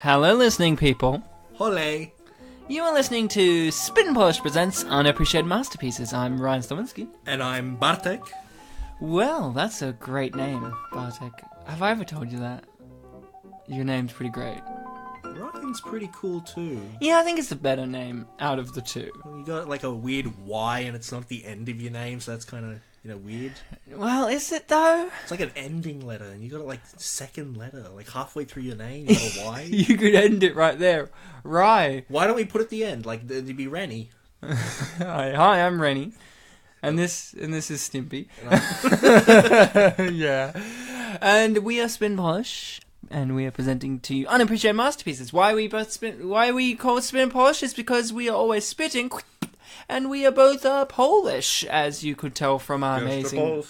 Hello, listening people. Hole. You are listening to Spin Polish Presents Unappreciated Masterpieces. I'm Ryan Sliwinski. And I'm Bartek. Well, that's a great name, Bartek. Have I ever told you that? Your name's pretty great. Ryan's pretty cool too. Yeah, I think it's the better name out of the two. You got like a weird Y and it's not the end of your name, so that's kind of, weird. Well, is it though? It's like an ending letter and you got like second letter, like halfway through your name, you got a Y. You could end it right there. Rye. Why don't we put it at the end? Like, it'd be Rennie. Hi, I'm Rennie. And this is Stimpy. Yeah. And we are Spin Polish, and we are presenting to you Unappreciated Masterpieces. Why we call it Spin Polish is because we are always spitting, and we are both Polish, as you could tell from our amazing...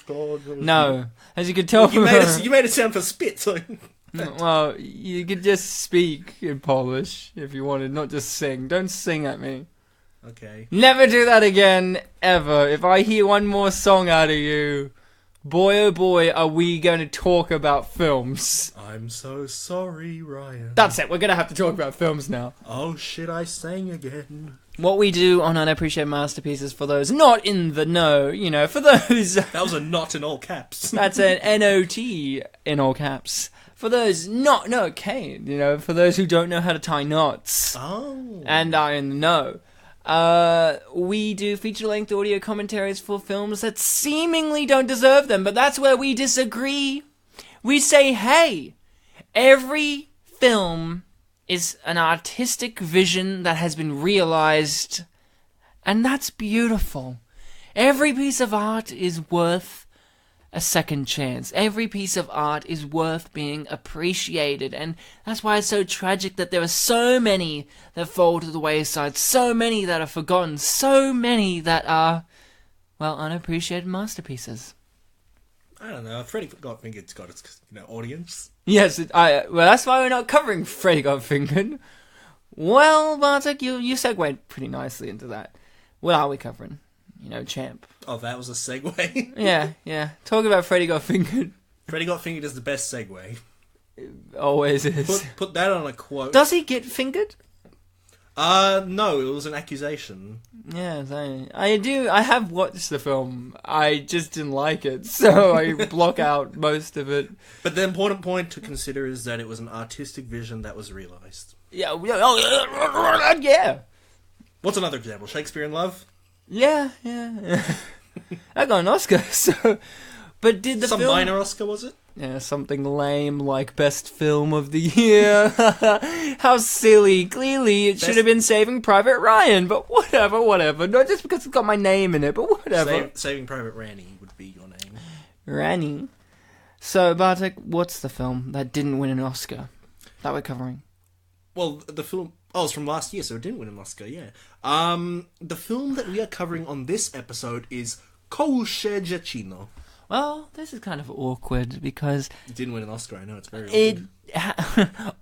No, as you could tell you made it sound for spit, so... Well, you could just speak in Polish if you wanted, not just sing. Don't sing at me. Okay. Never do that again, ever. If I hear one more song out of you, boy oh boy, are we going to talk about films. I'm so sorry, Ryan. That's it, we're going to have to talk about films now. Oh shit, I sang again. What we do on Unappreciated Masterpieces, for those not in the know, for those... That was a not in all caps. That's an N-O-T in all caps. For those for those who don't know how to tie knots. Oh. And are in the know. We do feature-length audio commentaries for films that seemingly don't deserve them, but that's where we disagree. We say, hey, every film is an artistic vision that has been realized, and that's beautiful. Every piece of art is worth a second chance. Every piece of art is worth being appreciated, and that's why it's so tragic that there are so many that fall to the wayside, so many that are forgotten, so many that are, unappreciated masterpieces. I don't know. Freddy Got Fingered's got its, audience. Yes, that's why we're not covering Freddy Got Fingered. Well, Bartek, you segued pretty nicely into that. What are we covering? Champ. Oh, that was a segue? Yeah. Talk about Freddy Got Fingered. Freddy Got Fingered is the best segue. It always is. Put that on a quote. Does he get fingered? No, it was an accusation. Yes, I have watched the film. I just didn't like it, so I block out most of it. But the important point to consider is that it was an artistic vision that was realised. Yeah. What's another example? Shakespeare in Love? Yeah. I got an Oscar, so... But did the Some film... minor Oscar, was it? Yeah, something lame like Best Film of the Year. How silly. Clearly, it should have been Saving Private Ryan, but whatever. Not just because it's got my name in it, but whatever. Saving Private Ranny would be your name. Ranny. So, Bartek, what's the film that didn't win an Oscar that we're covering? Well, the film... Oh, it's from last year, so it didn't win an Oscar, yeah. The film that we are covering on this episode is Kasprzyszak. Well, this is kind of awkward because... It didn't win an Oscar, I know, it's very awkward.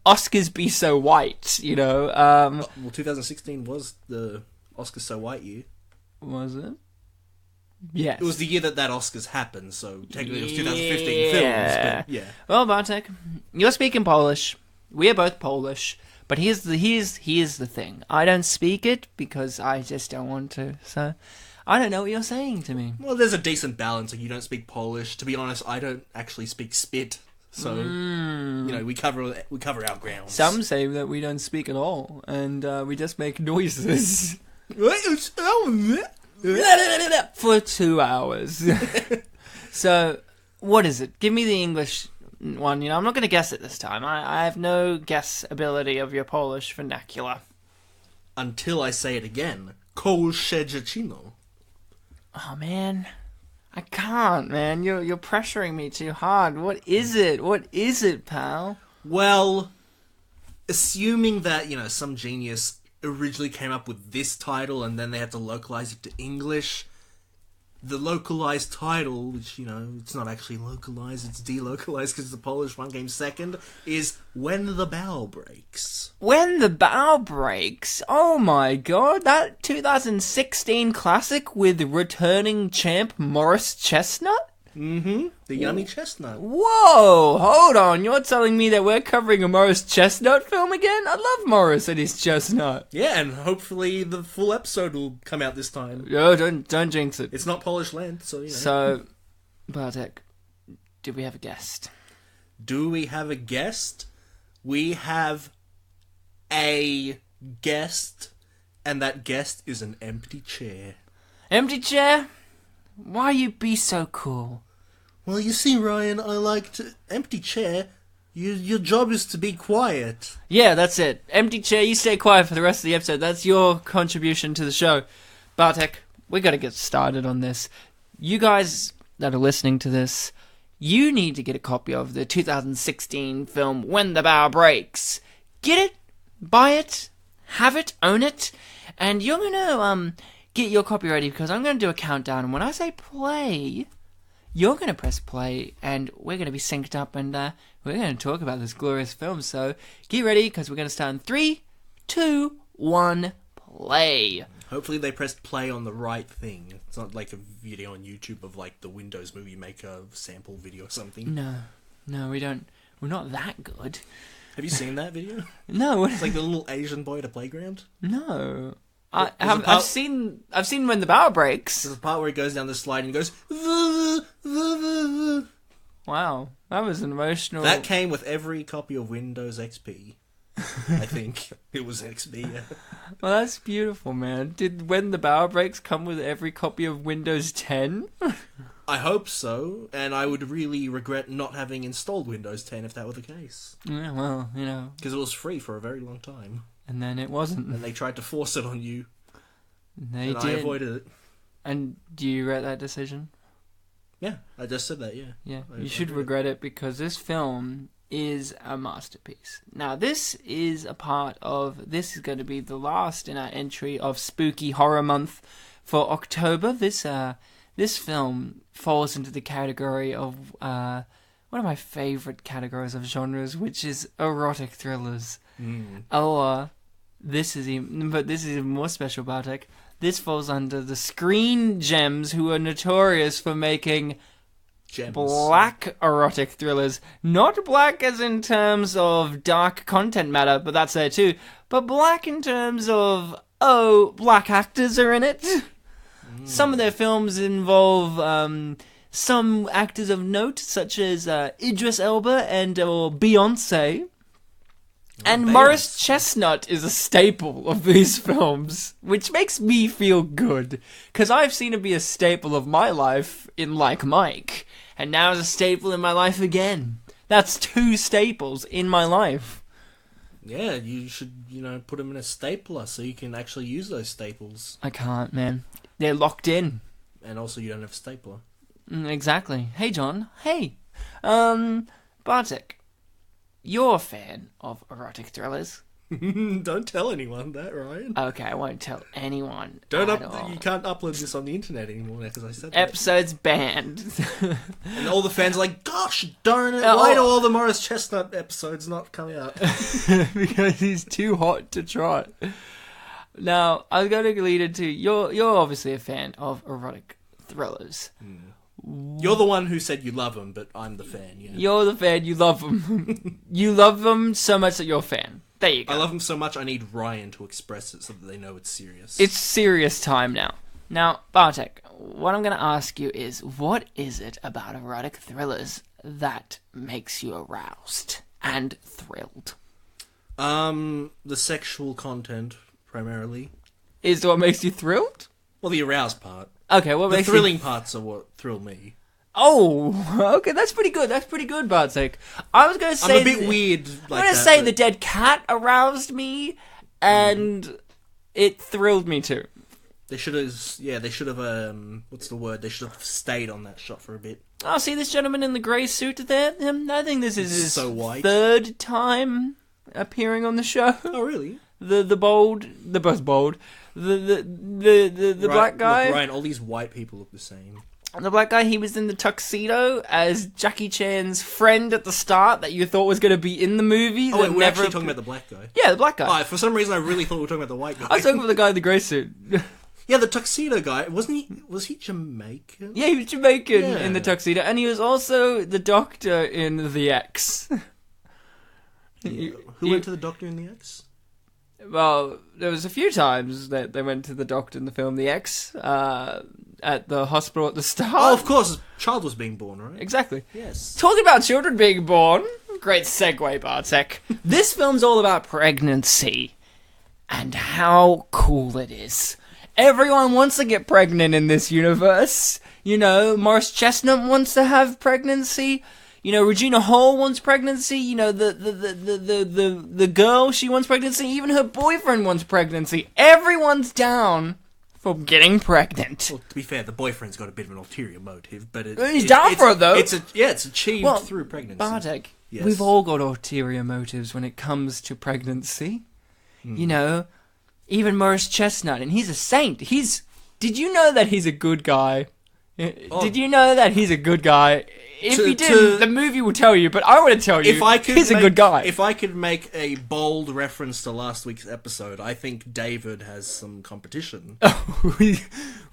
Oscars be so white, Well, 2016 was the Oscars So White year. Was it? Yes. It was the year that Oscars happened, so technically it was 2015 films, but yeah. Well, Bartek, you're speaking Polish. We are both Polish. But here's the thing. I don't speak it because I just don't want to, so... I don't know what you're saying to me. Well, there's a decent balance. Like, you don't speak Polish. To be honest, I don't actually speak spit. So, we cover our grounds. Some say that we don't speak at all, and we just make noises. For 2 hours. So, what is it? Give me the English one. I'm not going to guess it this time. I have no guess ability of your Polish vernacular. Until I say it again. Kasprzyszak. Oh, man. I can't, man. You're pressuring me too hard. What is it, pal? Well, assuming that, some genius originally came up with this title and then they had to localize it to English, the localized title, which, it's not actually localized, it's delocalized because the Polish one came second, is When the Bough Breaks. When the Bough Breaks? Oh my god, that 2016 classic with returning champ Morris Chestnut? The Yummy Chestnut. Whoa, hold on. You're telling me that we're covering a Morris Chestnut film again? I love Morris and his Chestnut. Yeah, and hopefully the full episode will come out this time. Oh, don't jinx it. It's not polished length, so, you know. So, Bartek, do we have a guest? Do we have a guest? We have a guest, and that guest is an empty chair. Empty chair? Why you be so cool? Well, you see, Ryan, I like to... Empty chair, your job is to be quiet. Yeah, that's it. Empty chair, you stay quiet for the rest of the episode. That's your contribution to the show. Bartek, we gotta get started on this. You guys that are listening to this, you need to get a copy of the 2016 film When the Bough Breaks. Get it, buy it, have it, own it, and you're gonna get your copy ready because I'm gonna do a countdown. And when I say play, you're gonna press play, and we're gonna be synced up, and we're gonna talk about this glorious film. So get ready because we're gonna start in 3, 2, 1, play. Hopefully they pressed play on the right thing. It's not like a video on YouTube of like the Windows Movie Maker sample video or something. No, we don't. We're not that good. Have you seen that video? No. It's like the little Asian boy at a playground. No. I've seen When the Bough Breaks. There's a part where he goes down the slide and goes... Wow, that was an emotional... That came with every copy of Windows XP. I think it was XP, yeah. Well, that's beautiful, man. Did When the Bough Breaks come with every copy of Windows 10? I hope so, and I would really regret not having installed Windows 10 if that were the case. Yeah, well, you know. Because it was free for a very long time. And then it wasn't. And they tried to force it on you. They and did. I avoided it. And do you regret that decision? Yeah, I just said that, yeah. Yeah, you should regret it because this film is a masterpiece. Now, this is going to be the last in our entry of Spooky Horror Month for October. This film falls into the category of one of my favourite categories of genres, which is erotic thrillers. This is even more special, Bartek. This falls under the Screen Gems, who are notorious for making black erotic thrillers. Not black as in terms of dark content matter, but that's there too. But black in terms of, black actors are in it. Some of their films involve some actors of note, such as Idris Elba or Beyonce. And Morris Chestnut is a staple of these films, which makes me feel good, because I've seen him be a staple of my life in Like Mike, and now is a staple in my life again. That's 2 staples in my life. Yeah, you should, put them in a stapler so you can actually use those staples. I can't, man. They're locked in. And also you don't have a stapler. Exactly. Hey, John. Hey. Bartek. You're a fan of erotic thrillers. Don't tell anyone that, Ryan. Okay, I won't tell anyone. You can't upload this on the internet anymore now because I said that. Episode's banned. And all the fans are like, gosh darn it, why do all the Morris Chestnut episodes not come out? Because he's too hot to trot. Now, I was going to lead into, you're obviously a fan of erotic thrillers. You're the one who said you love them, but I'm the fan, yeah. You're the fan, you love them. You love them so much that you're a fan. There you go. I love them so much I need Ryan to express it so that they know it's serious. It's serious time now. Now, Bartek, what I'm going to ask you is, what is it about erotic thrillers that makes you aroused and thrilled? The sexual content, primarily. Is what makes you thrilled? Well, the aroused part. Okay, what makes the thrilling parts are what thrill me. Oh, okay, that's pretty good. That's pretty good, Bartek. I was going to say... I'm a bit weird like that. I'm going to say the dead cat aroused me, and it thrilled me too. They should have, what's the word? They should have stayed on that shot for a bit. Oh, see this gentleman in the grey suit there? I think this is his so white. 3rd time appearing on the show. Oh, really? The black guy. Look, Ryan, all these white people look the same. The black guy, he was in the tuxedo as Jackie Chan's friend at the start that you thought was going to be in the movie. Oh, wait, we're actually talking about the black guy. Yeah, the black guy. Oh, for some reason I really thought we were talking about the white guy. I was talking about the guy in the grey suit. Yeah, the tuxedo guy, wasn't he? Was he Jamaican? Yeah, he was Jamaican Yeah. in the tuxedo, and he was also the doctor in The X. Yeah. Who went to the doctor in The X? Well, there was a few times that they went to the doctor in the film The X, at the hospital at the start. Oh, of course, a child was being born, right? Exactly. Yes. Talking about children being born, great segue, Bartek. This film's all about pregnancy and how cool it is. Everyone wants to get pregnant in this universe. You know, Morris Chestnut wants to have pregnancy. You know, Regina Hall wants pregnancy. You know, the girl, she wants pregnancy. Even her boyfriend wants pregnancy. Everyone's down for getting pregnant. Well, to be fair, the boyfriend's got a bit of an ulterior motive, but He's down for it, though. It's achieved through pregnancy. Bartek, Yes. we've all got ulterior motives when it comes to pregnancy. You know, even Morris Chestnut, and he's a saint. Did you know that he's a good guy? Did you know that he's a good guy? If you didn't, the movie will tell you, but I want to tell you, he's a good guy. If I could make a bold reference to last week's episode, I think David has some competition.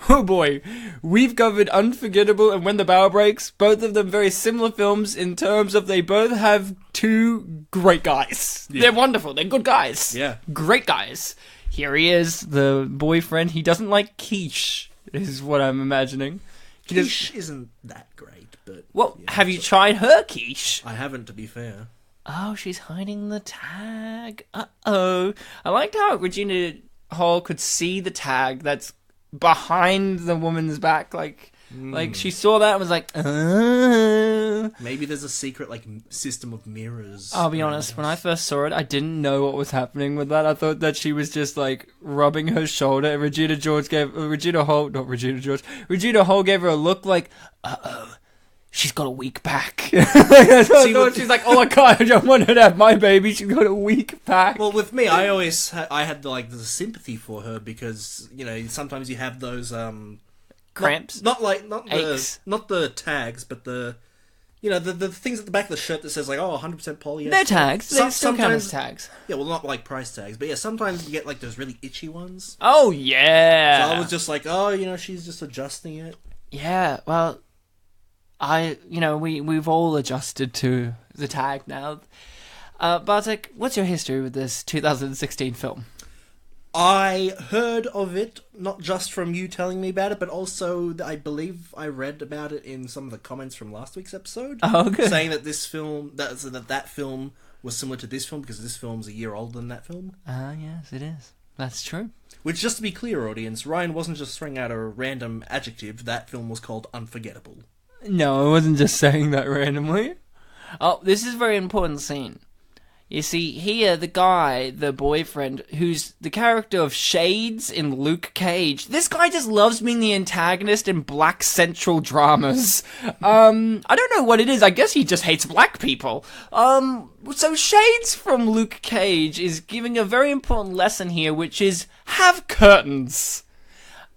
Oh boy, we've covered Unforgettable and When the Bough Breaks, both of them very similar films in terms of they both have two great guys. Yeah. They're wonderful, they're good guys. Yeah. Great guys. Here he is, the boyfriend. He doesn't like quiche, is what I'm imagining. Quiche isn't that great, but... Well, yeah, have you tried her quiche? I haven't, to be fair. Oh, she's hiding the tag. Uh-oh. I liked how Regina Hall could see the tag that's behind the woman's back. Like she saw that and was like, Maybe there's a secret, system of mirrors. I'll be honest, when I first saw it, I didn't know what was happening with that. I thought that she was just, rubbing her shoulder, and Regina Hall gave her a look like, uh-oh, she's got a weak back. She's like, oh my god, I don't want her to have my baby, she's got a weak back. Well, with me, I always I had the sympathy for her because, sometimes you have those, cramps? Not aches. not the tags, but the things at the back of the shirt that says 100% polyester. They're tags. They still count as tags. Yeah, well, not like price tags, but yeah, sometimes you get those really itchy ones. Oh yeah. So I was just like, she's just adjusting it. Yeah, well, we've all adjusted to the tag now. Bartek, what's your history with this 2016 film? I heard of it, not just from you telling me about it, but also I believe I read about it in some of the comments from last week's episode. Oh, good. Saying that this film, that film was similar to this film because this film's a year older than that film. Yes, it is. That's true. Which, just to be clear, audience, Ryan wasn't just throwing out a random adjective. That film was called Unforgettable. No, I wasn't just saying that randomly. Oh, this is a very important scene. You see, here, the guy, the boyfriend, who's the character of Shades in Luke Cage, this guy just loves being the antagonist in black central dramas. I don't know what it is. I guess he just hates black people. So Shades from Luke Cage is giving a very important lesson here, which is have curtains.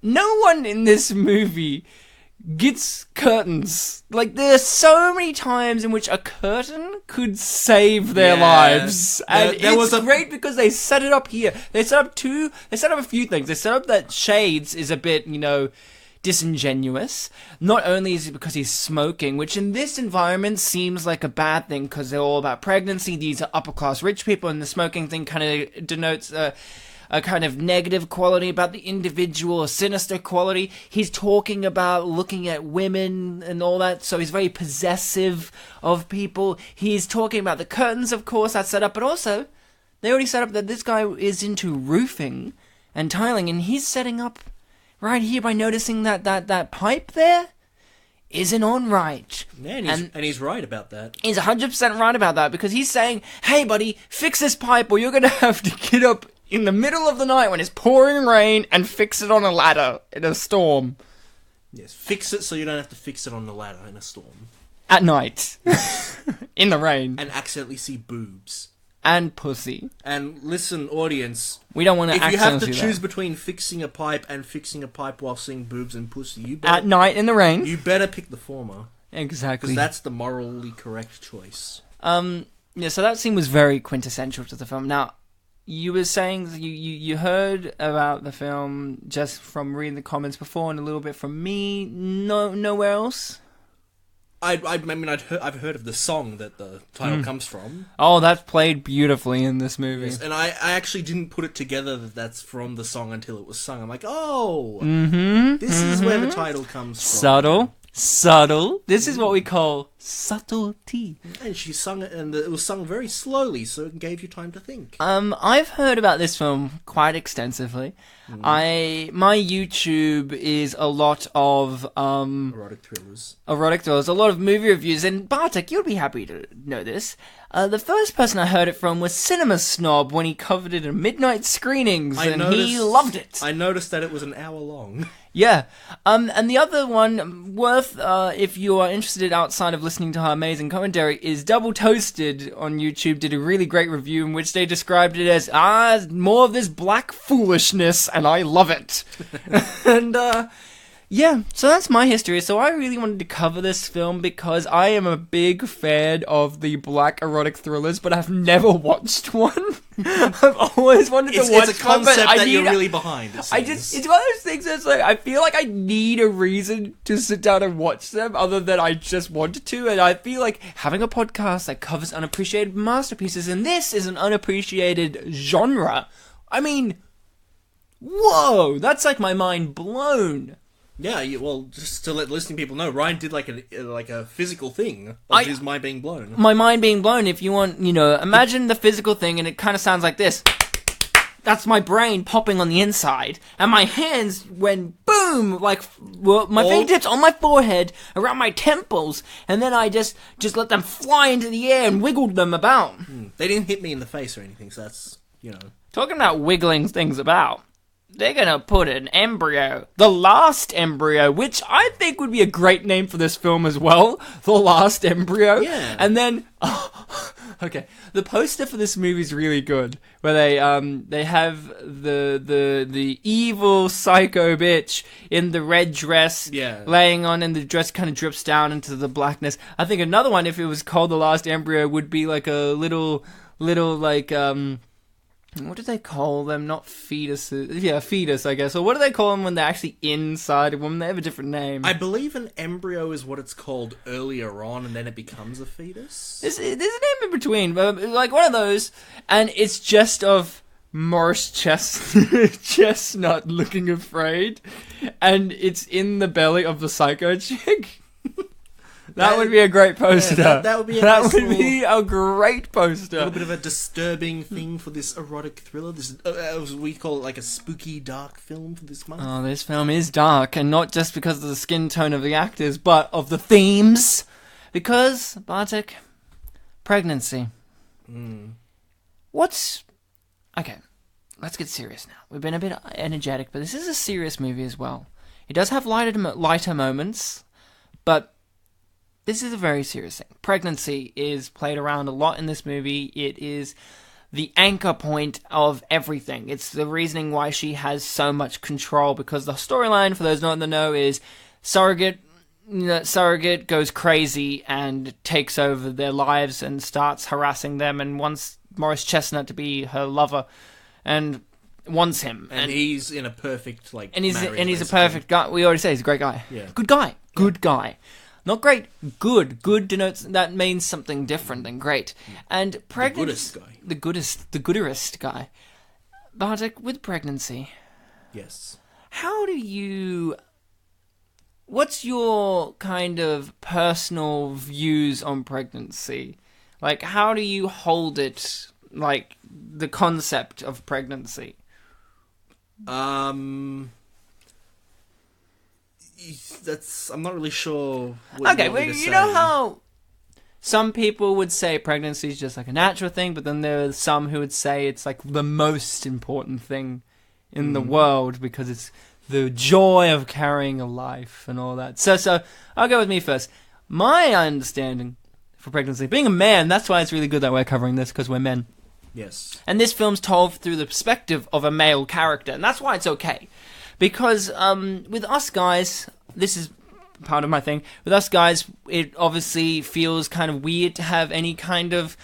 No one in this movie gets curtains. There are so many times in which a curtain could save their lives. And it's great because they set it up here. They set up a few things. They set up that Shades is a bit, disingenuous. Not only is it because he's smoking, which in this environment seems like a bad thing because they're all about pregnancy. These are upper class rich people, and the smoking thing kind of denotes a kind of negative quality about the individual, a sinister quality. He's talking about looking at women and all that, so he's very possessive of people. He's talking about the curtains, of course, that's set up, but also, they already set up that this guy is into roofing and tiling, and he's setting up right here by noticing that pipe there isn't on right. Yeah, and he's right about that. He's 100% right about that, because he's saying, hey buddy, fix this pipe or you're gonna have to get up in the middle of the night when it's pouring rain and fix it on a ladder in a storm. Yes, fix it so you don't have to fix it on the ladder in a storm. At night. In the rain. And accidentally see boobs. And pussy. And listen, audience. We don't want to accidentally. If you have to choose that. between fixing a pipe and fixing a pipe while seeing boobs and pussy, you better... At night in the rain. You better pick the former. Exactly. Because that's the morally correct choice. Yeah, so that scene was very quintessential to the film. Now, you were saying you heard about the film just from reading the comments before and a little bit from me. Nowhere else. I've heard of the song that the title comes from. Oh, that's played beautifully in this movie. Yes, and I actually didn't put it together that that's from the song until it was sung. I'm like, oh, this is where the title comes from. Subtle. This is what we call subtlety. And she sung it, and it was sung very slowly, so it gave you time to think. I've heard about this film quite extensively. My YouTube is a lot of Erotic thrillers, a lot of movie reviews, and Bartek, you'll be happy to know this. The first person I heard it from was Cinema Snob when he covered it in midnight screenings, he loved it. I noticed that it was an hour long. Yeah. And the other one, worth, if you are interested outside of listening to our amazing commentary, is Double Toasted on YouTube did a really great review in which they described it as, more of this black foolishness, and I love it. And, yeah, so that's my history. So I really wanted to cover this film because I am a big fan of the black erotic thrillers, but I've never watched one. I've always wanted to watch one. It's a concept that you're really behind. It's one of those things that's like, I feel like I need a reason to sit down and watch them other than I just wanted to, and I feel like having a podcast that covers unappreciated masterpieces, and this is an unappreciated genre. I mean, whoa, that's like my mind blown. Yeah, well, just to let listening people know, Ryan did like a physical thing of his mind being blown. My mind being blown, if you want, imagine the physical thing, and it kind of sounds like this. That's my brain popping on the inside, and my hands went boom, my fingertips on my forehead, around my temples, and then I just let them fly into the air and wiggled them about. They didn't hit me in the face or anything, so that's, Talking about wiggling things about. They're gonna put an embryo, the last embryo, which I think would be a great name for this film as well, the last embryo. Yeah. And then, okay, the poster for this movie is really good, where they have the evil psycho bitch in the red dress, laying on, and the dress kind of drips down into the blackness. I think another one, if it was called the last embryo, would be like a little like what do they call them? Not fetuses. Yeah, fetus, I guess. Or what do they call them when they're actually inside a woman? They have a different name. I believe an embryo is what it's called earlier on, and then it becomes a fetus. There's a name in between, but like one of those, and it's just of Morris Chestnut looking afraid, and it's in the belly of the psycho chick. That would be a great poster. Yeah, that would be a great poster. A little bit of a disturbing thing for this erotic thriller. This, as we call it, like a spooky, dark film for this month. Oh, this film is dark, and not just because of the skin tone of the actors, but of the themes. Because, Bartek, pregnancy. Okay, let's get serious now. We've been a bit energetic, but this is a serious movie as well. It does have lighter moments, but this is a very serious thing. Pregnancy is played around a lot in this movie. It is the anchor point of everything. It's the reasoning why she has so much control, because the storyline, for those not in the know, is Surrogate goes crazy and takes over their lives and starts harassing them and wants Morris Chestnut to be her lover and wants him. And he's in a perfect marriage, he's a perfect guy. We already say he's a great guy. Yeah. Good guy. Good guy. Not great, good. Good denotes, that means something different than great. And pregnancy... The gooderest guy. Bartek, with pregnancy... Yes. What's your kind of personal views on pregnancy? Like, how do you hold it, like, the concept of pregnancy? I'm not really sure what okay, well, you know how some people would say pregnancy is just like a natural thing, but then there are some who would say it's like the most important thing in the world because it's the joy of carrying a life and all that. So I'll go with me first. My understanding for pregnancy, being a man, that's why it's really good that we're covering this, because we're men. Yes. And this film's told through the perspective of a male character, and that's why it's okay. Because with us guys, this is part of my thing, with us guys, it obviously feels kind of weird to have any kind of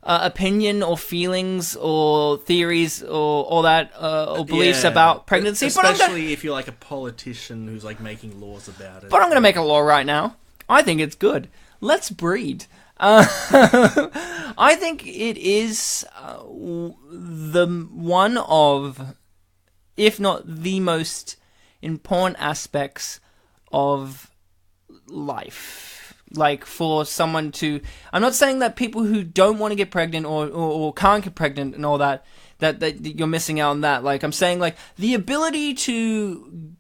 opinion or feelings or theories or all that or beliefs about pregnancy. Especially if you're like a politician who's like making laws about it. But I'm going to make a law right now. I think it's good. Let's breed. I think it is the one of, if not the most important aspects of life. Like, for someone to... I'm not saying that people who don't want to get pregnant or can't get pregnant and all that you're missing out on that. Like, I'm saying, like, the ability to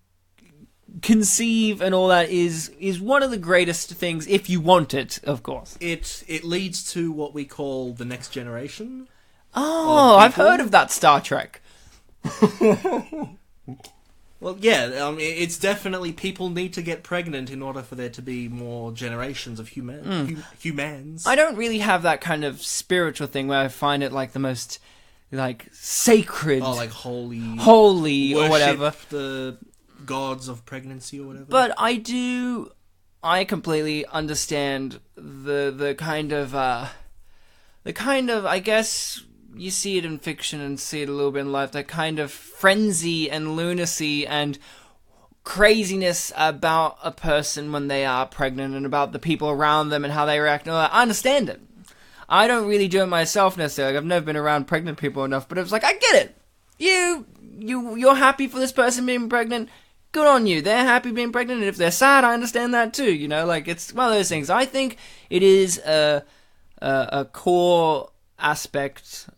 conceive and all that is one of the greatest things, if you want it, of course. It leads to what we call the next generation. Oh, I've heard of that Star Trek. Well, yeah, it's definitely people need to get pregnant in order for there to be more generations of humans. I don't really have that kind of spiritual thing where I find it like the most, like, sacred. Oh, like holy or whatever. The gods of pregnancy or whatever. But I completely understand the kind of, I guess... You see it in fiction and see it a little bit in life, that kind of frenzy and lunacy and craziness about a person when they are pregnant and about the people around them and how they react and all that. I understand it. I don't really do it myself necessarily. I've never been around pregnant people enough, but it was like, I get it. You're happy for this person being pregnant. Good on you. They're happy being pregnant, and if they're sad, I understand that too. You know, like, it's one of those things. I think it is a core aspect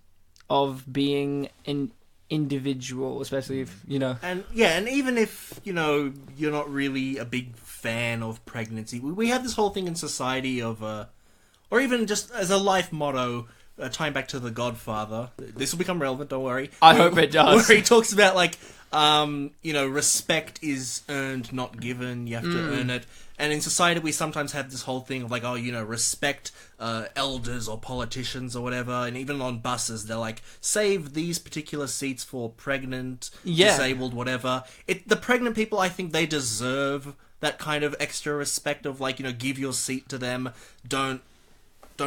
of being an individual, especially if, you know... And even if, you know, you're not really a big fan of pregnancy, we have this whole thing in society of, or even just as a life motto, tying back to The Godfather, this will become relevant, don't worry. I hope it does. Where he talks about, like, you know, respect is earned, not given, you have to earn it. And in society, we sometimes have this whole thing of, like, oh, you know, respect elders or politicians or whatever. And even on buses, they're like, save these particular seats for pregnant, disabled, whatever. The pregnant people, I think they deserve that kind of extra respect of, like, you know, give your seat to them. Don't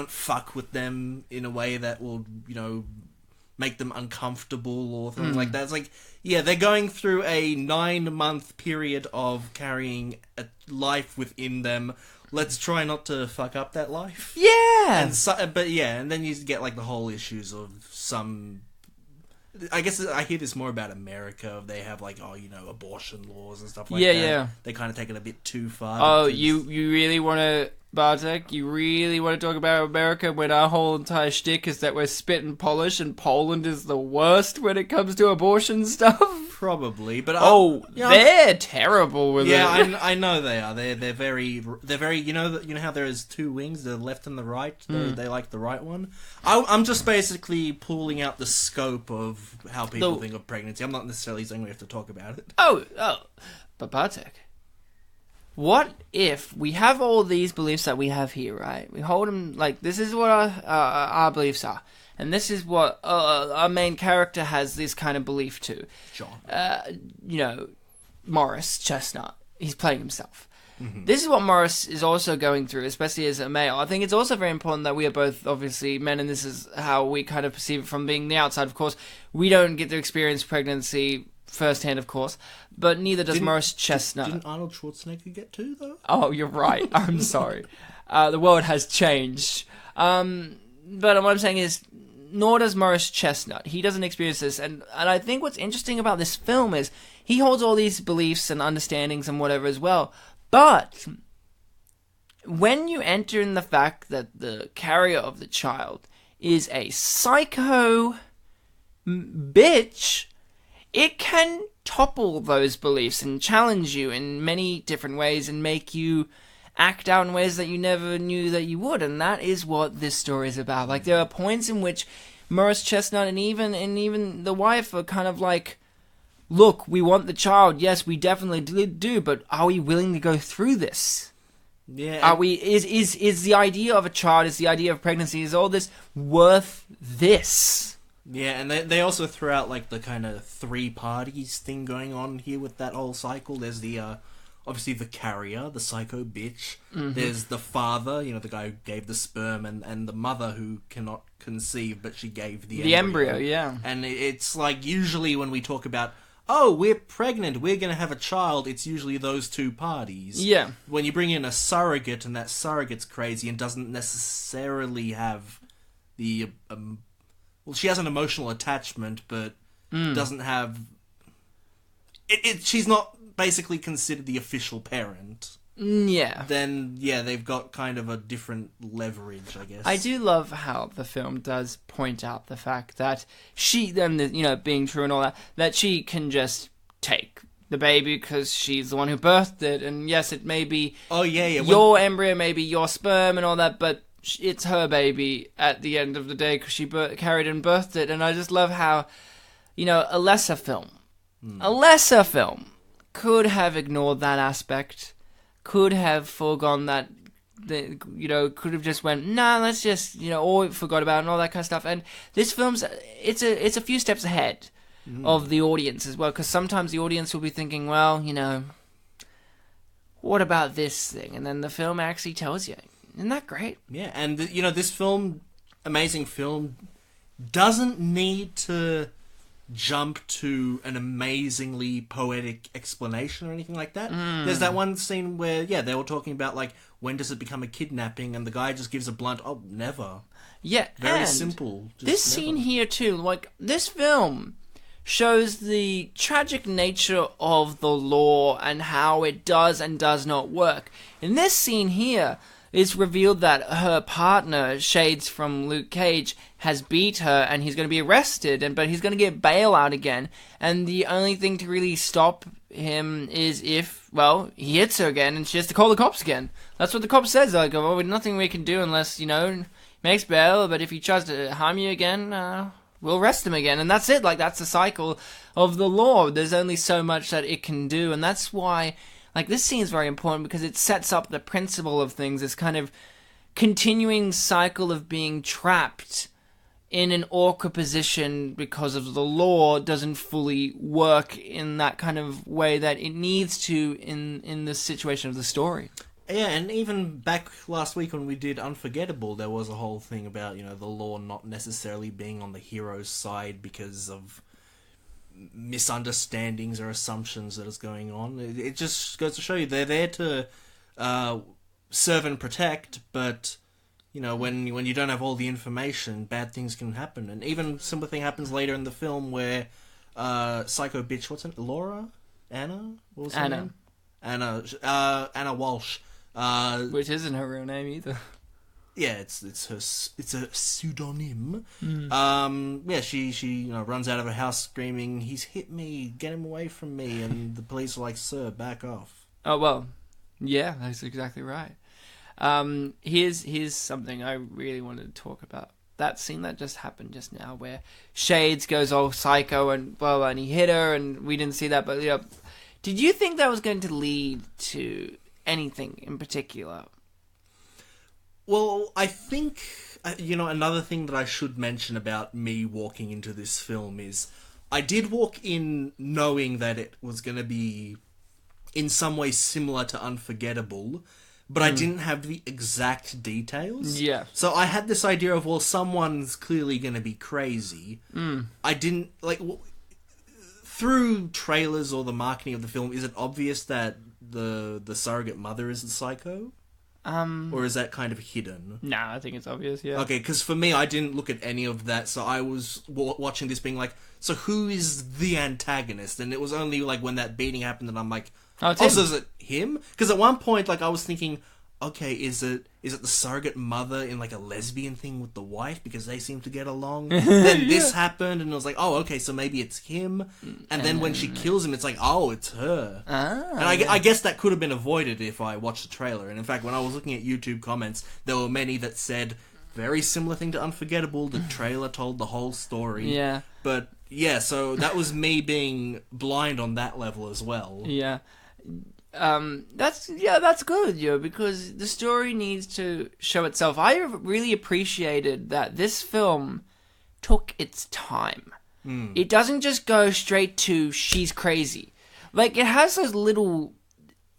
fuck with them in a way that will, you know, make them uncomfortable or things like that. It's like, yeah, they're going through a 9-month period of carrying a life within them. Let's try not to fuck up that life. Yeah! And then you get, like, the whole issues of some... I guess I hear this more about America. They have, like, oh, you know, abortion laws and stuff like that. Yeah. They kind of take it a bit too far. Oh, you really want to... Bartek, you really want to talk about America when our whole entire shtick is that we're spit and polish and Poland is the worst when it comes to abortion stuff? Probably, but they're terrible with it. Yeah, I know they are. They're very. You know how there is two wings, the left and the right. They like the right one. I'm just basically pulling out the scope of how people think of pregnancy. I'm not necessarily saying we have to talk about it. But Bartek, what if we have all these beliefs that we have here, right? We hold them, like, this is what our beliefs are. And this is what our main character has this kind of belief to. John. You know, Morris Chestnut. He's playing himself. Mm-hmm. This is what Morris is also going through, especially as a male. I think it's also very important that we are both, obviously, men, and this is how we kind of perceive it from being the outside. Of course, we don't get to experience pregnancy firsthand, of course, but neither does Morris Chestnut. Didn't Arnold Schwarzenegger get to, though? Oh, you're right. I'm sorry. The world has changed. But what I'm saying is, nor does Morris Chestnut. He doesn't experience this. And I think what's interesting about this film is he holds all these beliefs and understandings and whatever as well. But when you enter in the fact that the carrier of the child is a psycho bitch, it can topple those beliefs and challenge you in many different ways and make you act out in ways that you never knew that you would. And that is what this story is about. Like, there are points in which Morris Chestnut and even the wife are kind of like, look, we want the child. Yes, we definitely do, but are we willing to go through this? Yeah. Are we? Is the idea of a child, is the idea of pregnancy, is all this worth this? Yeah, and they also throw out, like, the kind of 3 parties thing going on here with that whole cycle. There's the obviously the carrier, the psycho bitch. Mm-hmm. There's the father, the guy who gave the sperm, and the mother who cannot conceive, but she gave the embryo, yeah. And it's like, usually when we talk about, oh, we're pregnant, we're going to have a child, it's usually those two parties. Yeah. When you bring in a surrogate, and that surrogate's crazy and doesn't necessarily have the... well, she has an emotional attachment, but doesn't have... she's not basically considered the official parent. Yeah. Then, yeah, they've got kind of a different leverage, I guess. I do love how the film does point out the fact that she, being true and all that, that she can just take the baby because she's the one who birthed it, and yes, it may be your embryo, may be your sperm and all that, but it's her baby at the end of the day because she carried and birthed it. And I just love how, a lesser film could have ignored that aspect, could have foregone that, could have just went, nah, let's just, or forgot about it and all that kind of stuff. And this film's, it's a few steps ahead of the audience as well, because sometimes the audience will be thinking, well, what about this thing? And then the film actually tells you. Isn't that great? Yeah, and, this film, amazing film, doesn't need to jump to an amazingly poetic explanation or anything like that. There's that one scene where, they were talking about, like, when does it become a kidnapping, and the guy just gives a blunt, oh, never. Yeah, very simple. Just this scene here, too, like, this film shows the tragic nature of the law and how it does and does not work. In this scene here, it's revealed that her partner, Shades from Luke Cage, has beat her and he's going to be arrested, but he's going to get bail out again. And the only thing to really stop him is if, he hits her again and she has to call the cops again. That's what the cop says. Like, nothing we can do unless, he makes bail, but if he tries to harm you again, we'll arrest him again. And that's it. Like, that's the cycle of the law. There's only so much that it can do, and that's why... Like, this scene is very important because it sets up the principle of things, this kind of continuing cycle of being trapped in an awkward position because of the law doesn't fully work in that kind of way that it needs to in the situation of the story. Yeah, and even back last week when we did Unforgettable, there was a whole thing about, the law not necessarily being on the hero's side because of misunderstandings or assumptions that is going on. It just goes to show you they're there to serve and protect, but when you don't have all the information, bad things can happen. And even similar thing happens later in the film where psycho bitch, what's her name? Laura? Anna? What was her name? Anna Walsh. Which isn't her real name either. Yeah, it's a pseudonym. She runs out of her house screaming, "He's hit me! Get him away from me!" And the police are like, "Sir, back off." Oh well, yeah, that's exactly right. Here's something I really wanted to talk about. That scene that just happened just now, where Shades goes all psycho and and he hit her, and we didn't see that. But did you think that was going to lead to anything in particular? Well, I think, another thing that I should mention about me walking into this film is I did walk in knowing that it was going to be in some way similar to Unforgettable, but I didn't have the exact details. Yeah. So I had this idea of, someone's clearly going to be crazy. I didn't, through trailers or the marketing of the film, is it obvious that the surrogate mother is the psycho? Or is that kind of hidden? Nah, I think it's obvious, yeah. Okay, because for me, I didn't look at any of that, so I was watching this being like, so who is the antagonist? And it was only, when that beating happened that I'm like, so is it him? Because at one point, I was thinking, okay, is it the surrogate mother in, a lesbian thing with the wife, because they seem to get along? Then this happened, and I was like, oh, okay, so maybe it's him. And then when she kills him, it's like, oh, it's her. And I guess that could have been avoided if I watched the trailer. And in fact, when I was looking at YouTube comments, there were many that said, very similar thing to Unforgettable, the trailer told the whole story. Yeah. But, yeah, so that was me being blind on that level as well. Yeah. That's good, because the story needs to show itself. I really appreciated that this film took its time. It doesn't just go straight to she's crazy. It has those little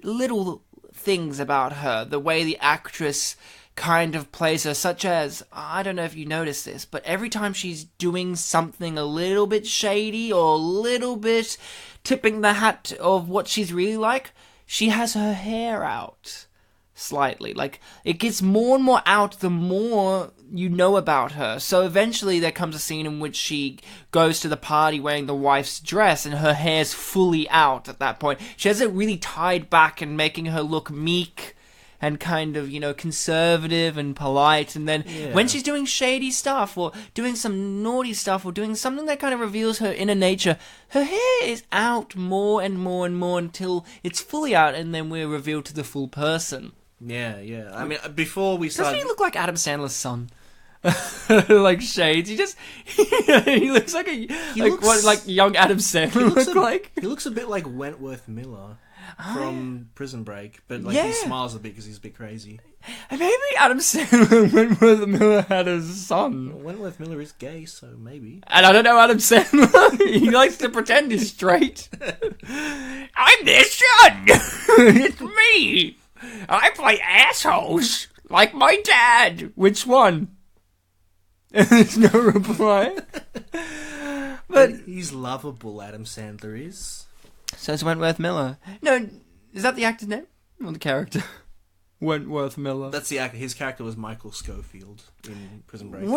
little things about her, the way the actress kind of plays her, such as, I don't know if you noticed this, but every time she's doing something a little bit shady or a little bit tipping the hat of what she's really like, she has her hair out slightly. Like, it gets more and more out the more you know about her. So eventually there comes a scene in which she goes to the party wearing the wife's dress and her hair's fully out at that point. She has it really tied back and making her look meek and kind of, conservative and polite. And then when she's doing shady stuff or doing some naughty stuff or doing something that kind of reveals her inner nature, her hair is out more and more and more until it's fully out, and then we're revealed to the full person. Yeah. I mean, before we started... Doesn't he look like Adam Sandler's son? Like shades. He looks like young Adam Sandler He looks a bit like Wentworth Miller from Prison Break, but he smiles a bit because he's a bit crazy. And maybe Adam Sandler and Wentworth Miller had a son. Well, Wentworth Miller is gay, so maybe. And I don't know Adam Sandler. He likes to pretend he's straight. I'm their son. It's me. I play assholes like my dad. Which one? There's no reply. But he's lovable, Adam Sandler is. So is Wentworth Miller. No, is that the actor's name? Or the character? Wentworth Miller. That's the actor. His character was Michael Schofield in Prison Break.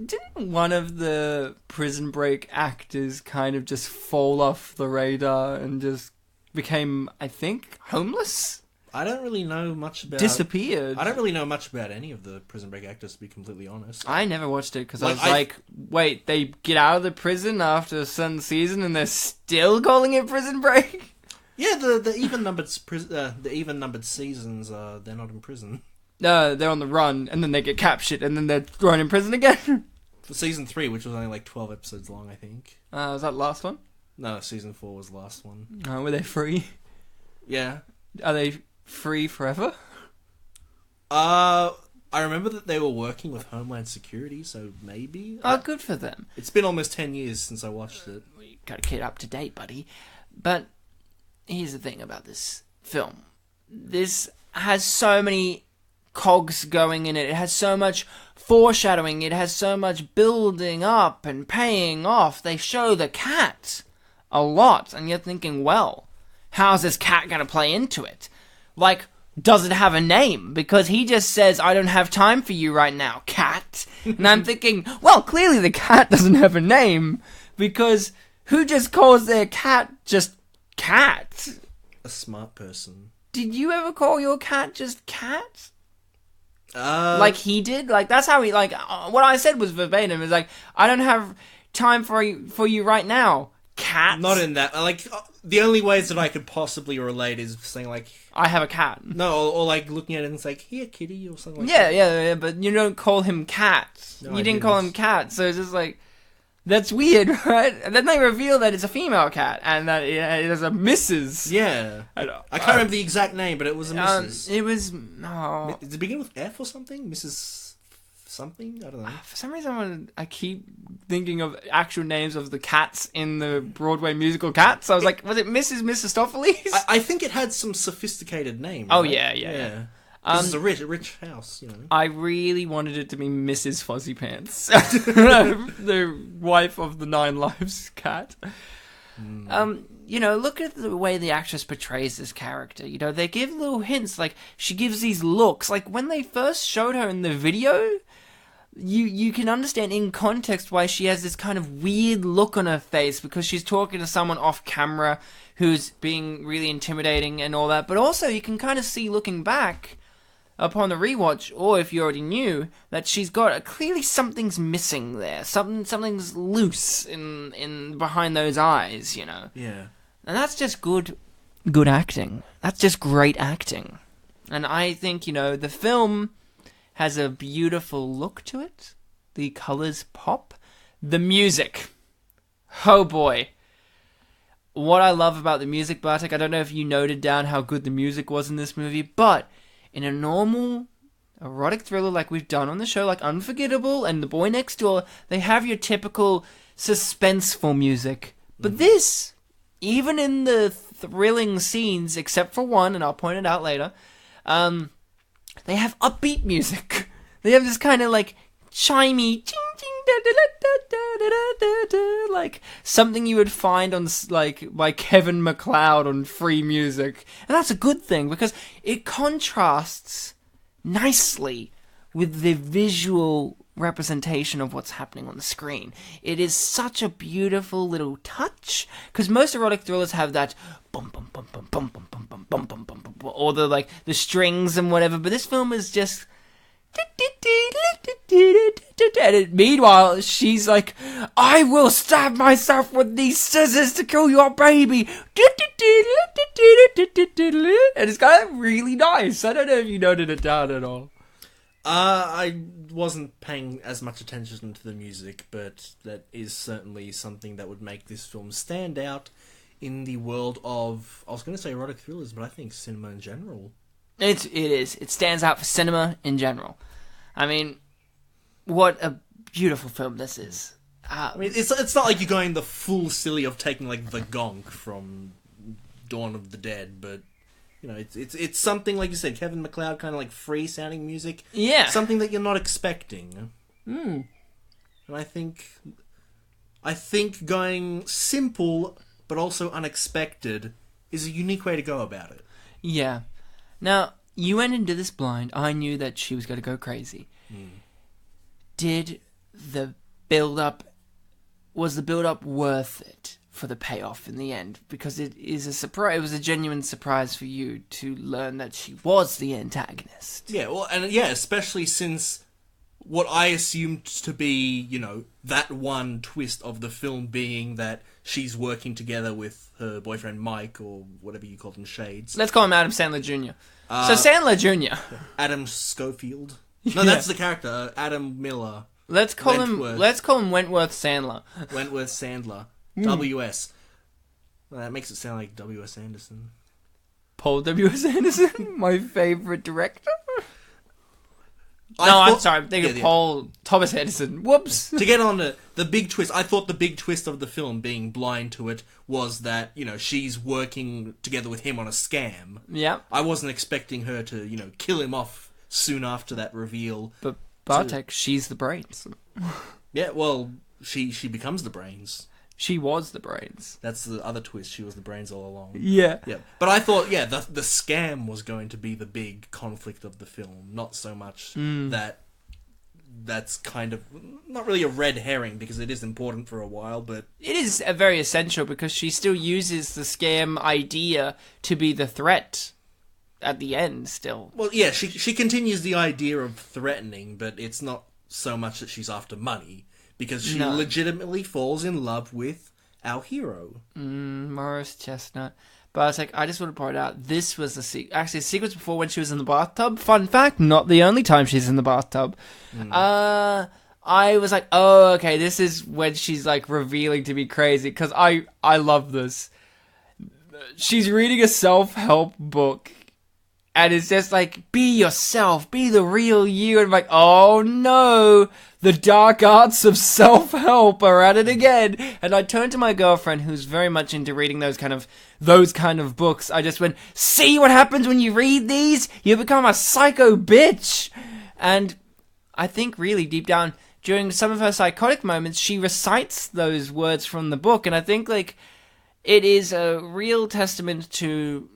Didn't one of the Prison Break actors kind of just fall off the radar and just became, I think, homeless? I don't really know much about... Disappeared. I don't really know much about any of the Prison Break actors, to be completely honest. I never watched it because I was wait, they get out of the prison after a certain season and they're still calling it Prison Break? Yeah, the even-numbered seasons, they're not in prison. No, they're on the run, and then they get captured, and then they're thrown in prison again. For season 3, which was only 12 episodes long, I think. Was that the last one? No, season 4 was the last one. Were they free? Yeah. Are they free forever? I remember that they were working with Homeland Security, so maybe. Oh, good for them. It's been almost 10 years since I watched it. You gotta get up to date, buddy. But here's the thing about this film. This has so many cogs going in it. It has so much foreshadowing. It has so much building up and paying off. They show the cat a lot, and you're thinking, well, how's this cat gonna play into it? Does it have a name? Because he just says, I don't have time for you right now, cat. And I'm thinking, well, clearly the cat doesn't have a name, because who just calls their cat just cat? A smart person. Did you ever call your cat just cat? Like he did? That's how he, what I said was verbatim. It's I don't have time for you right now, cat. Not in that. The only ways that I could possibly relate is saying, I have a cat. No, or looking at it and it's here, kitty, or something like that. Yeah, but you don't call him cat. No, you didn't call him cat, so it's just that's weird, right? And then they reveal that it's a female cat, and that it is a Mrs. Yeah. I can't remember the exact name, but it was a Mrs. It was... Did it begin with F or something? Mrs. something? I don't know. For some reason, I keep thinking of actual names of the cats in the Broadway musical Cats. I was was it Mrs. Mistopheles? I think it had some sophisticated name. Oh, right? Yeah. This is a rich house, I really wanted it to be Mrs. Fuzzy Pants, the wife of the 9 Lives cat. Look at the way the actress portrays this character. They give little hints, she gives these looks. When they first showed her in the video, you can understand in context why she has this kind of weird look on her face, because she's talking to someone off camera who's being really intimidating and all that. But also you can kind of see, looking back upon the rewatch, or if you already knew, that she's got clearly something's missing there. Something's loose in behind those eyes, Yeah. And that's just good acting. That's just great acting. And I think, the film has a beautiful look to it. The colors pop. The music. Oh boy. What I love about the music, Bartek, I don't know if you noted down how good the music was in this movie, but in a normal erotic thriller like we've done on the show, like Unforgettable and The Boy Next Door, they have your typical suspenseful music. But this, even in the thrilling scenes, except for one, and I'll point it out later. They have upbeat music. They have this kind of like chimey, ching ching da da da da da da da, like something you would find on like by Kevin MacLeod on Free Music, and that's a good thing because it contrasts nicely with the visual representation of what's happening on the screen. It is such a beautiful little touch, because most erotic thrillers have that bum bum bum bum bum bum bum bum bum bum bum bum, or the like the strings and whatever, but this film is just and meanwhile she's like, I will stab myself with these scissors to kill your baby, and it's kind of really nice. I don't know if you noted it down at all. I wasn't paying as much attention to the music, but that is certainly something that would make this film stand out in the world of, I was going to say erotic thrillers, but I think cinema in general. It is. It stands out for cinema in general. I mean, what a beautiful film this is. I mean, it's not like you're going the full silly of taking like the gonk from Dawn of the Dead, but you know, it's something like you said, Kevin MacLeod kind of like free sounding music. Yeah, something that you're not expecting. And I think going simple but also unexpected is a unique way to go about it. Yeah. Now, you went into this blind. I knew that she was going to go crazy. Did the build-up... Was the build-up worth it for the payoff in the end? Because it is a surprise. It was a genuine surprise for you to learn that she was the antagonist. Yeah, well, and yeah, especially since what I assumed to be, you know, that one twist of the film being that she's working together with her boyfriend Mike, or whatever you call them, Shades. Let's call him Adam Sandler Jr. So Sandler Jr. Adam Schofield. No, that's the character. Adam Miller. Let's call him Wentworth Sandler. Wentworth Sandler. W.S. Well, that makes it sound like W.S. Anderson. Paul W.S. Anderson, my favorite director. I'm sorry. I'm thinking Paul Thomas Anderson. Whoops. To get on the big twist, I thought the big twist of the film, being blind to it, was that, you know, she's working together with him on a scam. Yeah. I wasn't expecting her to, you know, kill him off soon after that reveal. But Bartek, she's the brains. Yeah, well, she becomes the brains. She was the brains. That's the other twist. She was the brains all along. Yeah. Yeah. But I thought, yeah, the scam was going to be the big conflict of the film. Not so much that's kind of not really a red herring, because it is important for a while, but it is very essential because she still uses the scam idea to be the threat at the end still. Well, yeah, she continues the idea of threatening, but it's not so much that she's after money. Because she legitimately falls in love with our hero. Morris Chestnut. But I just want to point out, this was a sequence before when she was in the bathtub. Fun fact, not the only time she's in the bathtub. I was like, oh, okay, this is when she's like revealing to be crazy. Because I love this. She's reading a self-help book. And it's just like, be yourself, be the real you. And I'm like, oh no, the dark arts of self-help are at it again. And I turned to my girlfriend, who's very much into reading those kind of books. I just went, see what happens when you read these? You become a psycho bitch. And I think really deep down, during some of her psychotic moments, she recites those words from the book. And I think like it is a real testament to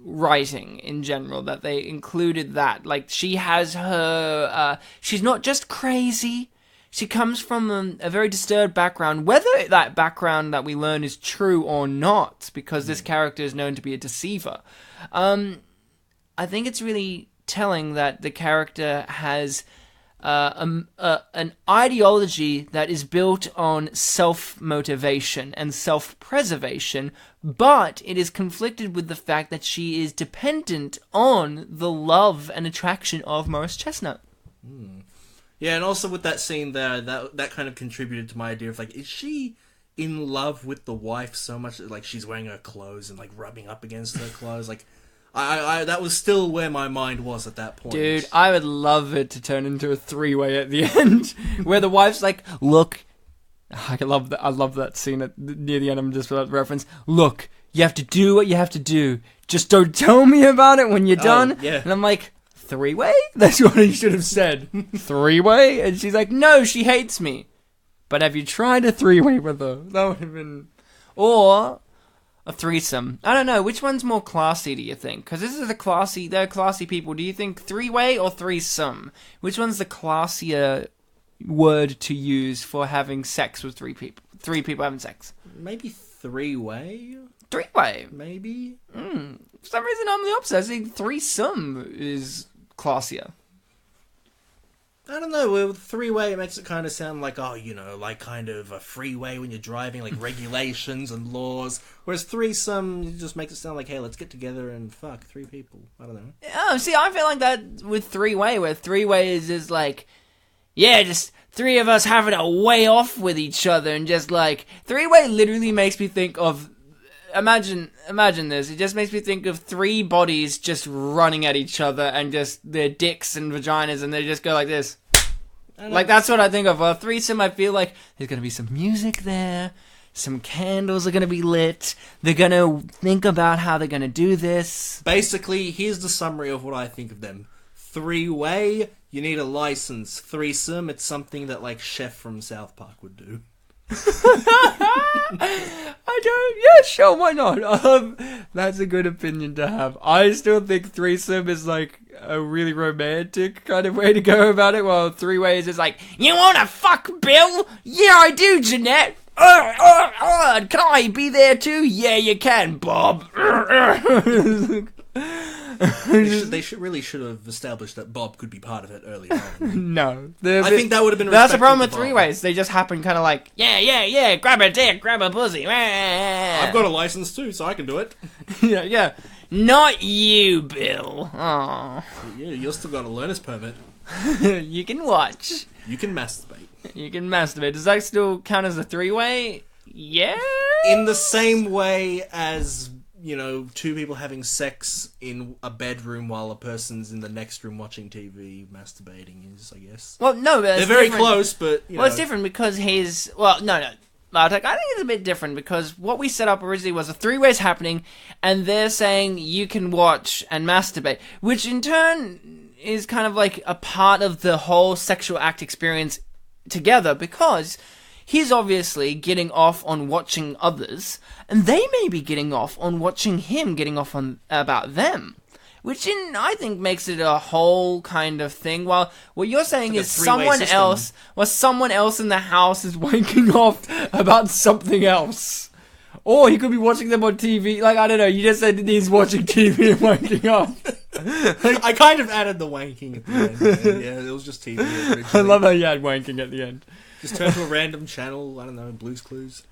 writing in general that they included that. Like, she has her she's not just crazy, she comes from a very disturbed background, whether that background that we learn is true or not, because this character is known to be a deceiver. I think it's really telling that the character has an ideology that is built on self-motivation and self-preservation, but it is conflicted with the fact that she is dependent on the love and attraction of Morris Chestnut. Yeah, and also with that scene there, that kind of contributed to my idea of like, is she in love with the wife so much that like she's wearing her clothes and like rubbing up against her clothes? Like, I that was still where my mind was at that point. Dude, I would love it to turn into a three-way at the end, where the wife's like, look, I love that scene near the end, I'm just for that reference, look, you have to do what you have to do. Just don't tell me about it when you're done. Yeah. And I'm like, 3-way? That's what he should have said. 3-way? And she's like, no, she hates me. But have you tried a 3-way with her? That would have been... Or a threesome. I don't know. Which one's more classy, do you think? Because they're classy people. Do you think 3-way or threesome? Which one's the classier word to use for having sex with 3 people? 3 people having sex. Maybe 3-way? 3-way? Maybe? For some reason, I'm the opposite. I think threesome is classier. I don't know, with 3-way it makes it kind of sound like, like kind of a freeway when you're driving, like regulations and laws. Whereas threesome, it just makes it sound like, hey, let's get together and fuck 3 people. I don't know. Oh, see, I feel like that with 3-way, where 3-way is like, yeah, just 3 of us having a way off with each other, and just like, 3-way literally makes me think of, imagine this, it just makes me think of 3 bodies just running at each other, and just their dicks and vaginas, and they just go like this. Like, that's what I think of. A threesome, I feel like there's going to be some music there, some candles are going to be lit, they're going to think about how they're going to do this. Basically, here's the summary of what I think of them. 3-way, you need a license. Threesome, it's something that, like, Chef from South Park would do. Yeah, sure, why not? That's a good opinion to have. I still think threesome is like a really romantic kind of way to go about it, while 3-ways is like, you wanna fuck Bill? Yeah, I do, Jeanette. Can I be there too? Yeah, you can, Bob. They should have established that Bob could be part of it earlier on. No. I think that would have been That's the problem with Bob. 3-ways. They just happen kind of like, yeah, grab a dick, grab a pussy. I've got a license too, so I can do it. yeah. Not you, Bill. Oh. Yeah, you've still got a learner's permit. You can watch. You can masturbate. Does that still count as a 3-way? Yeah? In the same way as, 2 people having sex in a bedroom while a person's in the next room watching TV, masturbating is, I guess. Well, no, but they're very close, but, Well, it's different because no. Bartek, I think it's a bit different because what we set up originally was a 3-ways happening, and they're saying you can watch and masturbate, which in turn is kind of like a part of the whole sexual act experience together, because he's obviously getting off on watching others, and they may be getting off on watching him getting off on about them. Which I think makes it a whole kind of thing. While what you're saying is someone else in the house is wanking off about something else. Or he could be watching them on TV. Like, I don't know, you just said he's watching TV and wanking off. I kind of added the wanking at the end. Yeah, it was just TV originally. I love how you had wanking at the end. Just turn to a random channel, I don't know, Blue's Clues.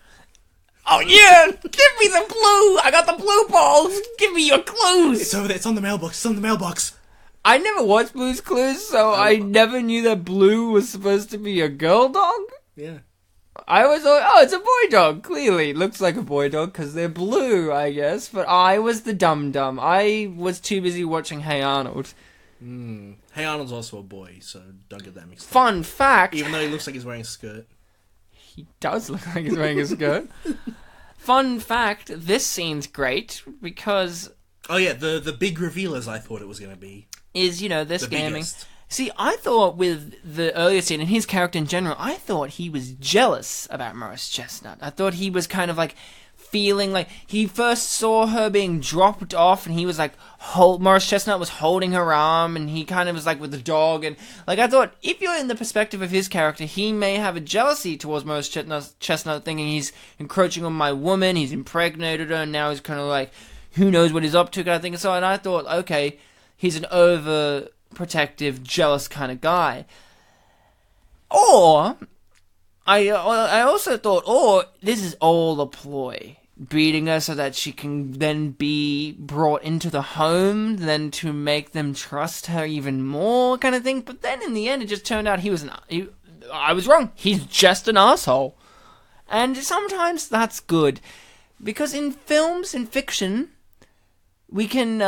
Oh yeah! Give me the blue! I got the blue balls! Give me your clues! It's over there, it's on the mailbox, I never watched Blue's Clues, so I never knew that Blue was supposed to be a girl dog. Yeah. I was like, oh, it's a boy dog, clearly. Looks like a boy dog, because they're blue, I guess. But I was the dum-dum. I was too busy watching Hey Arnold. Hey Arnold's also a boy, so don't get that mixed up. Fun fact... Even though he looks like he's wearing a skirt. He does look like he's wearing a skirt. Fun fact, this scene's great, because... Oh yeah, the big reveal, as I thought it was going to be. Is, they're scamming. Biggest. See, I thought with the earlier scene, and his character in general, I thought he was jealous about Morris Chestnut. I thought he was kind of like feeling like he first saw her being dropped off, and he was like, Morris Chestnut was holding her arm, and he kind of was like with the dog, and like I thought, if you're in the perspective of his character, he may have a jealousy towards Morris Chestnut, thinking he's encroaching on my woman, he's impregnated her, and now he's kind of like, who knows what he's up to kind of thing. So, and I thought, okay, he's an overprotective, jealous kind of guy. Or I also thought, this is all a ploy. Beating her so that she can then be brought into the home, then to make them trust her even more kind of thing. But then in the end, it just turned out I was wrong. He's just an asshole. And sometimes that's good. Because in films, in fiction, we can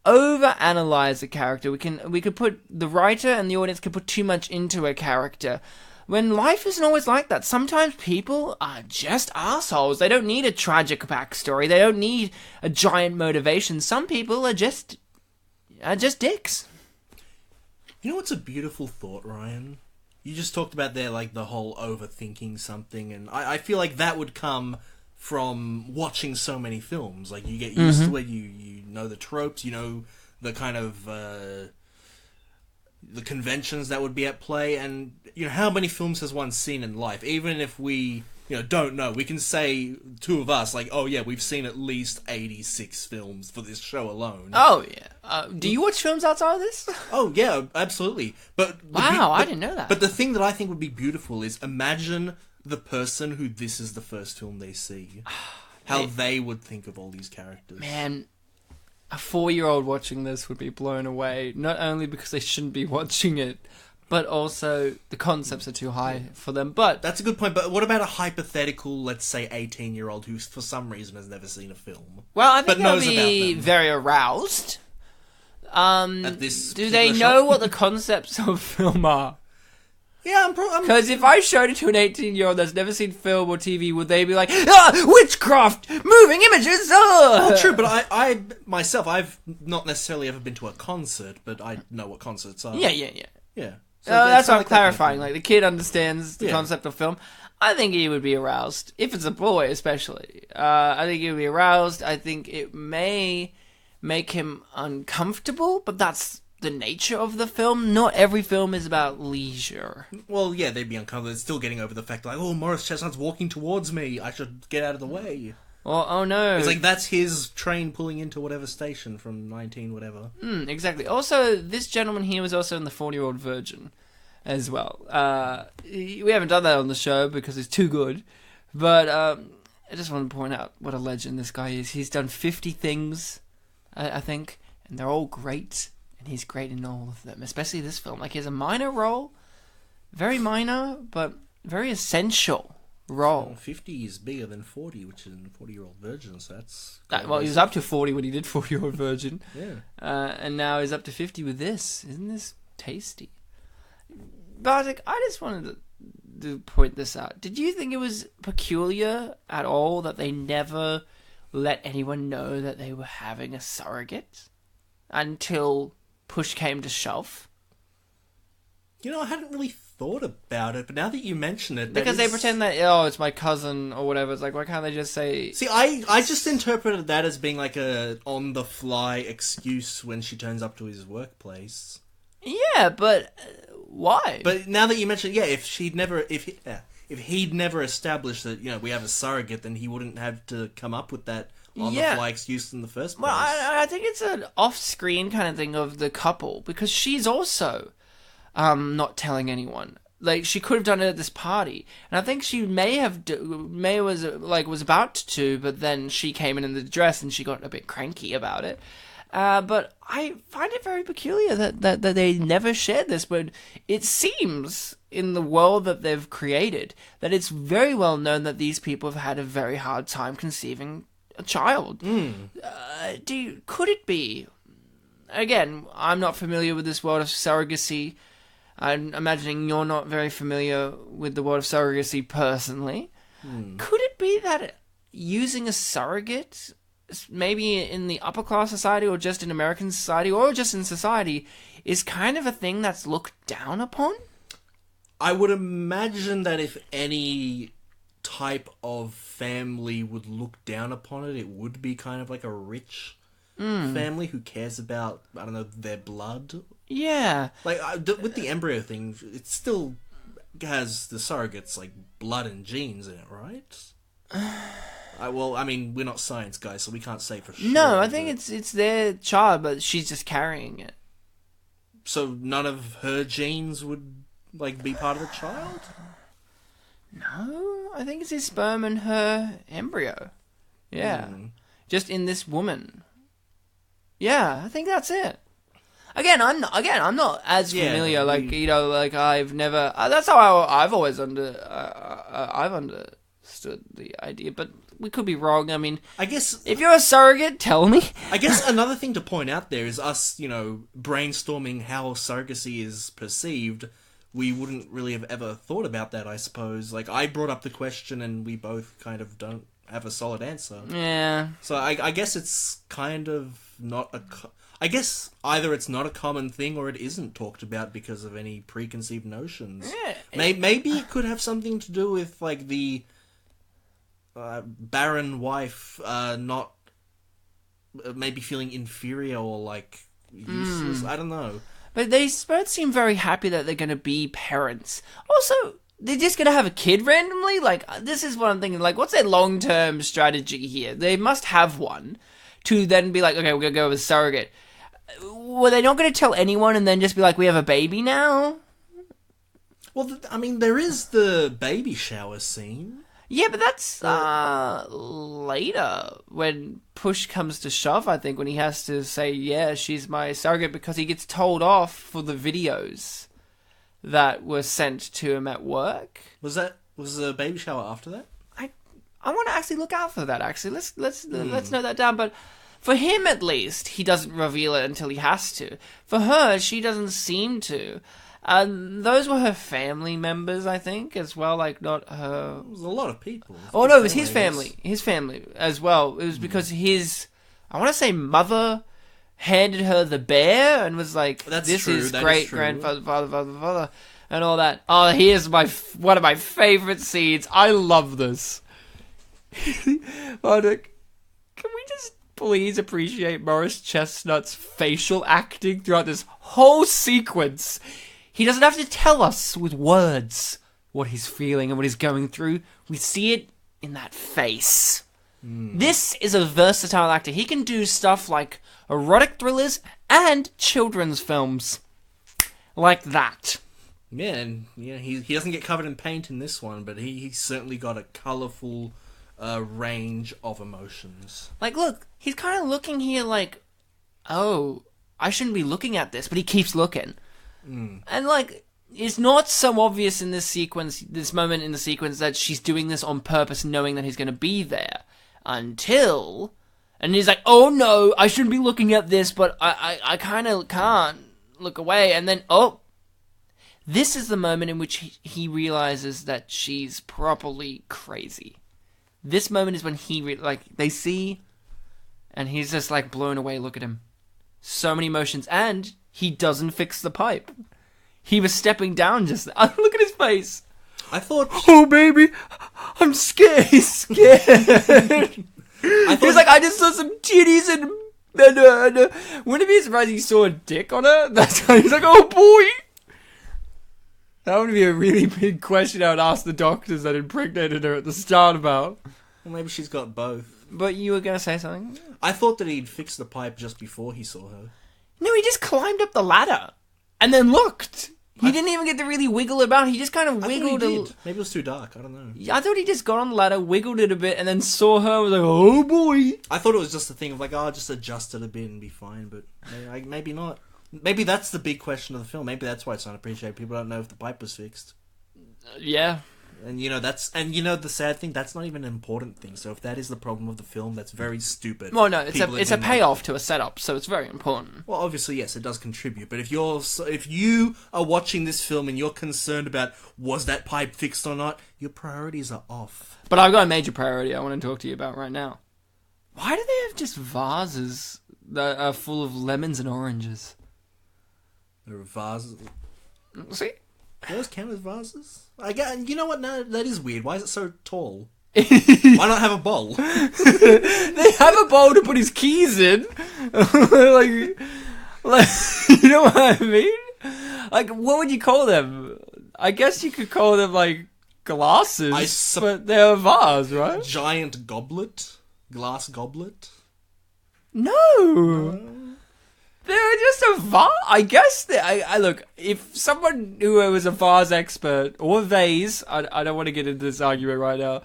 overanalyze a character. We could put, the writer and the audience could put too much into a character. when life isn't always like that. Sometimes people are just assholes. They don't need a tragic backstory. They don't need a giant motivation. Some people are just dicks. You know what's a beautiful thought, Ryan? You just talked about there, like, the whole overthinking something, and I feel like that would come from watching so many films. Like, you get used to it, you know the tropes, you know the kind of, the conventions that would be at play, and, you know, how many films has one seen in life? Even if we, you know, don't know, we can say, two of us, like, oh yeah, we've seen at least 86 films for this show alone. Oh, yeah. Do you watch films outside of this? Oh, yeah, absolutely. I didn't know that. But the thing that I think would be beautiful is imagine the person who this is the first film they see. How they would think of all these characters. Man, a 4-year-old watching this would be blown away. Not only because they shouldn't be watching it, but also the concepts are too high for them. But that's a good point. But what about a hypothetical, let's say, 18-year-old who, for some reason, has never seen a film? Well, I think they'll be very aroused. At this do they know what the concepts of film are? Yeah, because if I showed it to an 18-year-old that's never seen film or TV, would they be like, witchcraft, moving images? Well, true, but I myself, I've not necessarily ever been to a concert, but I know what concerts are. Yeah. Yeah. So that's what I'm clarifying. Like, the kid understands the concept of film. I think he would be aroused, if it's a boy especially. I think he would be aroused. I think it may make him uncomfortable, but that's the nature of the film. Not every film is about leisure. Well, yeah, they'd be uncomfortable. They're still getting over the fact, like, oh, Morris Chestnut's walking towards me. I should get out of the way. Well, oh no. It's like, that's his train pulling into whatever station from 19 whatever. Exactly. Also, this gentleman here was also in The 40-Year-Old Virgin as well. We haven't done that on the show because it's too good. But I just want to point out what a legend this guy is. He's done 50 things, I think, and they're all great. And he's great in all of them, especially this film. Like, he has a minor role, very minor, but very essential role. Well, 50 is bigger than 40, which is in 40-Year-Old Virgin, so that's... well, he was up to 40 when he did 40-Year-Old Virgin. Yeah. And now he's up to 50 with this. Isn't this tasty? Bartek, I just wanted to point this out. Did you think it was peculiar at all that they never let anyone know that they were having a surrogate until push came to shove? You know, I hadn't really thought about it, but now that you mention it... Because they pretend that, oh, it's my cousin or whatever. It's like, why can't they just say... See, I just interpreted that as being like a on-the-fly excuse when she turns up to his workplace. Yeah, but why? But now that you mention it, yeah, if he'd never established that, you know, we have a surrogate, then he wouldn't have to come up with that on-the-fly excuse in the first place. Well, I think it's an off-screen kind of thing of the couple, because she's also not telling anyone. Like, she could have done it at this party, and I think she was about to, but then she came in the dress and she got a bit cranky about it. But I find it very peculiar that they never shared this, but it seems in the world that they've created that it's very well known that these people have had a very hard time conceiving a child. Could it be? Again, I'm not familiar with this world of surrogacy. I'm imagining you're not very familiar with the world of surrogacy personally. Could it be that using a surrogate, maybe in the upper class society or just in American society or just in society, is kind of a thing that's looked down upon? I would imagine that if any type of family would look down upon it, it would be kind of like a rich family who cares about, I don't know, their blood. Yeah. Like, with the embryo thing, it still has the surrogate's, like, blood and genes in it, right? Well, I mean, we're not science guys, so we can't say for sure. No, I think it's their child, but she's just carrying it. So none of her genes would, like, be part of the child? No, I think it's his sperm and her embryo. Yeah. Just in this woman. Yeah, I think that's it. Again, I'm not as familiar. I've never. That's how I've always I've understood the idea, but we could be wrong. I mean, I guess if you're a surrogate, tell me. I guess another thing to point out there is us, brainstorming how surrogacy is perceived. we wouldn't really have ever thought about that, I suppose. Like, I brought up the question and we both kind of don't have a solid answer. Yeah. So I guess it's kind of not I guess either it's not a common thing or it isn't talked about because of any preconceived notions. Yeah. Maybe it could have something to do with, like, the barren wife not maybe feeling inferior or, like, useless. I don't know. But they both seem very happy that they're going to be parents. Also, they're just going to have a kid randomly? Like, this is what I'm thinking. Like, what's their long-term strategy here? They must have one to then be like, okay, we're going to go with surrogate. Were they not going to tell anyone and then just be like, we have a baby now? Well, I mean, there is the baby shower scene. Yeah, but that's later, when push comes to shove, I think, when he has to say, yeah, she's my surrogate, because he gets told off for the videos that were sent to him at work. Was the baby shower after that? I want to actually look out for that, actually. Let's note that down, but for him, at least, he doesn't reveal it until he has to. For her, she doesn't seem to. Those were her family members, I think, as well, like, not her... It was a lot of people. Oh, no, it was his family. His family, as well. It was because his, I want to say, mother handed her the bear and was like, this is great-grandfather, father, and all that. Oh, here's one of my favorite scenes. I love this. Bartek, can we just please appreciate Morris Chestnut's facial acting throughout this whole sequence? He doesn't have to tell us with words what he's feeling and what he's going through. We see it in that face. This is a versatile actor. He can do stuff like erotic thrillers and children's films. Like that. Yeah, and he doesn't get covered in paint in this one, but he's certainly got a colourful range of emotions. Like, look, he's kind of looking here like, oh, I shouldn't be looking at this, but he keeps looking. And, like, it's not so obvious in this sequence, this moment in the sequence, that she's doing this on purpose, knowing that he's going to be there. Until... And he's like, oh no, I shouldn't be looking at this, but I kind of can't look away. And then, oh, this is the moment in which he realizes that she's properly crazy. This moment is when they see, and he's just, like, blown away. Look at him. So many emotions, and he doesn't fix the pipe. He was stepping down just... Look at his face. I thought... Oh, baby, I'm scared. He's scared. He's like, I just saw some titties and wouldn't it be surprised he saw a dick on her? That's why he's like, oh, boy. That would be a really big question I would ask the doctors that impregnated her at the start about. Well, maybe she's got both. But you were going to say something? I thought that he'd fixed the pipe just before he saw her. No, he just climbed up the ladder and then looked. He didn't even get to really wiggle it about. He just kind of wiggled. Maybe it was too dark. I don't know. I thought he just got on the ladder, wiggled it a bit, and then saw her and was like, oh boy. I thought it was just a thing of like, oh, just adjust it a bit and be fine, but maybe not. Maybe that's the big question of the film. Maybe that's why it's unappreciated. People don't know if the pipe was fixed. Yeah. And the sad thing, that's not even an important thing. So if that is the problem of the film, that's very stupid. Well, no, it's a payoff to a setup, so it's very important. Well, obviously, yes, it does contribute. But if you are watching this film and you're concerned about was that pipe fixed or not, your priorities are off. But I've got a major priority I want to talk to you about right now. Why do they have just vases that are full of lemons and oranges? There are vases. See? Those count as vases? You know what? No, that is weird. Why is it so tall? Why not have a bowl? They have a bowl to put his keys in. like, you know what I mean? Like, what would you call them? I guess you could call them, like, glasses. But they're a vase, right? Giant goblet? Glass goblet? No. They're just a vase. I guess I look, if someone who was a vase expert or vase, I don't want to get into this argument right now,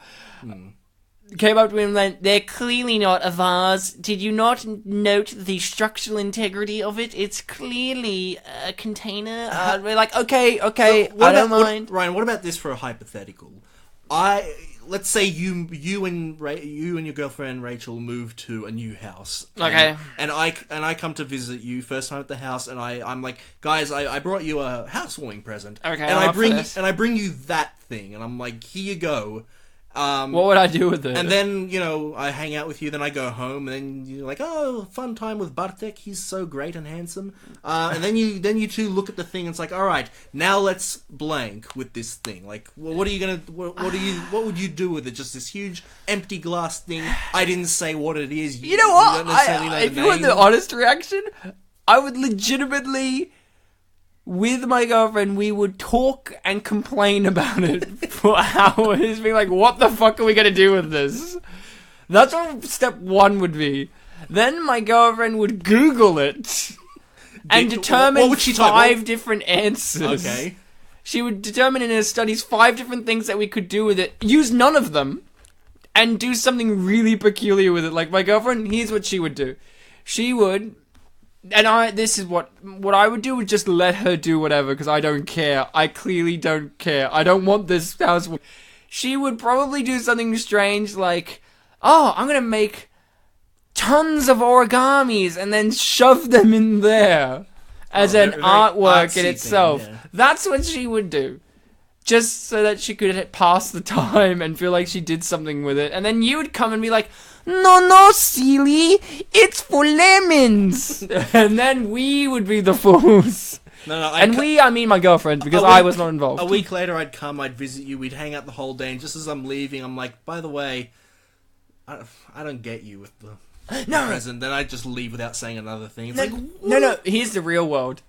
came up to me and went, they're clearly not a vase. Did you not note the structural integrity of it? It's clearly a container. We're like, okay, I don't mind. Ryan, what about this for a hypothetical? let's say you and your girlfriend Rachel move to a new house. Okay. And I come to visit you first time at the house, and I'm like, guys, I brought you a housewarming present. Okay. And I bring you that thing, and I'm like, here you go. What would I do with it? And then, I hang out with you, then I go home, and then you're like, oh, fun time with Bartek, he's so great and handsome. And then you two look at the thing, and it's like, alright, now let's blank with this thing. Like, what would you do with it? Just this huge, empty glass thing? I didn't say what it is. You know what? If you want the honest reaction, I would legitimately... With my girlfriend, we would talk and complain about it for hours, being like, what the fuck are we gonna do with this? That's what step one would be. Then my girlfriend would Google it and determine five different answers. Okay. She would determine in her studies 5 different things that we could do with it, use none of them, and do something really peculiar with it. Like, my girlfriend, here's what she would do. She would... And this is what I would do, would just let her do whatever, because I don't care. I clearly don't care. I don't want this house. She would probably do something strange like, oh, I'm going to make tons of origamis and then shove them in there as an artwork in itself. Thing, yeah. That's what she would do. Just so that she could pass the time and feel like she did something with it. And then you would come and be like, no, silly, it's for lemons. And then we would be the fools. No, I mean my girlfriend, because I was not involved. A week later, I'd come, I'd visit you, we'd hang out the whole day, and just as I'm leaving, I'm like, by the way, I don't get you with the present. Then I'd just leave without saying another thing. It's no, here's the real world.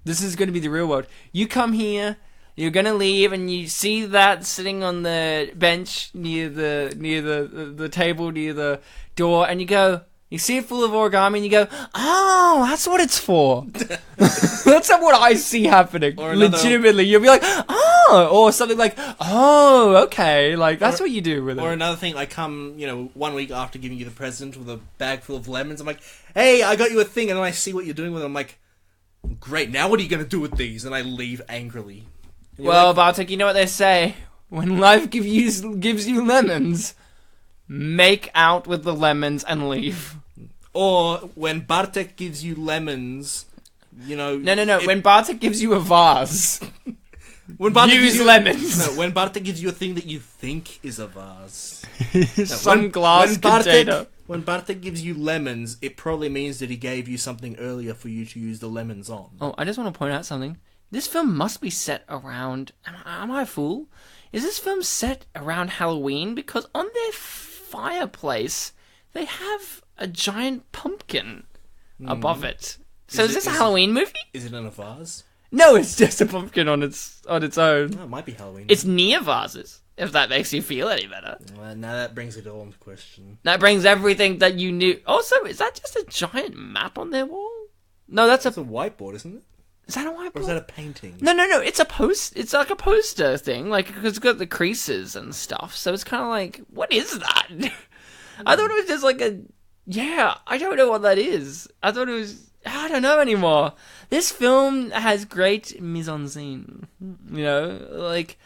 This is going to be the real world. You come here, you're going to leave, and you see that sitting on the bench near the table, near the door, and you see it full of origami, and you go, oh, that's what it's for. That's what I see happening. Legitimately, you'll be like, oh, or something like, oh, okay, like, that's what you do with it. Or another thing, I come, 1 week after giving you the present with a bag full of lemons, I'm like, hey, I got you a thing, and then I see what you're doing with it, I'm like, great, now what are you going to do with these? And I leave angrily. Well, Bartek, you know what they say. When life gives you lemons, make out with the lemons and leave. Or when Bartek gives you lemons, No. When Bartek gives you a vase, use lemons. No, when Bartek gives you a thing that you think is a vase. Glass container. When Bartek gives you lemons, it probably means that he gave you something earlier for you to use the lemons on. Oh, I just want to point out something. This film must be set around... Am I a fool? Is this film set around Halloween? Because on their fireplace, they have a giant pumpkin above it. So is this a Halloween movie? Is it in a vase? No, it's just a pumpkin on its own. Oh, it might be Halloween. It's near vases, if that makes you feel any better. Well, now that brings it all into question. That brings everything that you knew... Also, is that just a giant map on their wall? No, that's a whiteboard, isn't it? Is that a whiteboard? Or is that a painting? No. It's it's like a poster thing, like, because it's got the creases and stuff. So it's kind of like, what is that? I thought it was just like I don't know what that is. I thought it was, I don't know anymore. This film has great mise en scène. Like,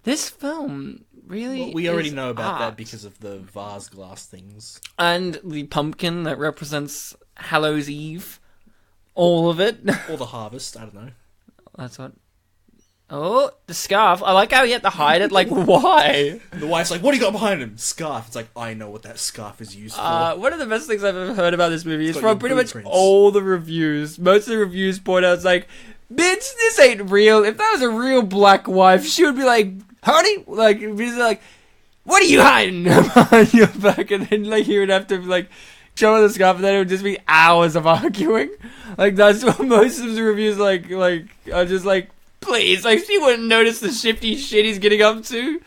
this film really. Well, we already know about that because of the vase glass things and the pumpkin that represents Hallows Eve. All of it. Or the harvest, I don't know. That's what... Oh, the scarf. I like how you have to hide it. Like, why? The wife's like, what do you got behind him? Scarf. It's like, I know what that scarf is used for. One of the best things I've ever heard about this movie is from pretty much all the reviews. Most of the reviews point out, it's like, bitch, this ain't real. If that was a real black wife, she would be like, honey? Like, what are you hiding behind your back? And then, like, he would have to, like... show her the scarf, and then it would just be hours of arguing. Like, that's what most of the reviews, like, are just like, please, like, she wouldn't notice the shifty shit he's getting up to.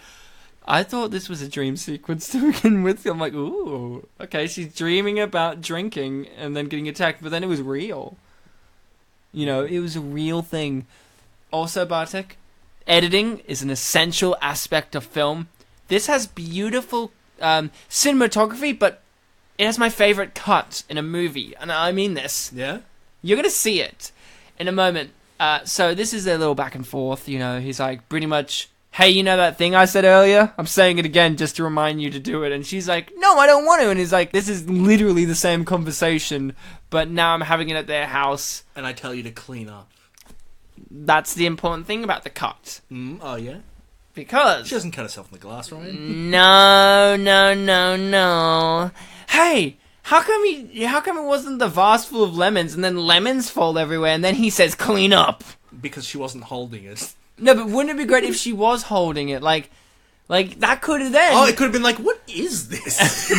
I thought this was a dream sequence to begin with. I'm like, ooh, okay, she's dreaming about drinking and then getting attacked, but then it was real. It was a real thing. Also, Bartek, editing is an essential aspect of film. This has beautiful cinematography, but it has my favorite cut in a movie, and I mean this. Yeah? You're going to see it in a moment. So this is their little back and forth, he's like, pretty much, hey, you know that thing I said earlier? I'm saying it again just to remind you to do it. And she's like, no, I don't want to. And he's like, this is literally the same conversation, but now I'm having it at their house. And I tell you to clean up. That's the important thing about the cut. Oh, yeah? Because... She doesn't cut herself in the glass, right? No. Hey, how come it wasn't the vase full of lemons and then lemons fall everywhere and then he says clean up? Because she wasn't holding it. No, but wouldn't it be great if she was holding it? Like that could have then... Oh, it could have been like, what is this?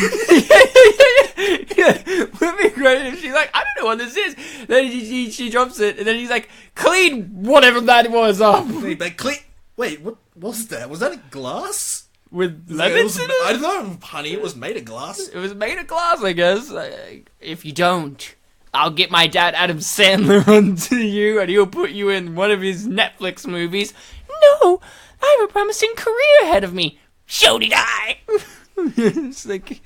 Yeah, would be great if she's like, I don't know what this is. Then she drops it, and then he's like, clean whatever that was up. Like, clean... Wait, what was that? Was that a glass? With lemons in it? I don't know, honey, it was made of glass. It was made of glass, I guess. If you don't, I'll get my dad Adam Sandler onto you, and he'll put you in one of his Netflix movies. No, I have a promising career ahead of me. So did I. It's like...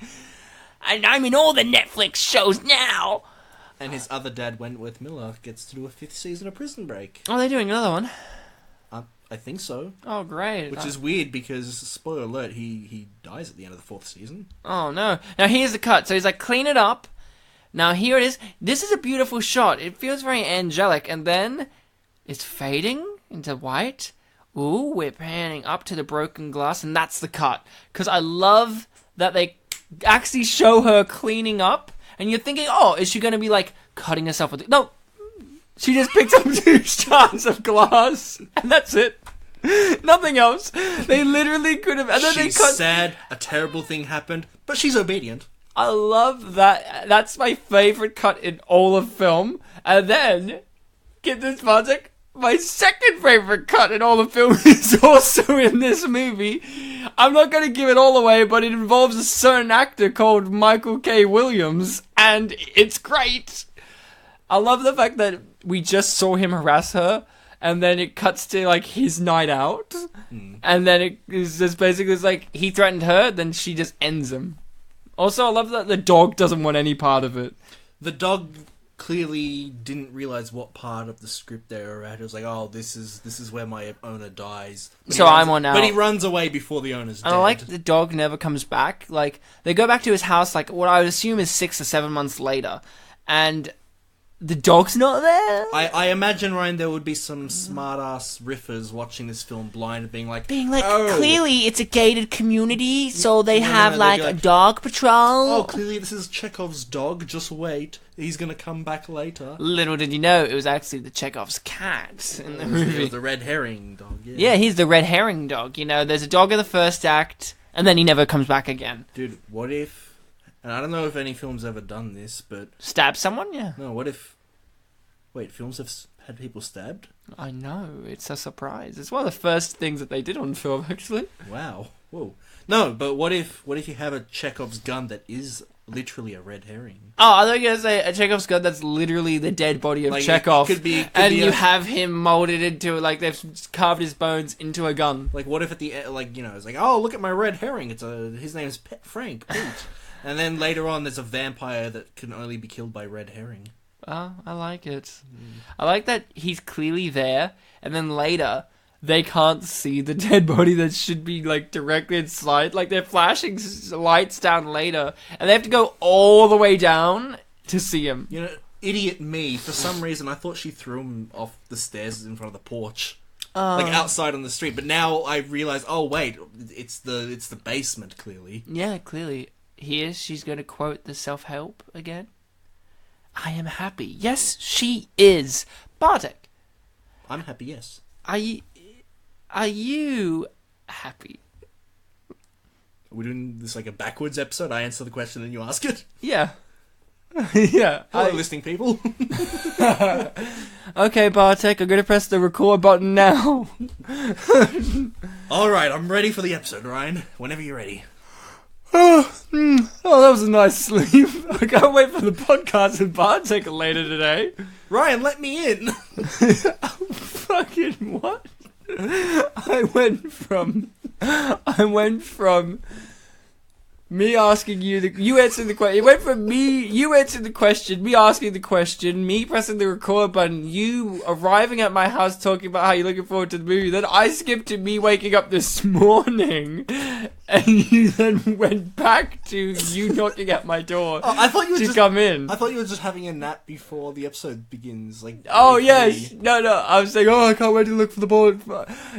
And I'm in all the Netflix shows now. And his other dad, Wentworth Miller, gets to do a 5th season of Prison Break. Oh, they're doing another one? I think so. Oh, great. Which is weird because, spoiler alert, he dies at the end of the 4th season. Oh, no. Now, here's the cut. So he's like, clean it up. Now, here it is. This is a beautiful shot. It feels very angelic. And then it's fading into white. Ooh, we're panning up to the broken glass. And that's the cut. Because I love that they... actually show her cleaning up, and you're thinking, oh, is she going to be, like, cutting herself with... No, she just picked up 2 shards of glass, and that's it. Nothing else. They literally could have... And then she's they cut... sad, a terrible thing happened, but she's obedient. I love that. That's my favourite cut in all of film. And then, get this, Bartek, my second favourite cut in all the film is also in this movie. I'm not going to give it all away, but it involves a certain actor called Michael K. Williams, and it's great. I love the fact that we just saw him harass her, and then it cuts to, like, his night out, and then it is just basically it's like, he threatened her, then she just ends him. Also, I love that the dog doesn't want any part of it. The dog... clearly didn't realize what part of the script they were at. It was like, oh, this is where my owner dies. I'm on now. But he runs away before the owner's dead. And I like the dog never comes back. Like, they go back to his house, like, what I would assume is 6 or 7 months later. And the dog's not there? I imagine, Ryan, there would be some smart-ass riffers watching this film blind and being like, oh, clearly it's a gated community, so they have, like, a dog patrol. Oh, clearly this is Chekhov's dog, just wait. He's gonna come back later. Little did you know, it was actually the Chekhov's cat in the movie. It was the red herring dog, yeah. Yeah, he's the red herring dog. You know, there's a dog in the first act, and then he never comes back again. Dude, what if... And I don't know if any film's ever done this, but... Stab someone? Yeah. No, what if... Wait, films have had people stabbed? I know, it's a surprise. It's one of the first things that they did on film, actually. Wow. Whoa. No, but what if you have a Chekhov's gun that is literally a red herring? Oh, I thought you were going to say a Chekhov's gun that's literally the dead body of Chekhov. Could be you have him molded into, like, they've carved his bones into a gun. Like, what if at the end, like, you know, it's like, oh, look at my red herring. His name's Frank Pete. And then later on, there's a vampire that can only be killed by red herring. Oh, I like it. I like that he's clearly there, and then later, they can't see the dead body that should be, like, directly inside. Like, they're flashing lights down later, and they have to go all the way down to see him. You know, idiot me. For some reason, I thought she threw him off the stairs in front of the porch. Like, outside on the street. But now I realize, oh, wait, it's the basement, clearly. Yeah, clearly. Here, she's going to quote the self-help again. I am happy. Yes, she is. Bartek. I'm happy, yes. Are you happy? Are we doing this like a backwards episode? I answer the question and you ask it? Yeah. Yeah. Hello, listening people. Okay, Bartek, I'm going to press the record button now. Alright, I'm ready for the episode, Ryan. Whenever you're ready. Oh, that was a nice sleep. I can't wait for the podcast with Bartek later today. Ryan, let me in. Fucking what? I went from Me asking you answering the question. It went from me, you answering the question, me asking the question, me pressing the record button, you arriving at my house talking about how you're looking forward to the movie. Then I skipped to me waking up this morning, and you then went back to you knocking at my door. Oh, I thought you were to come in. I thought you were just having a nap before the episode begins. Like, oh yes, no. I was saying, I can't wait to look for the board.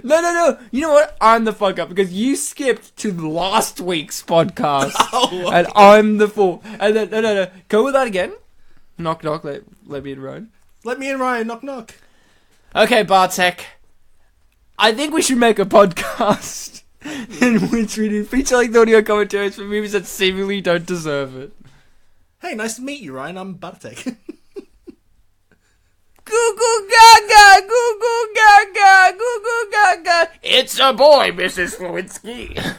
No. You know what? I'm the fuck up because you skipped to last week's podcast. Oh, and I'm the fool. And then no. Go with that again. Knock. Let me in, Ryan. Let me in, Ryan. Knock knock. Okay, Bartek. I think we should make a podcast in which we do feature-length audio commentaries for movies that seemingly don't deserve it. Hey, nice to meet you, Ryan. I'm Bartek. Goo goo gaga, goo goo gaga, goo goo gaga. It's a boy, Mrs. Sliwinski.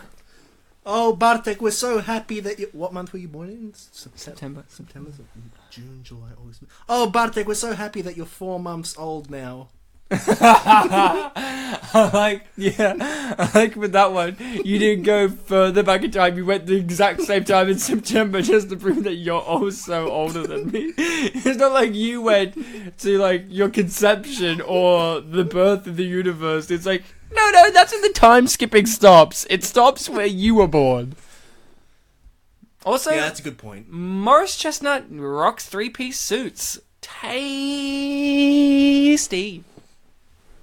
Oh, Bartek, we're so happy that you... What month were you born in? September. June, July, August... Oh, Bartek, we're so happy that you're 4 months old now. I like with that one, you didn't go further back in time. You went the exact same time in September just to prove that you're also older than me. It's not like you went to like your conception or the birth of the universe. It's like, no, that's when the time skipping stops. It stops where you were born. Also, yeah, that's a good point. Morris Chestnut rocks 3-piece suits. Tasty.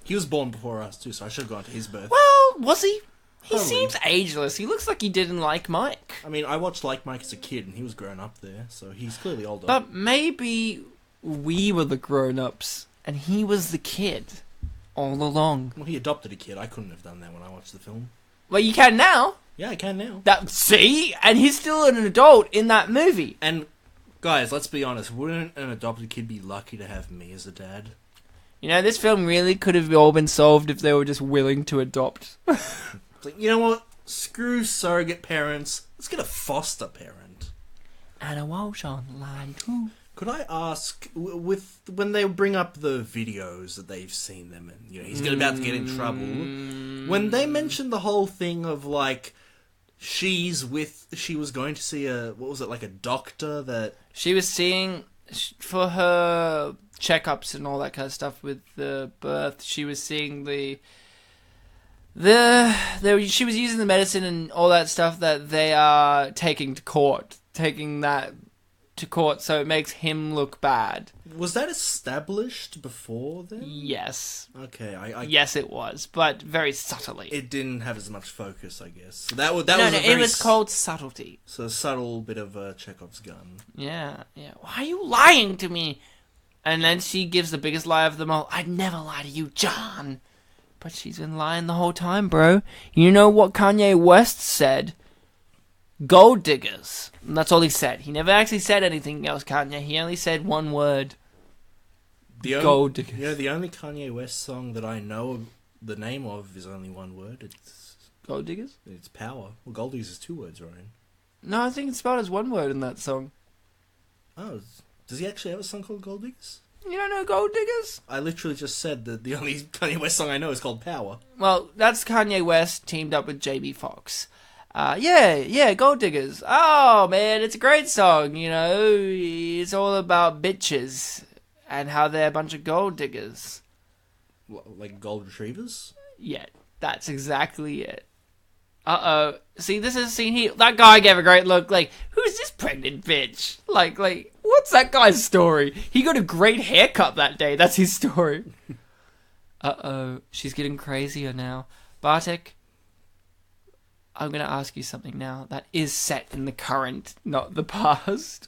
He was born before us too, so I should have gone to his birth. Well, was he? He Probably. seems ageless. He looks like he didn't like Mike. I mean, I watched Like Mike as a kid, and he was grown up there, so he's clearly older. But maybe we were the grown-ups, and he was the kid all along. Well, he adopted a kid. I couldn't have done that when I watched the film. Well, you can now. Yeah, I can now. See? And he's still an adult in that movie. And, guys, let's be honest. Wouldn't an adopted kid be lucky to have me as a dad? You know, this film really could have all been solved if they were just willing to adopt. It's like, you know what? Screw surrogate parents. Let's get a foster parent. And a Walsh on line 2. Could I ask, with when they bring up the videos that they've seen them in, you know, he's about to get in trouble, when they mentioned the whole thing of, like, she was going to see like a doctor that... She was seeing, for her checkups and all that kind of stuff with the birth, she was seeing she was using the medicine and all that stuff that they are taking that to court, so it makes him look bad. Was that established before then? Yes. Okay, yes, it was, but very subtly. It didn't have as much focus, I guess. So it was called subtlety. So a subtle bit of Chekhov's gun. Yeah. Why are you lying to me? And then she gives the biggest lie of them all. I'd never lie to you, John. But she's been lying the whole time, bro. You know what Kanye West said? Gold diggers. And that's all he said. He never actually said anything else, Kanye. He only said one word. Gold diggers. You know, the only Kanye West song that I know the name of is only one word. It's... Gold diggers? It's Power. Well, Gold diggers is 2 words, Ryan. No, I think it's spelled as one word in that song. Oh, does he actually have a song called Gold Diggers? You don't know Gold Diggers? I literally just said that the only Kanye West song I know is called Power. Well, that's Kanye West teamed up with JB Fox. Yeah, Gold Diggers. Oh, man, it's a great song, you know. It's all about bitches and how they're a bunch of gold diggers. Like gold retrievers? Yeah, that's exactly it. Uh-oh. See, this is a scene here. That guy gave a great look. Like, who's this pregnant bitch? Like, what's that guy's story? He got a great haircut that day. That's his story. Uh-oh. She's getting crazier now. Bartek, I'm going to ask you something now that is set in the current, not the past.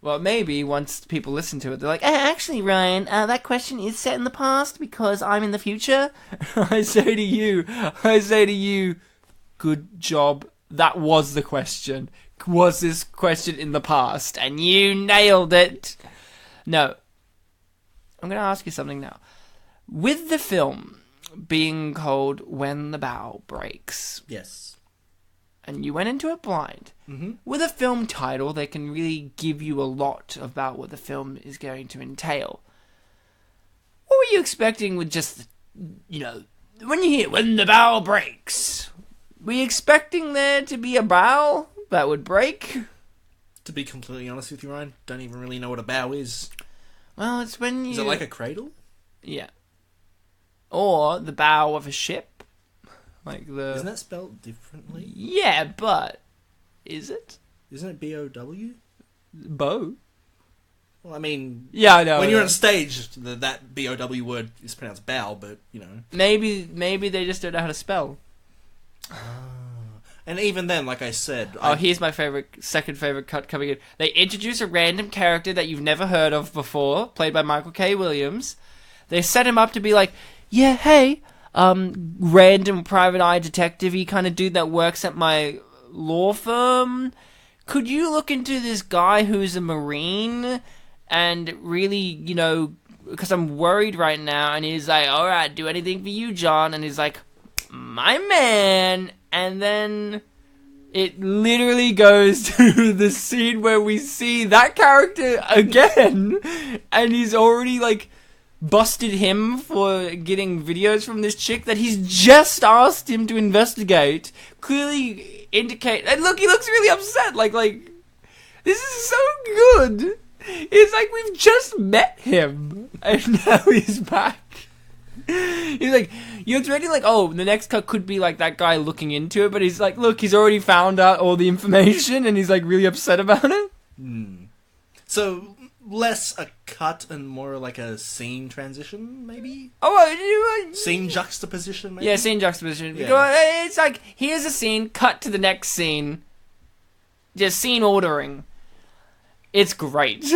Well, maybe once people listen to it, they're like, actually, Ryan, that question is set in the past because I'm in the future. I say to you, good job. That was the question. Was this question in the past? And you nailed it. No. I'm going to ask you something now. With the film being called When the Bough Breaks. Yes. And you went into it blind. Mm-hmm. With a film title, they can really give you a lot about what the film is going to entail. What were you expecting with just, when you hear When the Bough Breaks? Were you expecting there to be a bough that would break. To be completely honest with you, Ryan, don't even really know what a bow is. Well, it's when you... Is it like a cradle? Yeah. Or the bow of a ship. Like the... Isn't that spelled differently? Yeah, but... Is it? Isn't it B-O-W? Bow? Well, I mean... Yeah, I know. When you're on stage, that B-O-W word is pronounced bow, but, you know... Maybe they just don't know how to spell. And even then, like I said... Here's my second favorite cut coming in. They introduce a random character that you've never heard of before, played by Michael K. Williams. They set him up to be like, yeah, hey, random private eye detective-y kind of dude that works at my law firm. Could you look into this guy who's a Marine and really, you know, because I'm worried right now. And he's like, all right, do anything for you, John. And he's like, my man. And then it literally goes to the scene where we see that character again. And he's already, like, busted him for getting videos from this chick that he's just asked him to investigate. Clearly indicate... And look, he looks really upset. Like, this is so good. It's like we've just met him. And now he's back. He's like, you're already like, oh, the next cut could be like that guy looking into it, but he's like, look, he's already found out all the information and he's like really upset about it. So, less a cut and more like a scene transition, maybe? Scene juxtaposition, maybe? Yeah, scene juxtaposition. Yeah. Because it's like, here's a scene, cut to the next scene. Just scene ordering. It's great.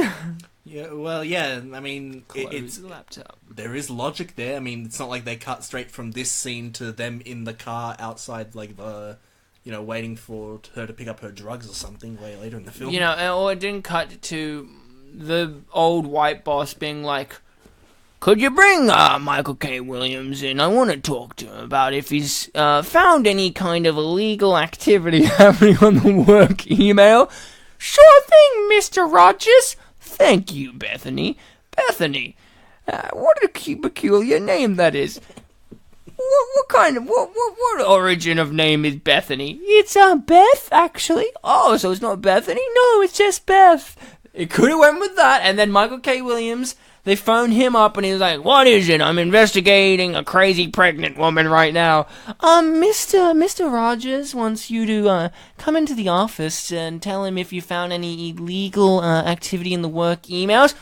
Yeah, well, yeah, I mean, Close the laptop. There is logic there. I mean, it's not like they cut straight from this scene to them in the car outside, like, waiting for her to pick up her drugs or something way later in the film. You know, or it didn't cut to the old white boss being like, could you bring Michael K. Williams in? I want to talk to him about if he's found any kind of illegal activity happening on the work email. Sure thing, Mr. Rogers. Thank you, Bethany. Bethany. What a peculiar name that is. What origin of name is Bethany? It's Beth, actually. Oh, so it's not Bethany? No, it's just Beth. It could have went with that, and then Michael K. Williams, they phoned him up, and he was like, what is it? I'm investigating a crazy pregnant woman right now. Mr. Rogers wants you to come into the office and tell him if you found any illegal activity in the work emails.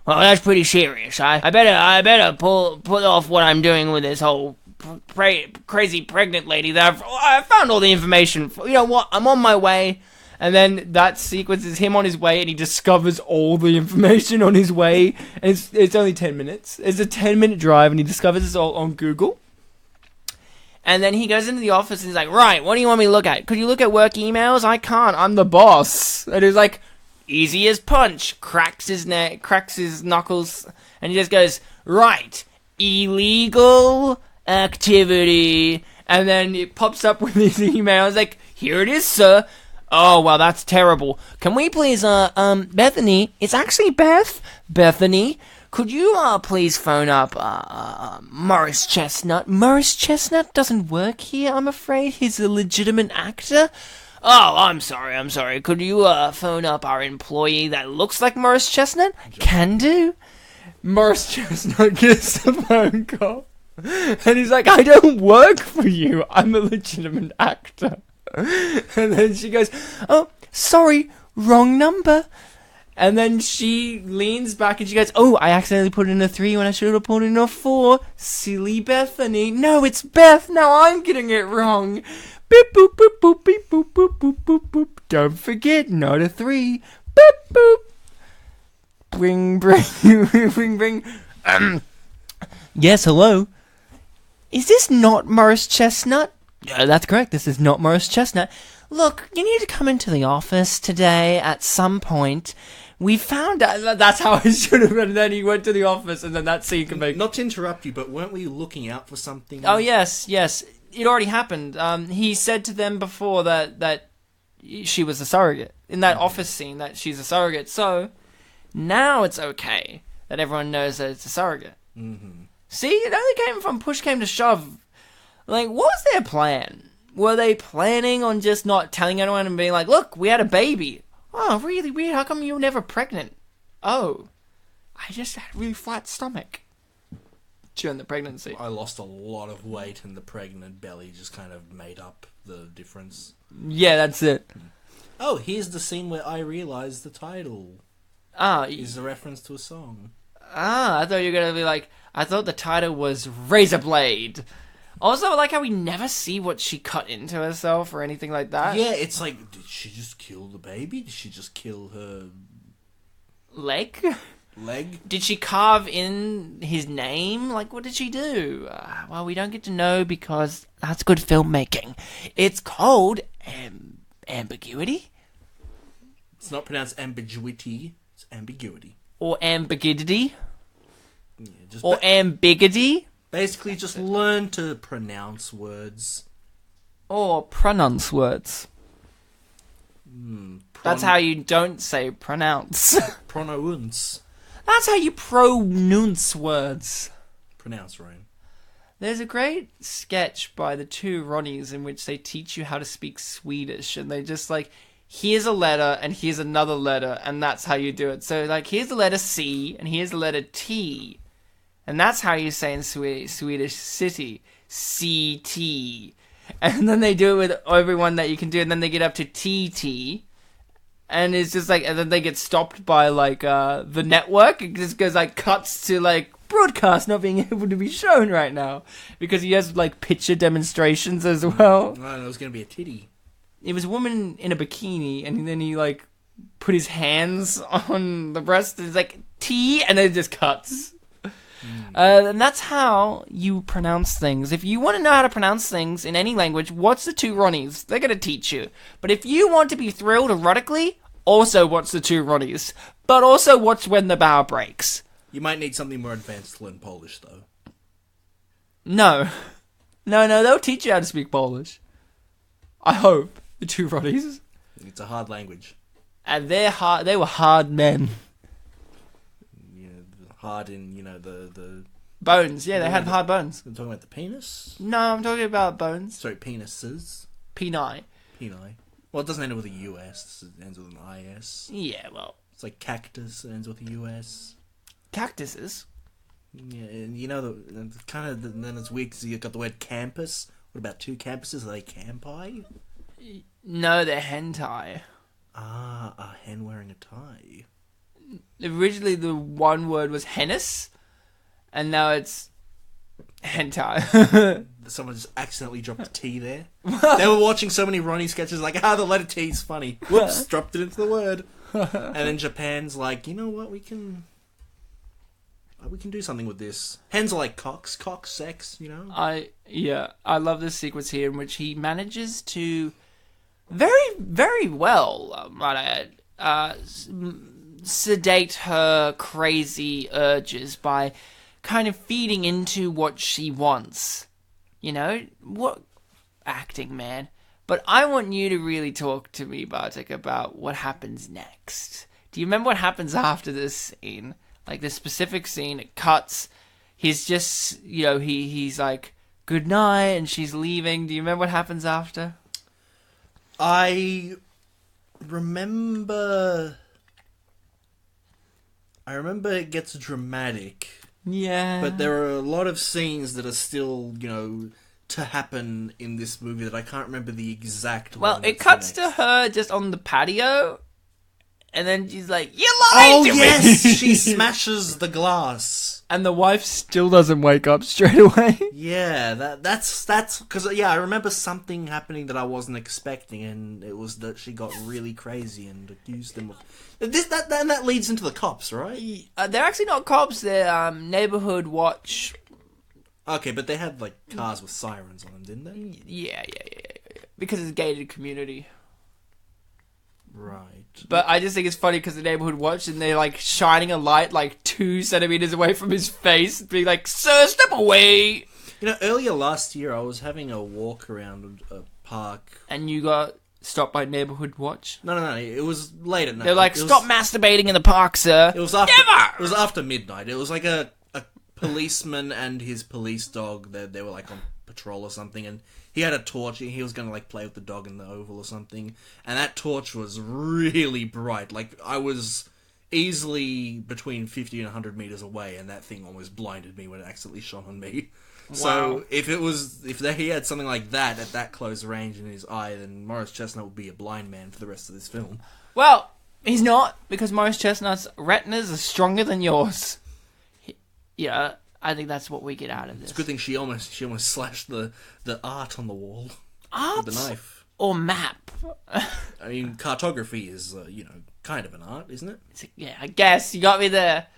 Well, that's pretty serious. I better put off what I'm doing with this whole crazy pregnant lady that I found all the information. You know what? I'm on my way. And then that sequence is him on his way, and he discovers all the information on his way. And it's only 10 minutes. It's a 10-minute drive, and he discovers this all on Google. And then he goes into the office, and he's like, right, what do you want me to look at? Could you look at work emails? I can't. I'm the boss. And he's like, easy as punch. Cracks his knuckles, and he just goes, right, illegal activity. And then it pops up with his emails, like, here it is, sir. Oh, well, that's terrible. Can we please, Bethany, it's actually Beth. Bethany, could you, please phone up, Morris Chestnut? Morris Chestnut doesn't work here, I'm afraid. He's a legitimate actor. Oh, I'm sorry. Could you, phone up our employee that looks like Morris Chestnut? Can do. Morris Chestnut gets the phone call. And he's like, I don't work for you. I'm a legitimate actor. And then she goes, oh, sorry, wrong number. And then she leans back and she goes, oh, I accidentally put in a 3 when I should have put in a 4. Silly Bethany. No, it's Beth. Now I'm getting it wrong. Beep, boop, boop, boop, beep, boop, boop, boop, boop, boop. Don't forget, not a 3. Boop, boop. Bring. Yes, hello. Is this not Morris Chestnut? That's correct, this is not Morris Chestnut. Look, you need to come into the office today at some point. We found out... That's how I should have been. And then he went to the office, and then that scene can make... Not to interrupt you, but weren't we looking out for something? Oh, yes. It already happened. He said to them before that she was a surrogate. In that office scene, that she's a surrogate. So, now it's okay that everyone knows that it's a surrogate. Mm-hmm. See, it only came from push came to shove. Like, what was their plan? Were they planning on just not telling anyone and being like, look, we had a baby? Oh, really weird. How come you were never pregnant? Oh, I just had a really flat stomach during the pregnancy. I lost a lot of weight and the pregnant belly just kind of made up the difference. Yeah, that's it. Oh, here's the scene where I realized the title is a reference to a song. I thought you were going to be like, I thought the title was Razor Blade. Also, I like how we never see what she cut into herself or anything like that. Yeah, it's like, did she just kill the baby? Did she just kill her leg? Did she carve in his name? Like, what did she do? Well, we don't get to know because that's good filmmaking. It's called ambiguity? It's not pronounced ambiguity, it's ambiguity. Or ambiguity? Yeah, or ambiguity? Basically, just learn to pronounce words. Or pronounce words. That's how you don't say pronounce. Pronounce. That's how you pronounce words. Pronounce, Ryan. There's a great sketch by the two Ronnies in which they teach you how to speak Swedish, and they just like, here's a letter and here's another letter, and that's how you do it. So like, here's the letter C and here's the letter T, and that's how you say in Swedish city, CT. And then they do it with everyone that you can do, and then they get up to TT. And it's just like, and then they get stopped by like the network. It just goes like cuts to like broadcast not being able to be shown right now because he has like picture demonstrations as well. No, it was gonna be a titty. It was a woman in a bikini, and then he like put his hands on the breast. And it's like T, and then it just cuts. And that's how you pronounce things. If you want to know how to pronounce things in any language, watch the two Ronnies. They're going to teach you. But if you want to be thrilled erotically, also watch the two Ronnies. But also watch When the Bough Breaks. You might need something more advanced to learn Polish, though. No, they'll teach you how to speak Polish. I hope. The two Ronnies. It's a hard language. And they were hard men. Hard in, the... Bones, yeah, they had hard bones. I'm talking about the penis? No, I'm talking about bones. Sorry, penises. Peni. Well, it doesn't end with a US, it ends with an IS. Yeah, well... It's like cactus, it ends with a US. Cactuses? Yeah, and then it's weird because you've got the word campus. What about two campuses? Are they campi? No, they're hentai. Ah, a hen wearing a tie. Originally, the one word was hennis, and now it's hentai. Someone just accidentally dropped a T there. They were watching so many Ronnie sketches, like, the letter T is funny. Whoops, dropped it into the word. And then Japan's like, you know what, we can do something with this. Hens are like cocks, sex, I love this sequence here in which he manages to very, very well, sedate her crazy urges by kind of feeding into what she wants. What acting, man. But I want you to really talk to me, Bartek, about what happens next. Do you remember what happens after this scene? Like, this specific scene, it cuts. He's just, he's like, good night, and she's leaving. Do you remember what happens after? I remember it gets dramatic. Yeah. But there are a lot of scenes that are still, to happen in this movie that I can't remember the exact one. Well, it cuts to her just on the patio, and then she's like, you lied to me! Oh, yes! She smashes the glass. And the wife still doesn't wake up straight away. Yeah, that's because I remember something happening that I wasn't expecting, and it was that she got really crazy and accused them of that leads into the cops, right? They're actually not cops. They're neighborhood watch. Okay, but they had like cars with sirens on them, didn't they? Yeah. Because it's a gated community. Right. But I just think it's funny because the neighborhood watch, and they're like shining a light like 2 centimeters away from his face, being like, "Sir, step away." Earlier last year, I was having a walk around a park, and you got stopped by neighborhood watch. No, it was late at night. They're like, "Stop masturbating in the park, sir." It was after. Never. It was after midnight. It was like a policeman and his police dog. They were like on patrol or something, and he had a torch, and he was going to, like, play with the dog in the oval or something, and that torch was really bright. Like, I was easily between 50 and 100 meters away, and that thing almost blinded me when it accidentally shone on me. Wow. So, if he had something like that at that close range in his eye, then Morris Chestnut would be a blind man for the rest of this film. Well, he's not, because Morris Chestnut's retinas are stronger than yours. Yeah, I think that's what we get out of this. It's a good thing she almost slashed the art on the wall art with the knife. Or map. I mean, cartography is kind of an art, isn't it? Yeah, I guess you got me there.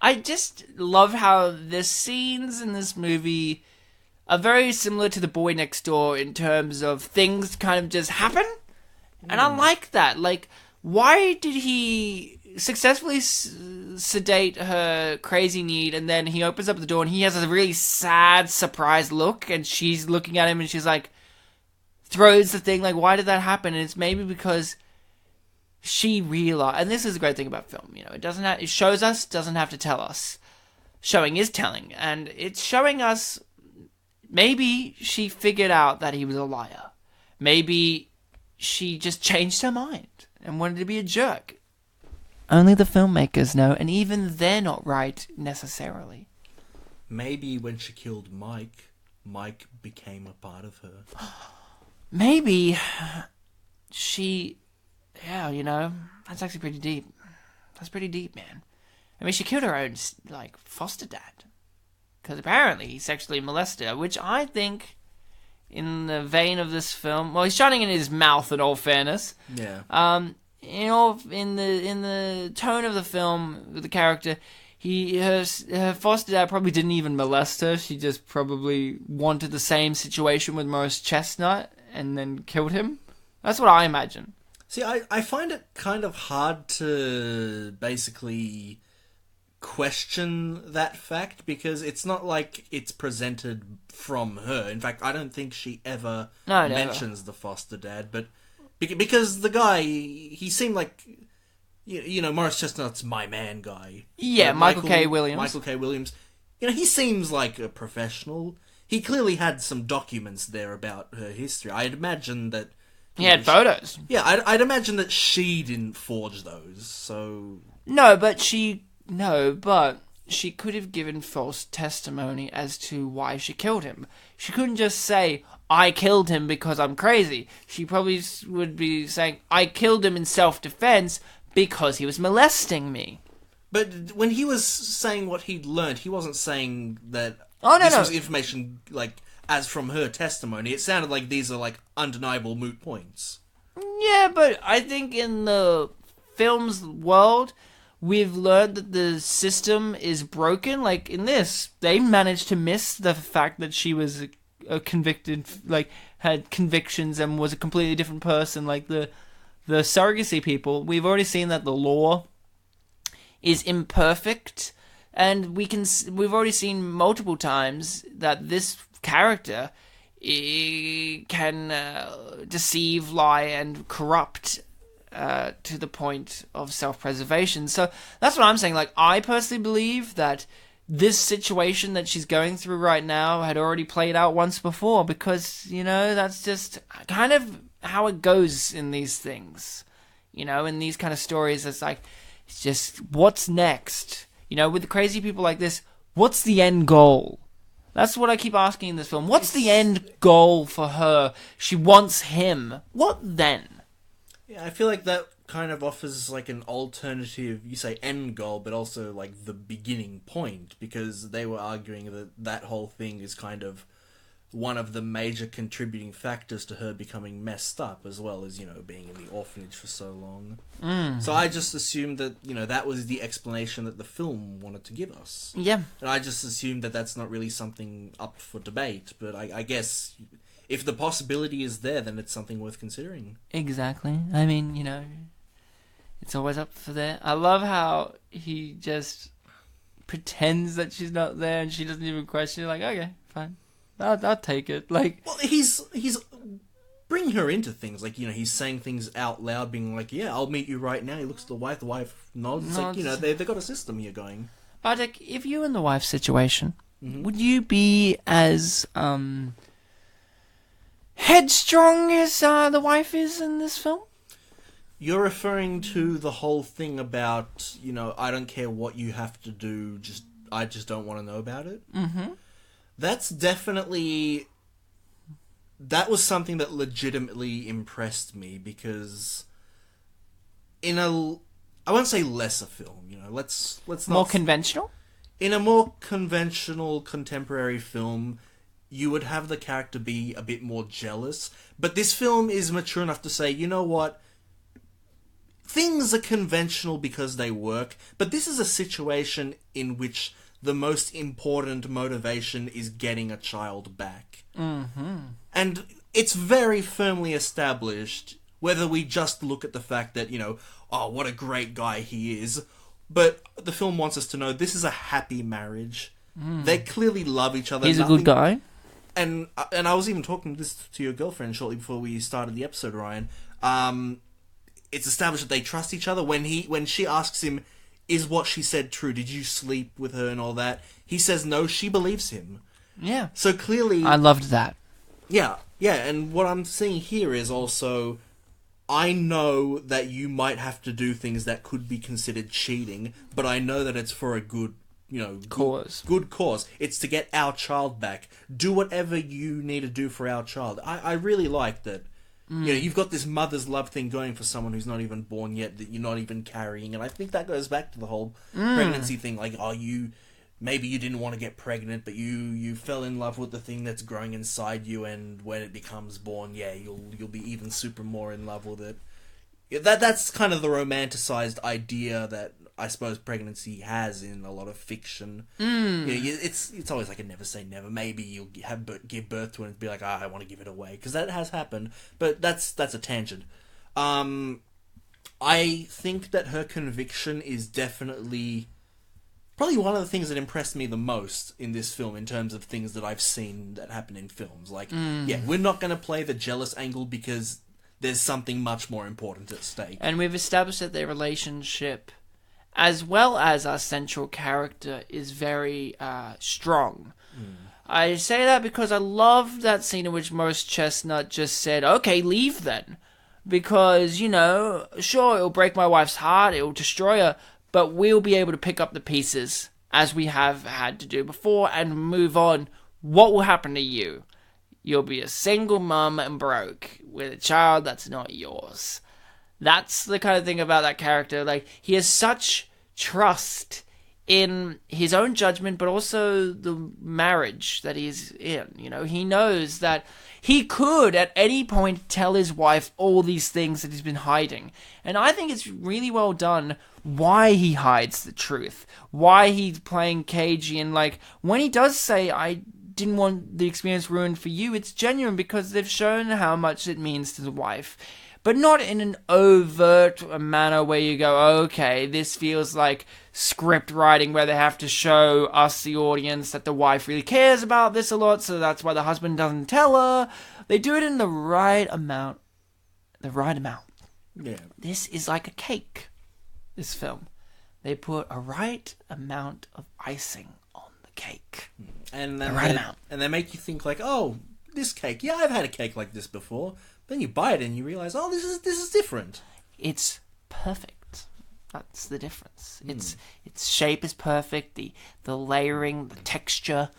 I just love how the scenes in this movie are very similar to The Boy Next Door in terms of things kind of just happen, and I like that. Like, why did he successfully sedate her crazy need, and then he opens up the door and he has a really sad, surprised look, and she's looking at him and she's like, throws the thing, like, why did that happen? And it's maybe because she realized, and this is a great thing about film, it shows us, doesn't have to tell us. Showing is telling, and it's showing us maybe she figured out that he was a liar. Maybe she just changed her mind and wanted to be a jerk. Only the filmmakers know, and even they're not right, necessarily. Maybe when she killed Mike became a part of her. Maybe she... Yeah, that's actually pretty deep. That's pretty deep, man. I mean, she killed her own, foster dad. Because apparently he sexually molested her, which I think, in the vein of this film... Well, he's shining in his mouth, in all fairness. Yeah. In the tone of the film, with the character, her foster dad probably didn't even molest her. She just probably wanted the same situation with Morris Chestnut and then killed him. That's what I imagine. See, I find it kind of hard to basically question that fact, because it's not like it's presented from her. In fact, I don't think she ever mentions the foster dad, but because the guy, he seemed like, Morris Chestnut's my man guy. Yeah, Michael K. Williams. Michael K. Williams. He seems like a professional. He clearly had some documents there about her history. I'd imagine that... He had photos. Yeah, I'd imagine that she didn't forge those, so... No, but she could have given false testimony as to why she killed him. She couldn't just say, I killed him because I'm crazy. She probably would be saying, I killed him in self-defense because he was molesting me. But when he was saying what he'd learned, he wasn't saying that this was information, as from her testimony. It sounded like these are, undeniable moot points. Yeah, but I think in the film's world, we've learned that the system is broken. Like, in this, they managed to miss the fact that she was a convicted, had convictions and was a completely different person. Like, the surrogacy people, we've already seen that the law is imperfect, and we've already seen multiple times that this character can deceive, lie, and corrupt to the point of self-preservation. So that's what I'm saying. I personally believe that this situation that she's going through right now had already played out once before, because, that's just kind of how it goes in these things. In these kind of stories, it's just, what's next? With crazy people like this, what's the end goal? That's what I keep asking in this film. What's the end goal for her? She wants him. What then? Yeah, I feel like that kind of offers an alternative, you say end goal, but also the beginning point, because they were arguing that whole thing is kind of one of the major contributing factors to her becoming messed up, as well as, being in the orphanage for so long. So I just assumed that, that was the explanation that the film wanted to give us. Yeah. And I just assumed that that's not really something up for debate, but I guess if the possibility is there, then it's something worth considering. Exactly. I mean, it's always up for there. I love how he just pretends that she's not there and she doesn't even question it. Okay, fine. I'll take it. Well, he's bringing her into things. He's saying things out loud, being yeah, I'll meet you right now. He looks at the wife nods. They've got a system here going. Bartek, if you were in the wife's situation, would you be as headstrong as the wife is in this film. You're referring to the whole thing about, I don't care what you have to do, I just don't want to know about it. Mm-hmm. That's definitely... That was something that legitimately impressed me, because in a... I won't say lesser film, let's not... More conventional? In a more conventional contemporary film, you would have the character be a bit more jealous. But this film is mature enough to say, you know what? Things are conventional because they work, but this is a situation in which the most important motivation is getting a child back. Mm-hmm. And it's very firmly established, whether we just look at the fact that, oh, what a great guy he is, but the film wants us to know this is a happy marriage. They clearly love each other. He's a good guy. And I was even talking this to your girlfriend shortly before we started the episode, Ryan. It's established that they trust each other. When she asks him, is what she said true? Did you sleep with her and all that? He says no, she believes him. Yeah. So clearly... I loved that. Yeah, and what I'm seeing here is also... I know that you might have to do things that could be considered cheating, but I know that it's for a good... cause. Good cause. It's to get our child back. Do whatever you need to do for our child. I really like that. You've got this mother's love thing going for someone who's not even born yet, that you're not even carrying, and I think that goes back to the whole pregnancy thing. Like, maybe you didn't want to get pregnant, but you fell in love with the thing that's growing inside you, and when it becomes born, you'll be even super more in love with it. That's kind of the romanticized idea that I suppose pregnancy has in a lot of fiction. It's always like a never say never. Maybe you'll give birth to it and be like, I want to give it away, because that has happened. But that's a tangent. I think that her conviction is definitely probably one of the things that impressed me the most in this film in terms of things that I've seen that happen in films. Like, we're not going to play the jealous angle because there's something much more important at stake. And we've established that their relationship, as well as our central character, is very strong. I say that because I love that scene in which Morris Chestnut just said, okay, leave then. Because, sure, it'll break my wife's heart, it'll destroy her, but we'll be able to pick up the pieces, as we have had to do before, and move on. What will happen to you? You'll be a single mum and broke, with a child that's not yours. That's the kind of thing about that character. Like, he has such trust in his own judgment, but also the marriage that he's in. He knows that he could, at any point, tell his wife all these things that he's been hiding. And I think it's really well done why he hides the truth. Why he's playing cagey. And, when he does say, I didn't want the experience ruined for you, it's genuine because they've shown how much it means to the wife. But not in an overt manner where you go, okay, this feels like script writing where they have to show us, the audience, that the wife really cares about this a lot, so that's why the husband doesn't tell her. They do it in the right amount. Yeah. This is like a cake, this film. They put a right amount of icing on the cake. And the right amount. And they make you think like, oh, this cake, I've had a cake like this before. Then you buy it and you realize, oh, this is different. It's perfect. That's the difference. Its shape is perfect. The layering, the texture.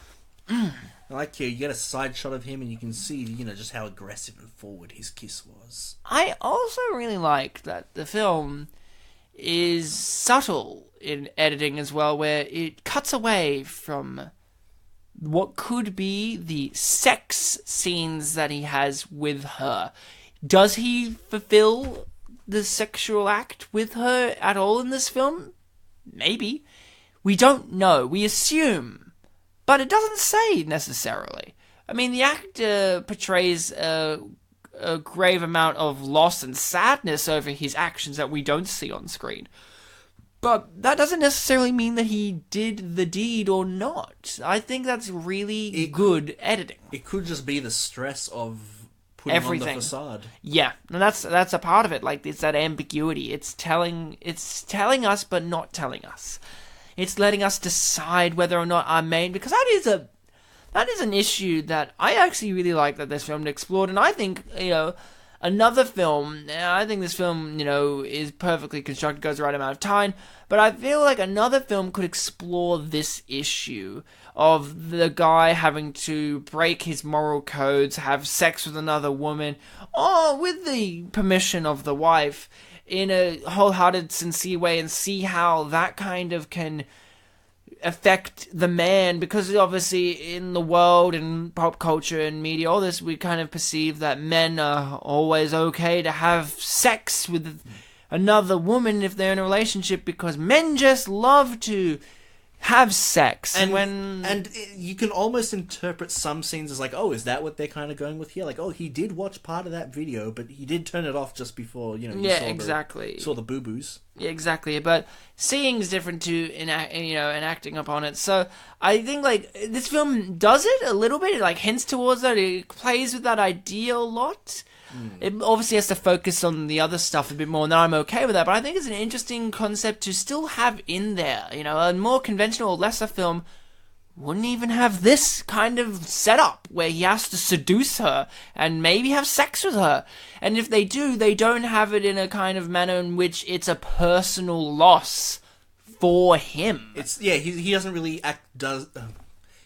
I like you get a side shot of him and you can see, just how aggressive and forward his kiss was. I also really like that the film is subtle in editing as well, where it cuts away from what could be the sex scenes that he has with her. Does he fulfill the sexual act with her at all in this film? Maybe. We don't know. We assume. But it doesn't say necessarily. I mean, the actor portrays a grave amount of loss and sadness over his actions that we don't see on screen. But that doesn't necessarily mean that he did the deed or not. I think that's really good editing. It could just be the stress of putting everything on the facade. Yeah, and that's a part of it. Like, it's that ambiguity. It's telling us but not telling us. It's letting us decide whether or not our main, because that is an issue that I actually really like that this film explored, and I think, another film, I think this film, is perfectly constructed, goes the right amount of time, but I feel like another film could explore this issue of the guy having to break his moral codes, have sex with another woman, or with the permission of the wife, in a wholehearted, sincere way, and see how that kind of can affect the man, because obviously in the world and pop culture and media, all this, we kind of perceive that men are always okay to have sex with another woman if they're in a relationship, because men just love to have sex. And you can almost interpret some scenes as like, oh, is that what they're kind of going with here? Like, oh, he did watch part of that video, but he did turn it off just before, saw the boo-boos. Yeah, exactly. But seeing is different to enacting upon it. So I think like this film does it a little bit. It like hints towards that. It plays with that idea a lot. It obviously has to focus on the other stuff a bit more, and then I'm okay with that. But I think it's an interesting concept to still have in there. A more conventional, lesser film wouldn't even have this kind of setup where he has to seduce her and maybe have sex with her. And if they do, they don't have it in a kind of manner in which it's a personal loss for him. He doesn't really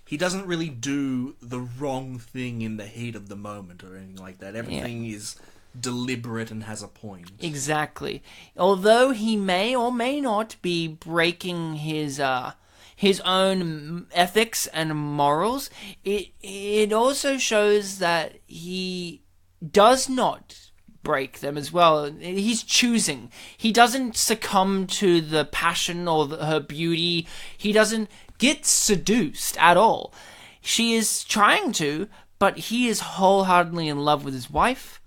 he doesn't really do the wrong thing in the heat of the moment or anything like that. Everything is deliberate and has a point. Exactly. Although he may or may not be breaking his own ethics and morals, it also shows that he does not break them as well. He's choosing. He doesn't succumb to the passion or her beauty. He doesn't get seduced at all. She is trying to, but he is wholeheartedly in love with his wife,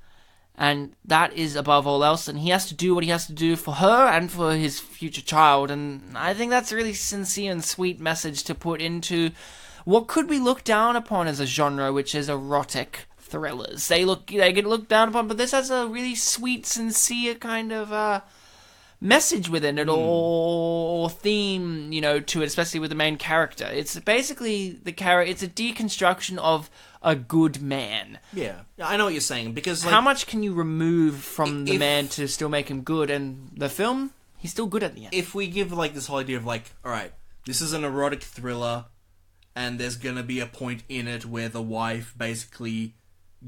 and that is above all else, and he has to do what he has to do for her and for his future child. And I think that's a really sincere and sweet message to put into what could be looked down upon as a genre, which is erotic thrillers. They get looked down upon, but this has a really sweet, sincere kind of message within it, or theme, to it, especially with the main character. It's basically it's a deconstruction of a good man. Yeah, I know what you're saying, because how much can you remove from the man to still make him good? And the film, he's still good at the end. If we give this whole idea of alright, this is an erotic thriller, and there's gonna be a point in it where the wife basically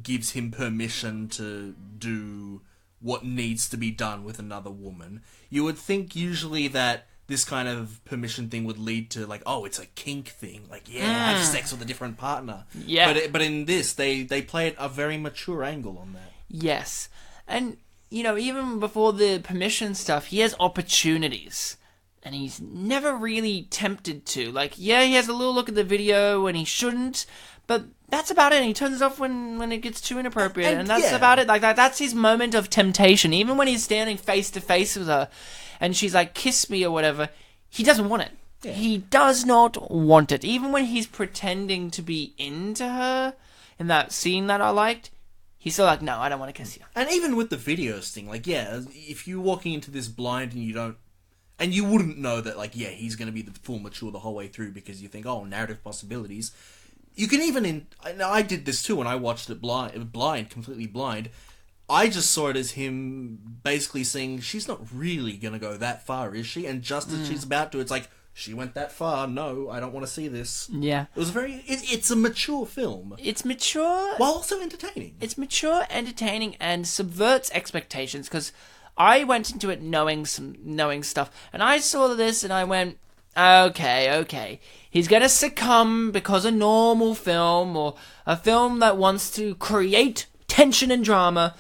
gives him permission to do what needs to be done with another woman, you would think usually that this kind of permission thing would lead to it's a kink thing, have sex with a different partner. Yeah. But in this, they play it a very mature angle on that. Yes. And, even before the permission stuff, he has opportunities. And he's never really tempted to. He has a little look at the video when he shouldn't, but that's about it. And he turns it off when it gets too inappropriate, and that's about it. That's his moment of temptation. Even when he's standing face to face with her, and she's like, "Kiss me" or whatever, he doesn't want it. Yeah. He does not want it. Even when he's pretending to be into her in that scene that I liked, he's still like, "No, I don't want to kiss you." And even with the videos thing, if you're walking into this blind and you don't. And you wouldn't know that, he's going to be the full mature the whole way through, because you think, oh, narrative possibilities. You can even... I did this too when I watched it completely blind. I just saw it as him basically saying, she's not really going to go that far, is she? And just as she's about to, it's like, she went that far, no, I don't want to see this. Yeah. It was it's a mature film. It's mature... While also entertaining. It's mature, entertaining, and subverts expectations, because I went into it knowing stuff, and I saw this and I went, okay. He's gonna succumb because a normal film, or a film that wants to create tension and drama,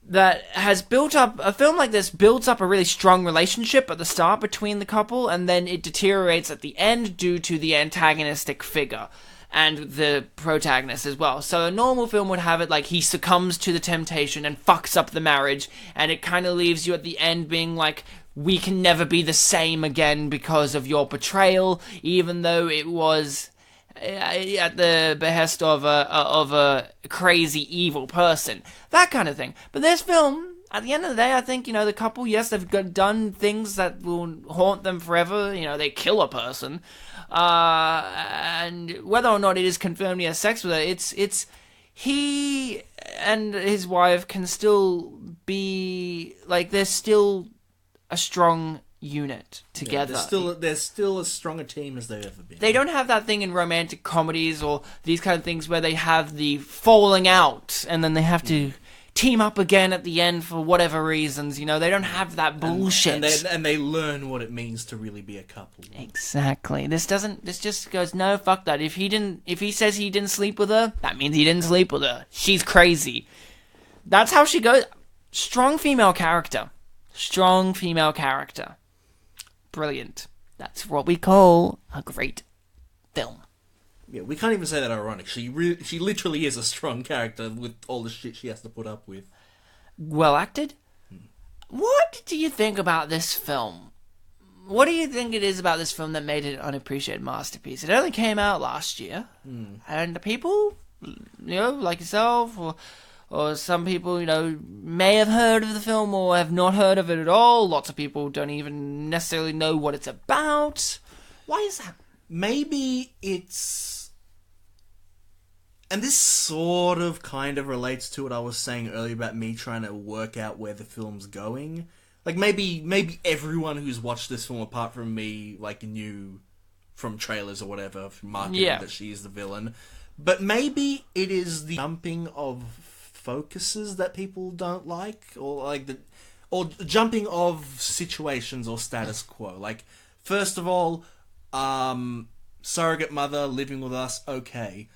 that has built up, a film like this builds up a really strong relationship at the start between the couple, and then it deteriorates at the end due to the antagonistic figure and the protagonist as well. So a normal film would have it he succumbs to the temptation and fucks up the marriage, and it kind of leaves you at the end being like, we can never be the same again because of your betrayal, even though it was at the behest of a crazy evil person. That kind of thing. But this film at the end of the day, I think, the couple, yes, they've done things that will haunt them forever. They kill a person. And whether or not it is confirmed he has sex with her, it's he and his wife can still be, like, they're still a strong unit together. Yeah, they're still as strong a team as they've ever been. They don't have that thing in romantic comedies or these kind of things where they have the falling out and then they have to team up again at the end for whatever reasons. They don't have that bullshit. And they learn what it means to really be a couple. Exactly. This just goes, no, fuck that. If he says he didn't sleep with her, that means he didn't sleep with her. She's crazy. That's how she goes. Strong female character. Brilliant. That's what we call a great film. Yeah, we can't even say that ironic. She literally is a strong character with all the shit she has to put up with. Well acted? What do you think about this film? What do you think it is about this film that made it an unappreciated masterpiece? It only came out last year, and the people, like yourself, or some people, may have heard of the film or have not heard of it at all. Lots of people don't even necessarily know what it's about. Why is that? Maybe it's... And this sort of kind of relates to what I was saying earlier about me trying to work out where the film's going. Like, maybe everyone who's watched this film apart from me, like, knew from trailers or whatever, from marketing, that she's the villain. But maybe it is the jumping of focuses that people don't like, or jumping of situations or status quo. Like, first of all, surrogate mother living with us, okay.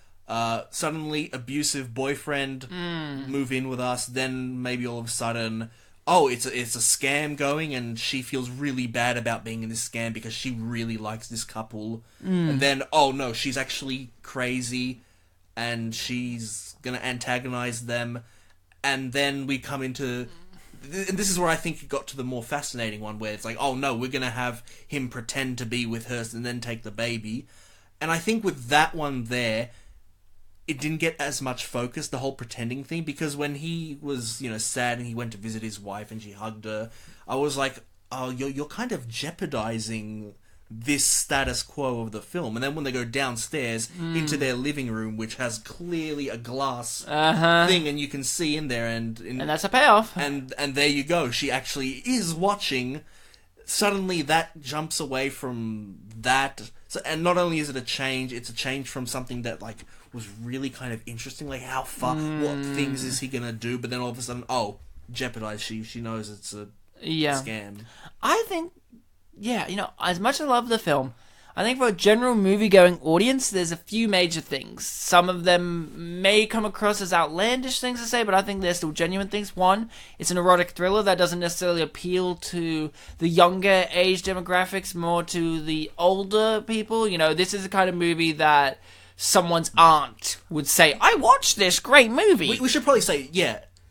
Suddenly abusive boyfriend move in with us, then maybe all of a sudden, it's a scam going and she feels really bad about being in this scam because she really likes this couple. And then, oh no, she's actually crazy and she's gonna antagonize them. And then we come into... And this is where I think it got to the more fascinating one, where it's like, oh no, we're gonna have him pretend to be with her and then take the baby. And I think with that one there, it didn't get as much focus, the whole pretending thing, because when he was, sad and he went to visit his wife and she hugged her, I was like, oh, you're kind of jeopardizing this status quo of the film. And then when they go downstairs into their living room, which has clearly a glass thing, and you can see in there, and that's a payoff. And there you go. She actually is watching. Suddenly, that jumps away from that. So, and not only is it a change, it's a change from something that was really kind of interesting, like how far, what things is he gonna do? But then all of a sudden, jeopardize. She knows it's a scam. I think. Yeah, as much as I love the film, I think for a general movie-going audience, there's a few major things. Some of them may come across as outlandish things to say, but I think they're still genuine things. One, it's an erotic thriller that doesn't necessarily appeal to the younger age demographics, more to the older people. This is the kind of movie that someone's aunt would say, I watched this great movie. We should probably say,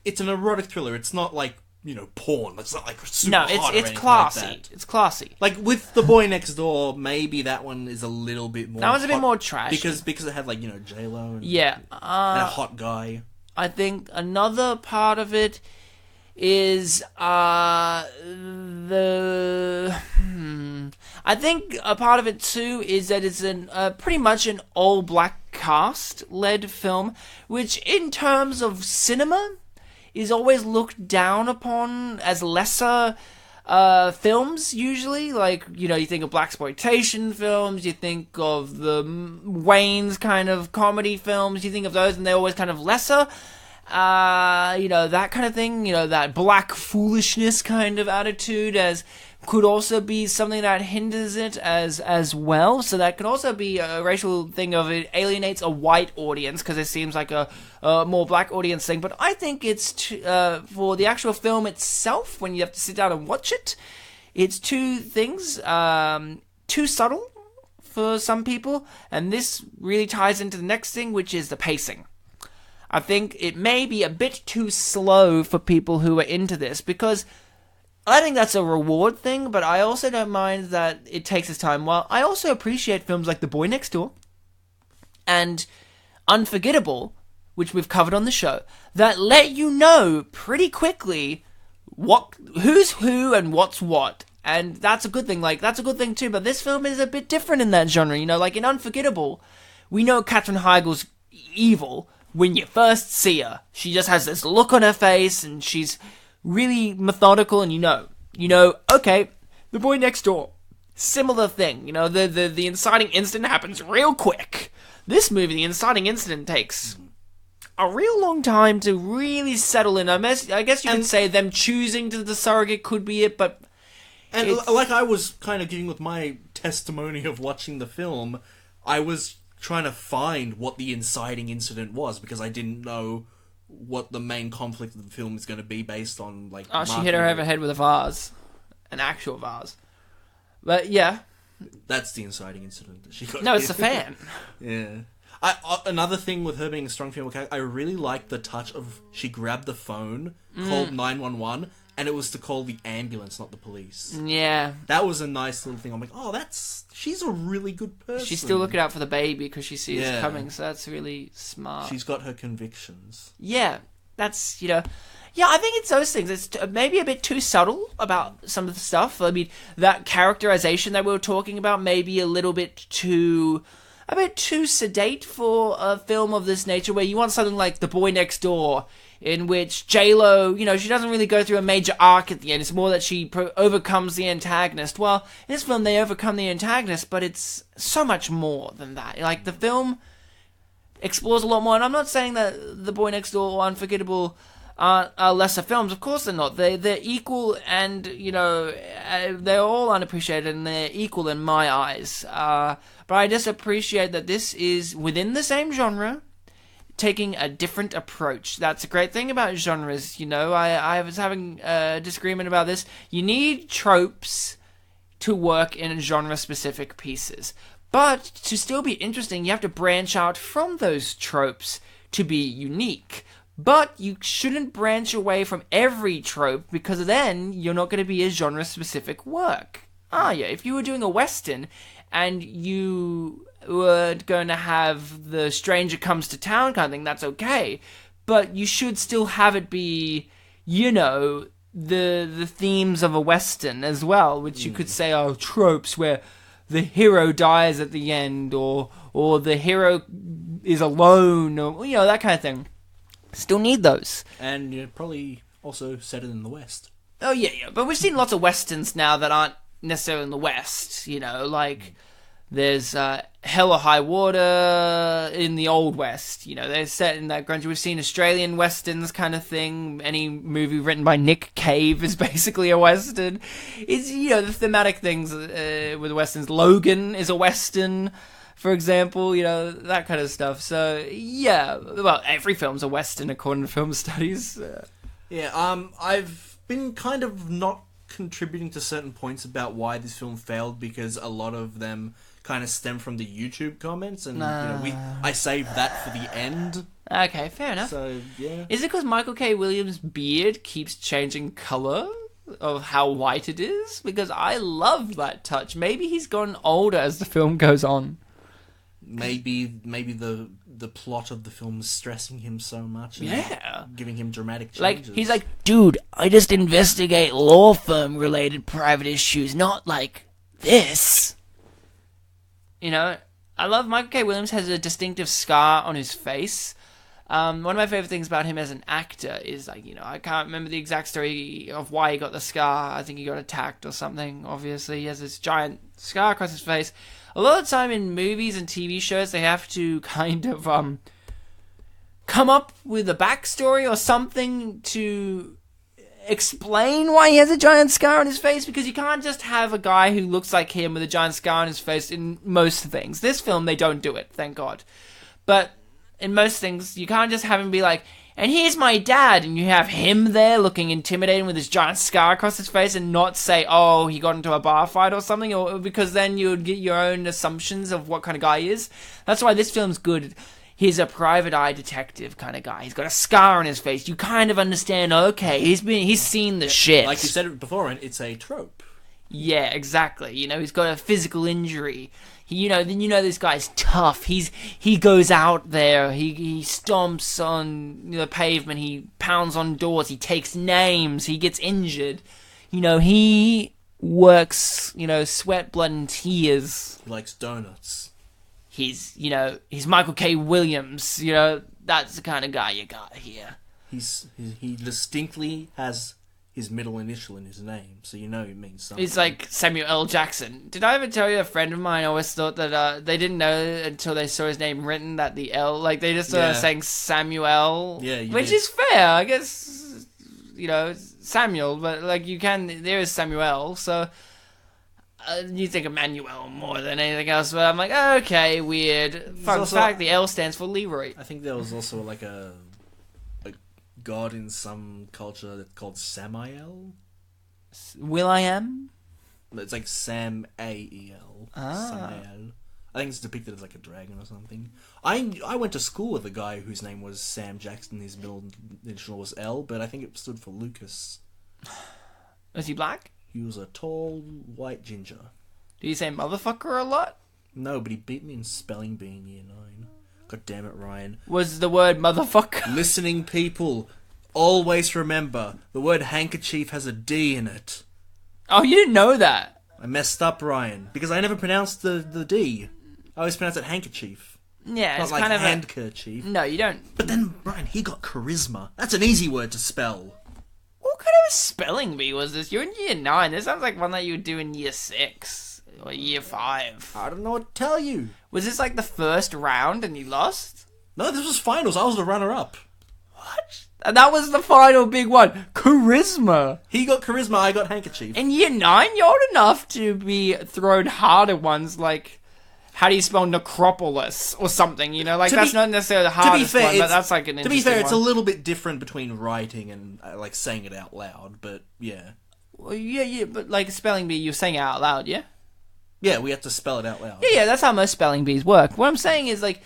it's an erotic thriller. It's not like, porn. It's not super hot or it's anything classy. Like that. It's classy. Like with The Boy Next Door, maybe that one is a little bit more. That one's a bit more trashy because it had J-Lo and, and a hot guy. I think another part of it is I think a part of it too is that it's pretty much an all black cast led film, which in terms of cinema is always looked down upon as lesser films, usually. You think of blaxploitation films, you think of the Wayne's kind of comedy films, you think of those, and they're always kind of lesser. That kind of thing, that black foolishness kind of attitude could also be something that hinders it as well. So that could also be a racial thing of it alienates a white audience because it seems like a more black audience thing. But I think it's for the actual film itself, when you have to sit down and watch it, it's two things, too subtle for some people, and this really ties into the next thing, which is the pacing. I think it may be a bit too slow for people who are into this, because I think that's a reward thing, but I also don't mind that it takes its time. While I also appreciate films like The Boy Next Door and Unforgettable, which we've covered on the show, that let you know pretty quickly who's who and what's what. And that's a good thing. Like, that's a good thing too. But this film is a bit different in that genre. You know, like in Unforgettable, we know Katherine Heigl's evil when you first see her. She just has this look on her face, and she's really methodical. And you know, okay, the boy next door, similar thing. You know, the inciting incident happens real quick. This movie, the inciting incident takes a real long time to really settle in. I guess you could say them choosing to the surrogate could be it, but... And like I was kind of giving with my testimony of watching the film, I was trying to find what the inciting incident was, because I didn't know what the main conflict of the film is going to be based on, like... Oh, she hit her over the head with a vase. An actual vase. But, yeah. That's the inciting incident that she got. No, it's a fan. Yeah. Another thing with her being a strong female character, I really liked the touch of she grabbed the phone, called 911, and it was to call the ambulance, not the police. Yeah. That was a nice little thing. I'm like, she's a really good person. She's still looking out for the baby because she sees it coming, so that's really smart. She's got her convictions. Yeah. That's, Yeah, I think it's those things. It's maybe a bit too subtle about some of the stuff. I mean, that characterization that we were talking about may be a bit too sedate for a film of this nature, where you want something like The Boy Next Door, in which J-Lo, she doesn't really go through a major arc at the end. It's more that she overcomes the antagonist. Well, in this film, they overcome the antagonist, but it's so much more than that. Like, the film explores a lot more, and I'm not saying that The Boy Next Door or Unforgettable are lesser films. Of course they're not. They're equal, and, they're all unappreciated, and they're equal in my eyes. But I just appreciate that this is within the same genre, taking a different approach. That's a great thing about genres, I was having a disagreement about this. You need tropes to work in genre-specific pieces. But to still be interesting, you have to branch out from those tropes to be unique. But you shouldn't branch away from every trope, because then you're not going to be a genre-specific work, are you? If you were doing a Western and you were going to have the stranger comes to town kind of thing, that's okay. But you should still have it be, the themes of a Western as well, which you could say are tropes where the hero dies at the end, or the hero is alone, or, that kind of thing. Still need those. And you probably also set it in the West. Oh, yeah. But we've seen lots of Westerns now that aren't necessarily in the West, like... There's Hell or High Water in the Old West. They're set in that grunge. We've seen Australian Westerns kind of thing. Any movie written by Nick Cave is basically a Western. It's, the thematic things with Westerns. Logan is a Western, for example. That kind of stuff. So, yeah. Well, every film's a Western according to film studies. I've been kind of not contributing to certain points about why this film failed, because a lot of them kind of stem from the YouTube comments, and I saved that for the end. Okay, fair enough. So, yeah. Is it because Michael K. Williams' beard keeps changing colour of how white it is? Because I love that touch. Maybe he's gotten older as the film goes on. Maybe the plot of the film is stressing him so much, and giving him dramatic changes. Like, he's like, dude, I just investigate law firm related private issues, not like this. I love Michael K. Williams has a distinctive scar on his face. One of my favorite things about him as an actor is, like, I can't remember the exact story of why he got the scar. I think he got attacked or something, obviously. He has this giant scar across his face. A lot of the time in movies and TV shows, they have to kind of come up with a backstory or something to explain why he has a giant scar on his face, because you can't just have a guy who looks like him with a giant scar on his face in most things. This film, they don't do it, thank God. But in most things, you can't just have him be like, and here's my dad, and you have him there looking intimidating with his giant scar across his face, and not say, oh, he got into a bar fight or something, or because then you would get your own assumptions of what kind of guy he is. That's why this film's good. He's a private eye detective kind of guy. He's got a scar on his face. You kind of understand, okay, he's seen the shit. Like you said it before, it's a trope. Yeah, exactly. He's got a physical injury. This guy's tough. He goes out there. He stomps on the pavement. He pounds on doors. He takes names. He gets injured. He works. Sweat, blood, and tears. He likes donuts. He's Michael K. Williams. That's the kind of guy you got here. He distinctly has his middle initial in his name, so it means something. He's like Samuel L. Jackson. Did I ever tell you a friend of mine always thought that they didn't know until they saw his name written that the L, like they just started saying Samuel, which is fair, I guess, Samuel, but like there is Samuel, so you think of Manuel more than anything else, but I'm like, okay, weird. Fun fact, the L stands for Leroy. I think there was also like a god in some culture that's called Samael. Will.i.am? It's like Sam-A-E-L. Samael. I think it's depicted as like a dragon or something. I went to school with a guy whose name was Sam Jackson. His middle initial was L, but I think it stood for Lucas. Was he black? He was a tall, white ginger. Did he say motherfucker a lot? No, but he beat me in spelling bee in year 9. God damn it, Ryan. Was the word motherfucker? Listening people, always remember, the word handkerchief has a D in it. Oh, you didn't know that? I messed up, Ryan, because I never pronounced the D. I always pronounced it handkerchief. Yeah, not it's like kind of handkerchief. No, you don't. But then, Ryan, he got charisma. That's an easy word to spell. What kind of a spelling bee was this? You're in year 9. This sounds like one that you would do in year 6. Or year 5. I don't know what to tell you. Was this like the first round and you lost? No, this was finals. I was the runner-up. What? And that was the final big one. Charisma. He got charisma, I got handkerchief. In year 9, you're old enough to be thrown harder ones like... How do you spell necropolis or something? That's not necessarily the hardest one, but that's like an interesting one. To be fair, it's a little bit different between writing and like saying it out loud, but yeah. Well, yeah, but like spelling bee, you're saying it out loud, yeah? Yeah, we have to spell it out loud. Yeah, that's how most spelling bees work. What I'm saying is, like,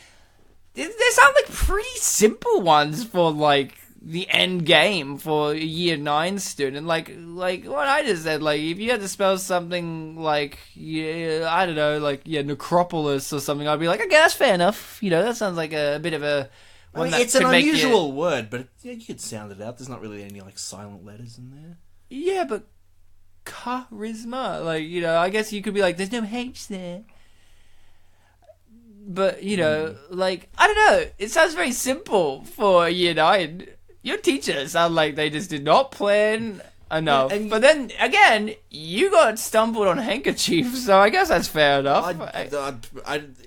they sound like pretty simple ones for, like, the end game for a year 9 student. Like what I just said, like, if you had to spell something like, I don't know, like, necropolis or something, I'd be like, okay, that's fair enough. That sounds like a bit of a... it's an unusual word, but you could sound it out. There's not really any, like, silent letters in there. Yeah, but... charisma, I guess you could be like, there's no H there, but I don't know, it sounds very simple for year 9. Your teachers sound like they just did not plan enough, but then again, you got stumbled on handkerchief, so I guess that's fair enough.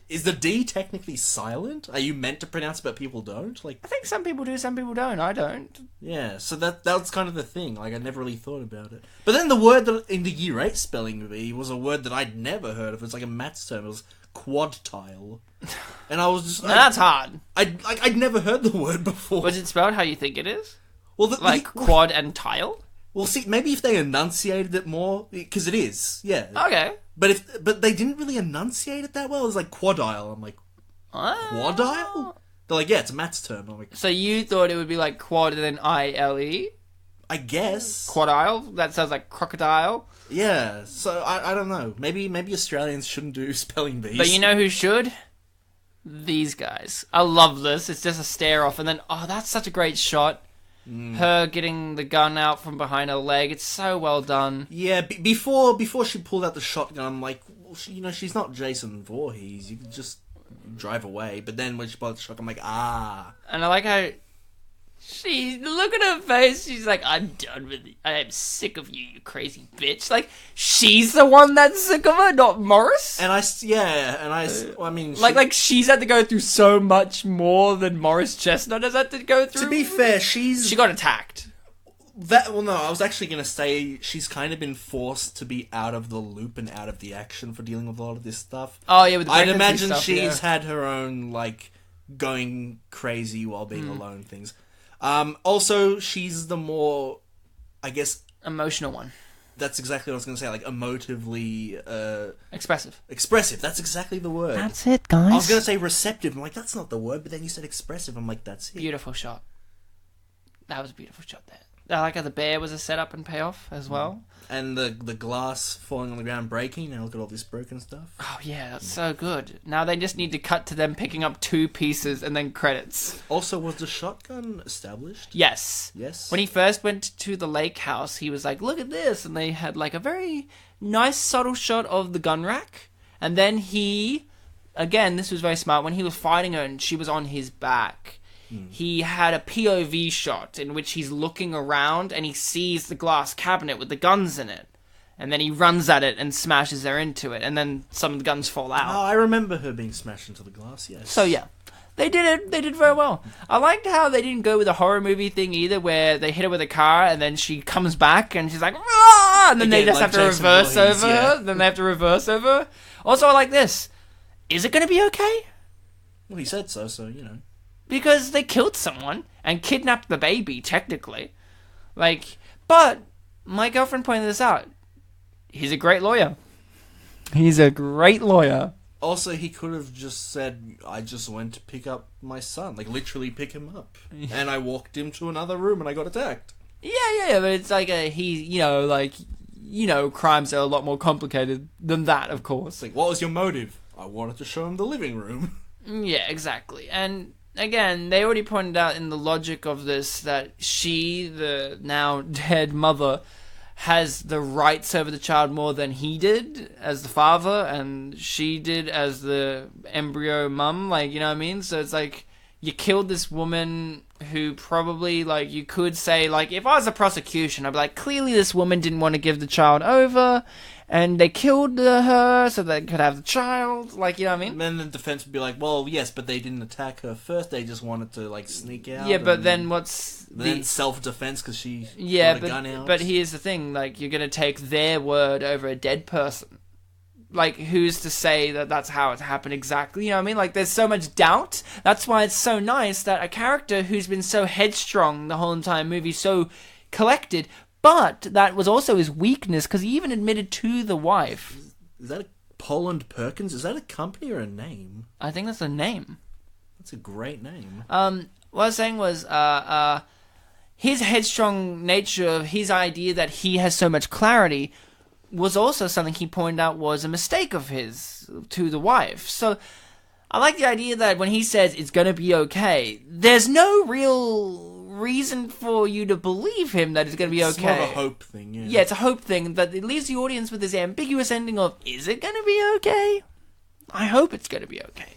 Is the D technically silent? Are you meant to pronounce it, but people don't? I think some people do, some people don't. I don't. Yeah, so that's kind of the thing. Like, I never really thought about it. But then the word that in the year 8 spelling bee was a word that I'd never heard of. It's like a maths term. It was quadtile. And I was just... that's hard. I'd never heard the word before. Was it spelled how you think it is? Well, quad and tile? Well, see, maybe if they enunciated it more... Because it is, yeah. Okay. But they didn't really enunciate it that well. It was like quadile. I'm like, quadile? They're like, yeah, it's a maths term. I'm like, so you thought it would be like quad and then I-L-E? I guess. Quadile? That sounds like crocodile. Yeah, so I don't know. Maybe Australians shouldn't do spelling bees. But you know who should? These guys. I love this. It's just a stare off and then, that's such a great shot. Her getting the gun out from behind her leg. It's so well done. Yeah, before she pulled out the shotgun, I'm like, well, she's not Jason Voorhees. You can just drive away. But then when she pulled out the shotgun, I'm like, And I like how look at her face. She's like, I'm done with it. I am sick of you, you crazy bitch. Like, she's the one that's sick of her, not Morris. And I mean... Like she's had to go through so much more than Morris Chestnut has had to go through. To be fair, she got attacked. No, I was actually going to say she's kind of been forced to be out of the loop and out of the action for dealing with a lot of this stuff. Oh, yeah, with the I'd imagine stuff, she's had her own, like, going crazy while being alone things. Also, she's the more, I guess... emotional one. That's exactly what I was going to say, like, emotively... expressive. Expressive, that's exactly the word. That's it, guys. I was going to say receptive, I'm like, that's not the word, but then you said expressive, I'm like, that's it. Beautiful shot. That was a beautiful shot there. I like how the bear was a setup and payoff as well. And the glass falling on the ground breaking. Now look at all this broken stuff. Oh yeah, that's so good. Now they just need to cut to them picking up 2 pieces and then credits. Also, was the shotgun established? Yes. Yes. When he first went to the lake house, he was like, look at this. And they had like a very nice subtle shot of the gun rack. And then again, this was very smart, when he was fighting her and she was on his back, he had a POV shot in which he's looking around and he sees the glass cabinet with the guns in it. And then he runs at it and smashes her into it. And then some of the guns fall out. Oh, I remember her being smashed into the glass, yes. So yeah, they did it. They did very well. I liked how they didn't go with a horror movie thing either, where they hit her with a car and then she comes back and she's like, "Rah!" And then they just have to reverse over her. Then they have to reverse over. Also, I like this. Is it going to be okay? Well, he said so, you know. Because they killed someone and kidnapped the baby, technically. But my girlfriend pointed this out. He's a great lawyer. He's a great lawyer. Also, he could have just said, I just went to pick up my son. Like, literally pick him up. And I walked him to another room and I got attacked. Yeah, but it's like crimes are a lot more complicated than that, of course. It's like, what was your motive? I wanted to show him the living room. Yeah, exactly. And again, they already pointed out in the logic of this that she, the now dead mother, has the rights over the child more than he did as the father, and she did as the embryo mum, you know what I mean? So it's like, you killed this woman who probably, you could say, if I was a prosecution, I'd be like, clearly this woman didn't want to give the child over, and they killed her so they could have the child, you know what I mean? And then the defense would be like, well, yes, but they didn't attack her first, they just wanted to, sneak out. Yeah, but then what's then self-defense because she got a gun out. But here's the thing, you're going to take their word over a dead person. Who's to say that that's how it happened exactly? You know what I mean? There's so much doubt. That's why it's so nice that a character who's been so headstrong the whole entire movie, so collected, but that was also his weakness, because he even admitted to the wife. Is that a Poland Perkins? Is that a company or a name? I think that's a name. That's a great name. What I was saying was, his headstrong nature of his idea that he has so much clarity was also something he pointed out was a mistake of his to the wife. So I like the idea that when he says it's going to be okay, there's no real reason for you to believe him that it's going to be okay. It's more of a hope thing, yeah. Yeah, it's a hope thing, but it leaves the audience with this ambiguous ending of, is it going to be okay? I hope it's going to be okay.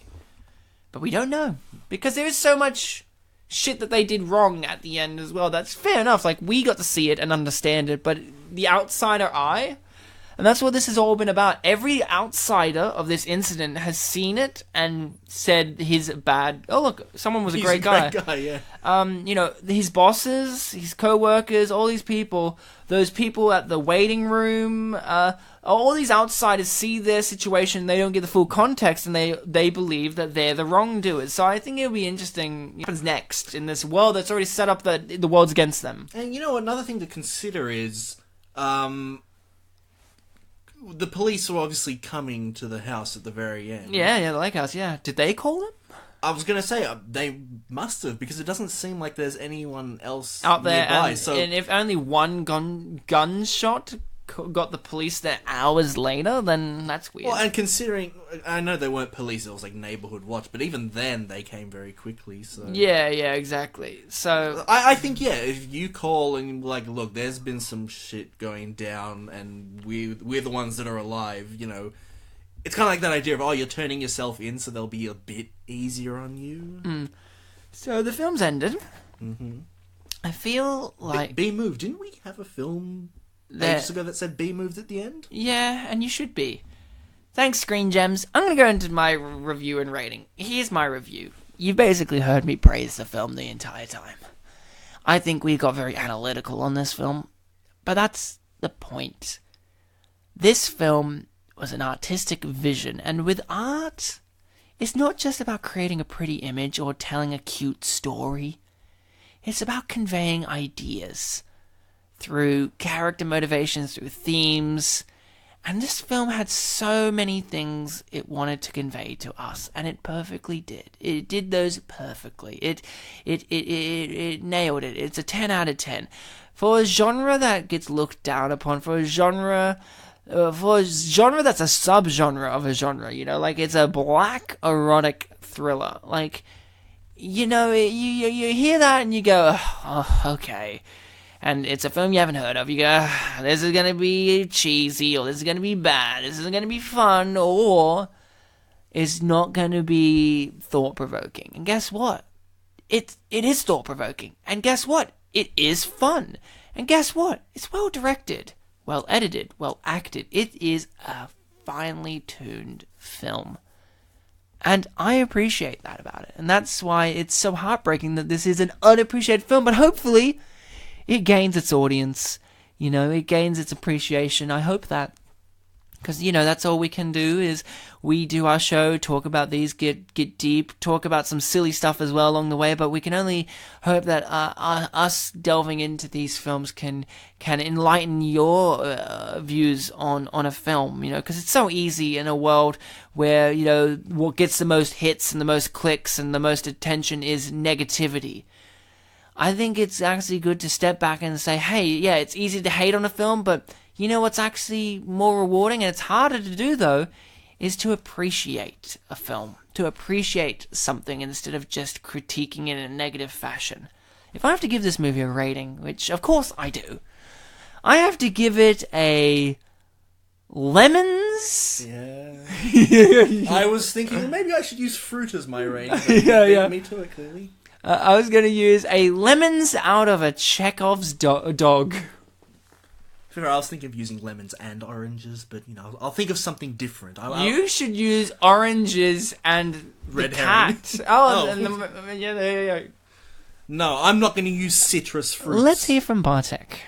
But we don't know. Because there is so much shit that they did wrong at the end as well. That's fair enough. We got to see it and understand it, but the outsider eye... And that's what this has all been about. Every outsider of this incident has seen it and said he's bad. Oh, look, someone was a great guy. He's a great guy, yeah. His bosses, his co-workers, all these people, those people at the waiting room, all these outsiders see their situation, they don't get the full context, and they believe that they're the wrongdoers. So I think it'll be interesting what happens next in this world that's already set up that the world's against them. And, another thing to consider is... the police were obviously coming to the house at the very end. Yeah, the lake house, yeah. Did they call them? I was going to say, they must have, because it doesn't seem like there's anyone else out there nearby. And if only one gunshot got the police there hours later, then that's weird. Well, and considering, I know they weren't police, it was neighborhood watch, but even then they came very quickly, so... Yeah, exactly. So... I think, if you call and look, there's been some shit going down, and we're the ones that are alive, it's kind of like that idea of, you're turning yourself in so they'll be a bit easier on you. Mm. So the film's ended. Mm-hmm. I feel like... Be Moved. Didn't we have a film... ages ago that said Be Moved at the end? Yeah, and you should be. Thanks, Screen Gems. I'm going to go into my review and rating. Here's my review. You've basically heard me praise the film the entire time. I think we got very analytical on this film, but that's the point. This film was an artistic vision, and with art, it's not just about creating a pretty image or telling a cute story. It's about conveying ideas through character motivations, through themes, and this film had so many things it wanted to convey to us, and it perfectly did. It did those perfectly. It nailed it. It's a 10 out of 10. for a genre that gets looked down upon, for a genre that's a subgenre of a genre, like it's a black erotic thriller. Like, you hear that and you go, oh, okay. And it's a film you haven't heard of. You go, this is going to be cheesy, or this is going to be bad, this isn't going to be fun, or it's not going to be thought-provoking. And guess what? It is thought-provoking. And guess what? It is fun. And guess what? It's well-directed, well-edited, well-acted. It is a finely tuned film. And I appreciate that about it. And that's why it's so heartbreaking that this is an unappreciated film. But hopefully it gains its audience. It gains its appreciation. I hope that. Because, that's all we can do is we do our show, talk about these, get deep, talk about some silly stuff as well along the way, but we can only hope that us delving into these films can enlighten your views on a film, because it's so easy in a world where, what gets the most hits and the most clicks and the most attention is negativity. I think it's actually good to step back and say, hey, yeah, it's easy to hate on a film, but you know what's actually more rewarding, and it's harder to do though, is to appreciate a film, to appreciate something instead of just critiquing it in a negative fashion. If I have to give this movie a rating, which of course I do, I have to give it a lemons. Yeah. I was thinking maybe I should use fruit as my rating. Yeah. Me to it, clearly. I was going to use a lemons out of a Chekhov's dog. I was thinking of using lemons and oranges, but, I'll think of something different. You should use oranges and red the herring. cat. Oh. And yeah. No, I'm not going to use citrus fruits. Let's hear from Bartek.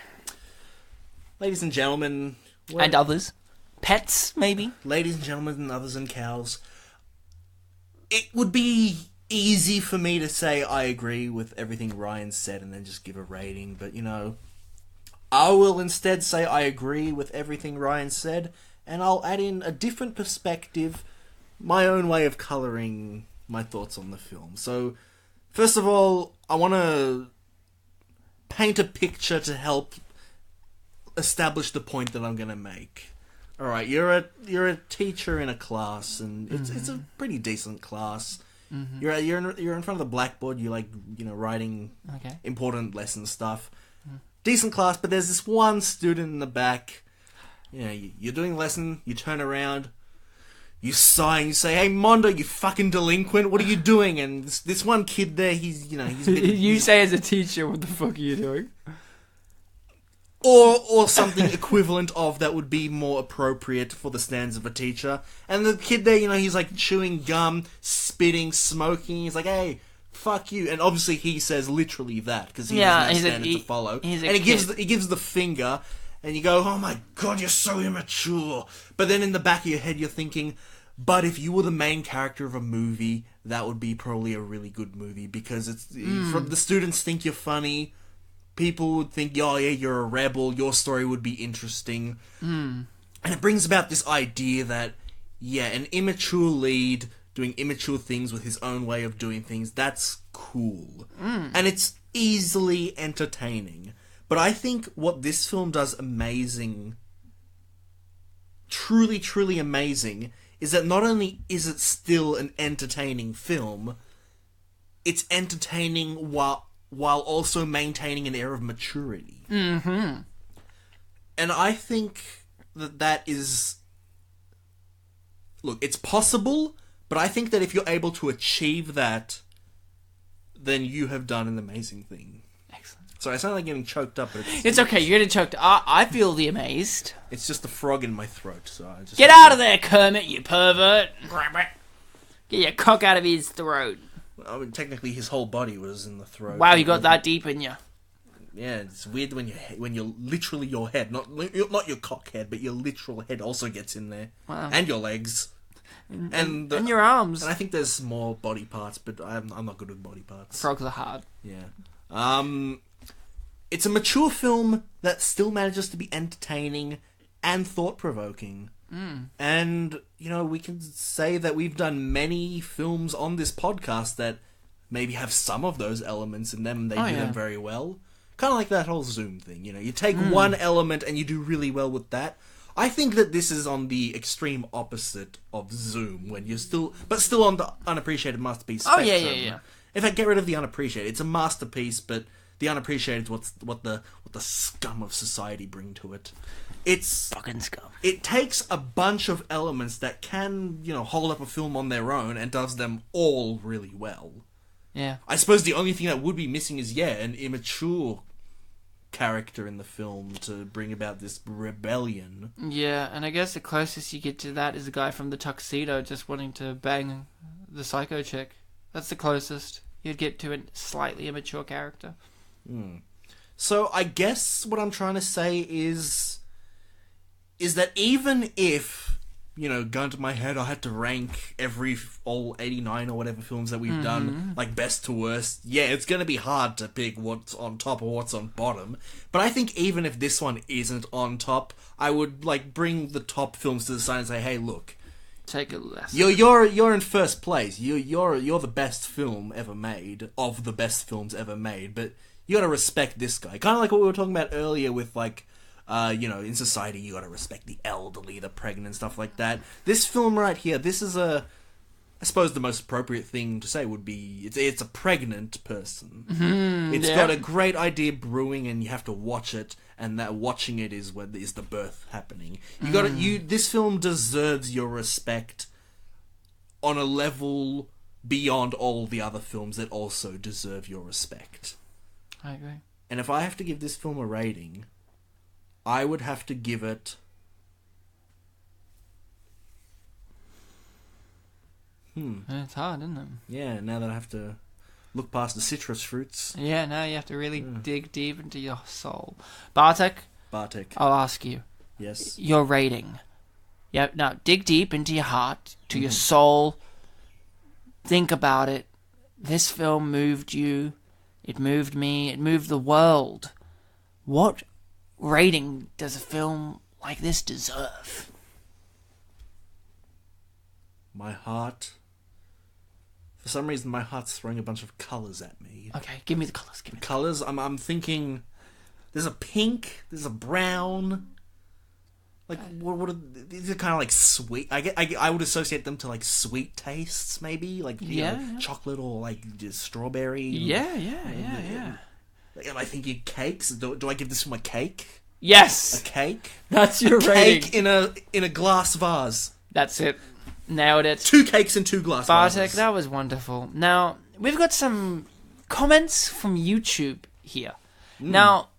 Ladies and gentlemen. And others. Pets, maybe. Ladies and gentlemen and others and cows. It would be easy for me to say I agree with everything Ryan said and then just give a rating, but, I will instead say I agree with everything Ryan said, and I'll add in a different perspective, my own way of colouring my thoughts on the film. So, first of all, I want to paint a picture to help establish the point that I'm going to make. Alright, you're a teacher in a class, and it's a pretty decent class. Mm-hmm. You're in front of the blackboard, you're writing important lesson stuff. Decent class, but there's this one student in the back. You're doing a lesson, you turn around, you sigh and you say, "Hey, Mondo, you fucking delinquent, what are you doing?" And this one kid there, he's a bit... You say as a teacher, what the fuck are you doing? Or something equivalent of that would be more appropriate for the standards of a teacher. And the kid there, he's chewing gum, spitting, smoking. He's like, "Hey, fuck you." And obviously he says literally that, because he has no standard to follow. And he gives the finger, and you go, "Oh my god, you're so immature." But then in the back of your head you're thinking, but if you were the main character of a movie, that would be probably a really good movie, because from the students think you're funny. People would think, "Oh yeah, you're a rebel, your story would be interesting." And it brings about this idea that, yeah, an immature lead doing immature things with his own way of doing things, that's cool. And it's easily entertaining. But I think what this film does amazing, truly, truly amazing, is that not only is it still an entertaining film, it's entertaining while also maintaining an air of maturity. Mm-hmm. And I think that is... Look, it's possible, but I think that if you're able to achieve that, then you have done an amazing thing. Excellent. Sorry, I sound like getting choked up, but it's okay, you're getting choked up. I feel the amazed. It's just a frog in my throat, so I just... Get out of there, Kermit, you pervert! Get your cock out of his throat. I mean, technically his whole body was in the throat. Wow, you got that deep in you. Yeah, it's weird when you're literally your head, not your cock head, but your literal head also gets in there. Wow. And your legs. And your arms. And I think there's more body parts, but I'm not good with body parts. Frogs are hard. Yeah. It's a mature film that still manages to be entertaining and thought-provoking. And, we can say that we've done many films on this podcast that maybe have some of those elements in them, and they do them very well. Kind of like that whole Zoom thing, you know. You take one element and you do really well with that. I think that this is on the extreme opposite of Zoom, when you're still on the unappreciated masterpiece spectrum. Yeah. In fact, get rid of the unappreciated. It's a masterpiece, but the unappreciated is what the scum of society bring to it. It's fucking scum. It takes a bunch of elements that can, you know, hold up a film on their own and does them all really well. Yeah. I suppose the only thing that would be missing is, an immature character in the film to bring about this rebellion. Yeah, and I guess the closest you get to that is the guy from the tuxedo just wanting to bang the psycho chick. That's the closest you'd get to a slightly immature character. So I guess what I'm trying to say is that even if, you know, gun to my head, I had to rank all 89 or whatever films that we've done, like best to worst, it's going to be hard to pick what's on top or what's on bottom. But I think even if this one isn't on top, I would, like, bring the top films to the side and say, hey, look, take a lesson. You're in first place. You're the best film ever made, of the best films ever made, but you gotta respect this guy. Kind of like what we were talking about earlier with, like, you know, in society, you gotta respect the elderly, the pregnant, stuff like that. This film right here, this is I suppose the most appropriate thing to say would be, it's a pregnant person. It's got a great idea brewing, and you have to watch it, and that watching it is the birth happening. This film deserves your respect on a level beyond all the other films that also deserve your respect. I agree. And if I have to give this film a rating, I would have to give it... It's hard, isn't it? Yeah, now that I have to look past the citrus fruits. Yeah, now you have to really dig deep into your soul. Bartek, I'll ask you. Yes? Your rating. Yeah, now dig deep into your heart, to your soul. Think about it. This film moved you. It moved me. It moved the world. What rating does a film like this deserve? My heart... For some reason, my heart's throwing a bunch of colours at me. Okay, give me the colours. Colours? I'm thinking... There's a pink, there's a brown... Like, what are... These are kind of like sweet... I would associate them to, like, sweet tastes, maybe? Like, you know, chocolate or, like, just strawberry. Yeah. Am I thinking cakes? Do I give this film a cake? Yes! A cake? That's your rating. Cake in a glass vase. That's it. Nailed it. 2 cakes and 2 glass Bartek, vases. that was wonderful. Now, we've got some comments from YouTube here. Now,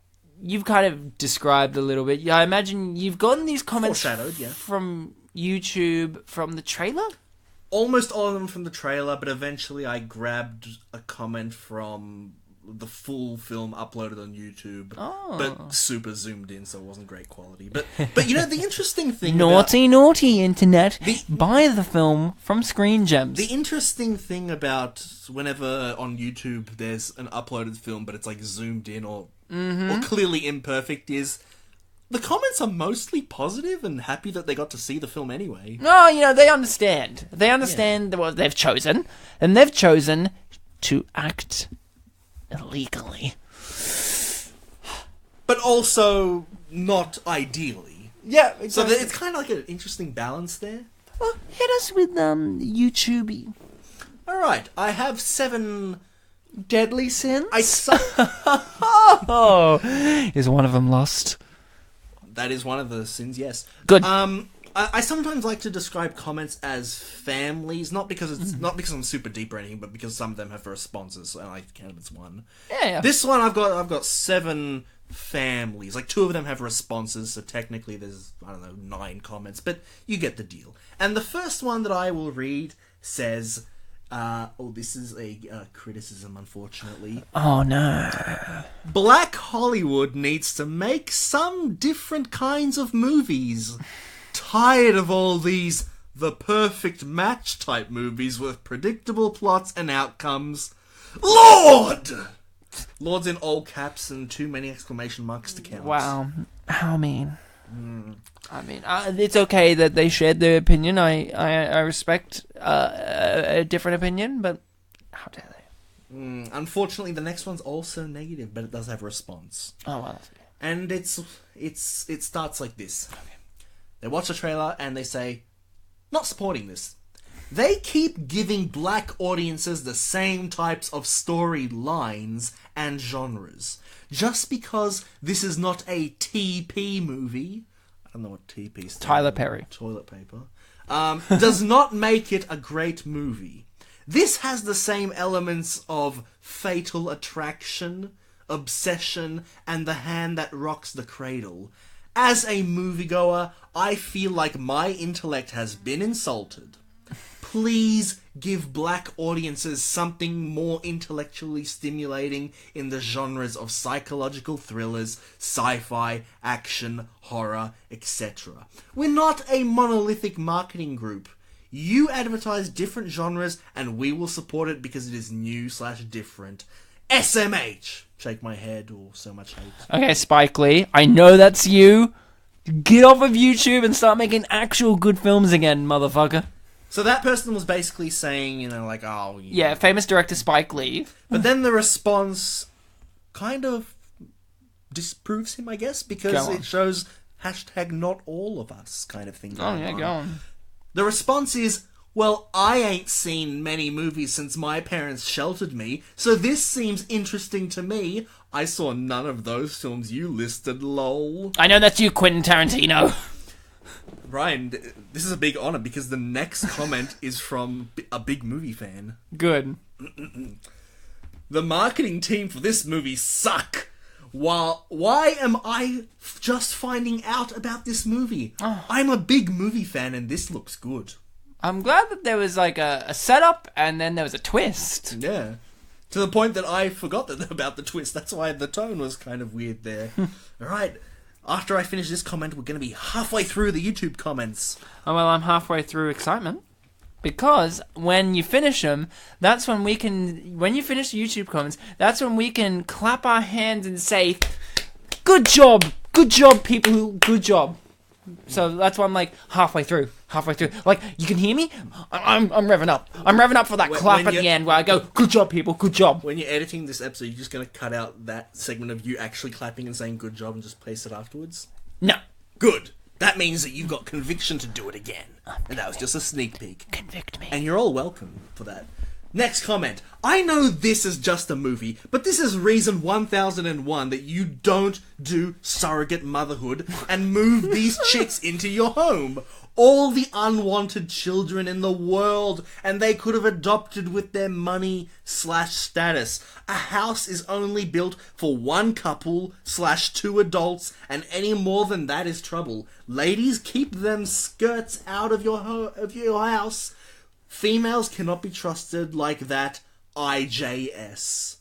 you've kind of described a little bit. I imagine you've gotten these comments from YouTube from the trailer? Almost all of them from the trailer, but eventually I grabbed a comment from the full film uploaded on YouTube, but super zoomed in, so it wasn't great quality. But you know, the interesting thing naughty internet, buy the film from Screen Gems. The interesting thing about whenever on YouTube there's an uploaded film, but it's like zoomed in or clearly imperfect, is the comments are mostly positive and happy that they got to see the film anyway. No, you know, they understand. They understand what they've chosen, and they've chosen to act illegally. But also not ideally. Yeah, exactly. So it's kind of like an interesting balance there. Well, hit us with YouTube. Alright, I have 7... Deadly sins? Is one of them lost? That is one of the sins, yes. Good. I sometimes like to describe comments as families, not because I'm super deep or anything, but because some of them have responses, and I count it as one. Yeah. This one I've got 7 families. Like 2 of them have responses, so technically there's 9 comments, but you get the deal. And the first one that I will read says, this is a criticism, unfortunately. Oh no. Black Hollywood needs to make some different kinds of movies. Tired of all these the perfect match type movies with predictable plots and outcomes. Lord! Lord's in all caps and too many exclamation marks to count. Wow. How mean. I mean, it's okay that they shared their opinion. I respect a different opinion, but how dare they? Unfortunately, the next one's also negative, but it does have a response. Oh, well, that's okay. And it starts like this. Okay. They watch the trailer and they say, not supporting this. They keep giving black audiences the same types of storylines and genres. Just because this is not a TP movie, I don't know what TP stands for. Tyler Perry. Toilet paper. Does not make it a great movie. This has the same elements of fatal attraction, obsession, and the hand that rocks the cradle. As a moviegoer, I feel like my intellect has been insulted. Please give black audiences something more intellectually stimulating in the genres of psychological thrillers, sci-fi, action, horror, etc. We're not a monolithic marketing group. You advertise different genres and we will support it because it is new/different. SMH! Shake my head or so much hate. Okay, Spike Lee, I know that's you. Get off of YouTube and start making actual good films again, motherfucker. So that person was basically saying, like, oh... Yeah, famous director Spike Lee. But then the response kind of disproves him, I guess, because it shows hashtag not all of us kind of thing. Oh, yeah, go on. The response is, well, I ain't seen many movies since my parents sheltered me, so this seems interesting to me. I saw none of those films you listed, lol. I know that's you, Quentin Tarantino. Ryan, this is a big honor because the next comment is from a big movie fan. Good. The marketing team for this movie suck. Why am I just finding out about this movie? Oh. I'm a big movie fan and this looks good. I'm glad that there was like a setup and then there was a twist. Yeah. To the point that I forgot about the twist. That's why the tone was kind of weird there. Alright. After I finish this comment, we're going to be halfway through the YouTube comments. Oh, well, I'm halfway through excitement. Because when you finish them, that's when we can... When you finish the YouTube comments, that's when we can clap our hands and say, good job! Good job, people! Good job! So that's why I'm like halfway through. Like, you can hear me? I'm revving up. I'm revving up for that clap at the end where I go, good job, people, good job. When you're editing this episode, you're just going to cut out that segment of you actually clapping and saying good job and just paste it afterwards? No. Good. That means that you've got conviction to do it again. And that was just a sneak peek. Convict me. And you're all welcome for that. Next comment. I know this is just a movie, but this is reason 1001 that you don't do surrogate motherhood and move these chicks into your home. All the unwanted children in the world, and they could have adopted with their money/status. A house is only built for one couple/2 adults, and any more than that is trouble. Ladies, keep them skirts out of your house. Females cannot be trusted like that. IJS.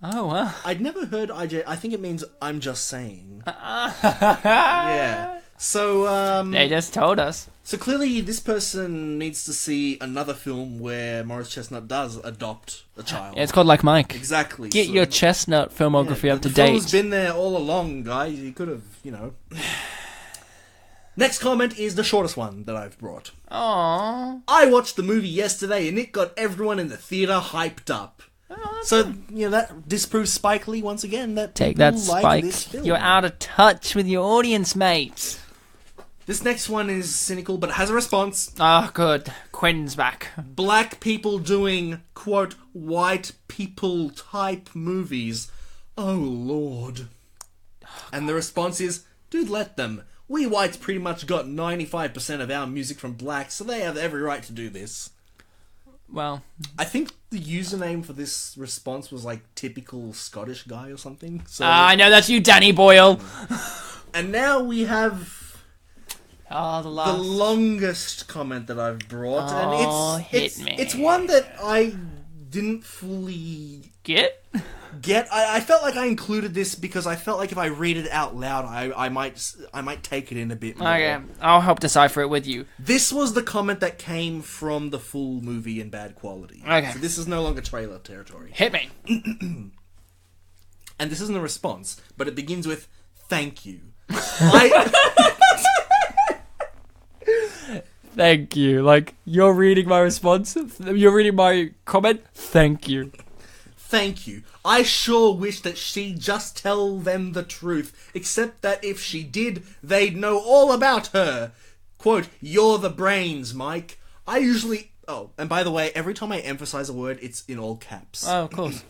Oh, wow. I'd never heard IJ. I think it means I'm just saying. Yeah. So, they just told us. So clearly this person needs to see another film where Morris Chestnut does adopt a child. Yeah, it's called Like Mike. Exactly. Get your Chestnut filmography up to date. The film's been there all along, guys. You could have, Next comment is the shortest one that I've brought. Aww. I watched the movie yesterday and it got everyone in the theatre hyped up. So, that disproves Spike Lee once again that Take people that, like Spike. this film. You're out of touch with your audience, mate. This next one is cynical, but it has a response. Ah, good. Quinn's back. Black people doing, quote, white people type movies. Oh, Lord. And the response is, dude, let them. We whites pretty much got 95% of our music from blacks, so they have every right to do this. Well, I think the username for this response was like typical Scottish guy or something. So I know that's you, Danny Boyle. And now we have the longest comment that I've brought, and it's one that I didn't fully get. I felt like I included this because I felt like if I read it out loud, I might take it in a bit more. Okay, I'll help decipher it with you. This was the comment that came from the full movie in bad quality. Okay. So this is no longer trailer territory. Hit me. And this isn't a response, but it begins with, thank you. Thank you. Like, you're reading my response. You're reading my comment. Thank you. thank you. I sure wish that she'd just tell them the truth, except that if she did, they'd know all about her. Quote, you're the brains, Mike. I usually... Oh, and by the way, every time I emphasize a word, it's in all caps. Oh, of course.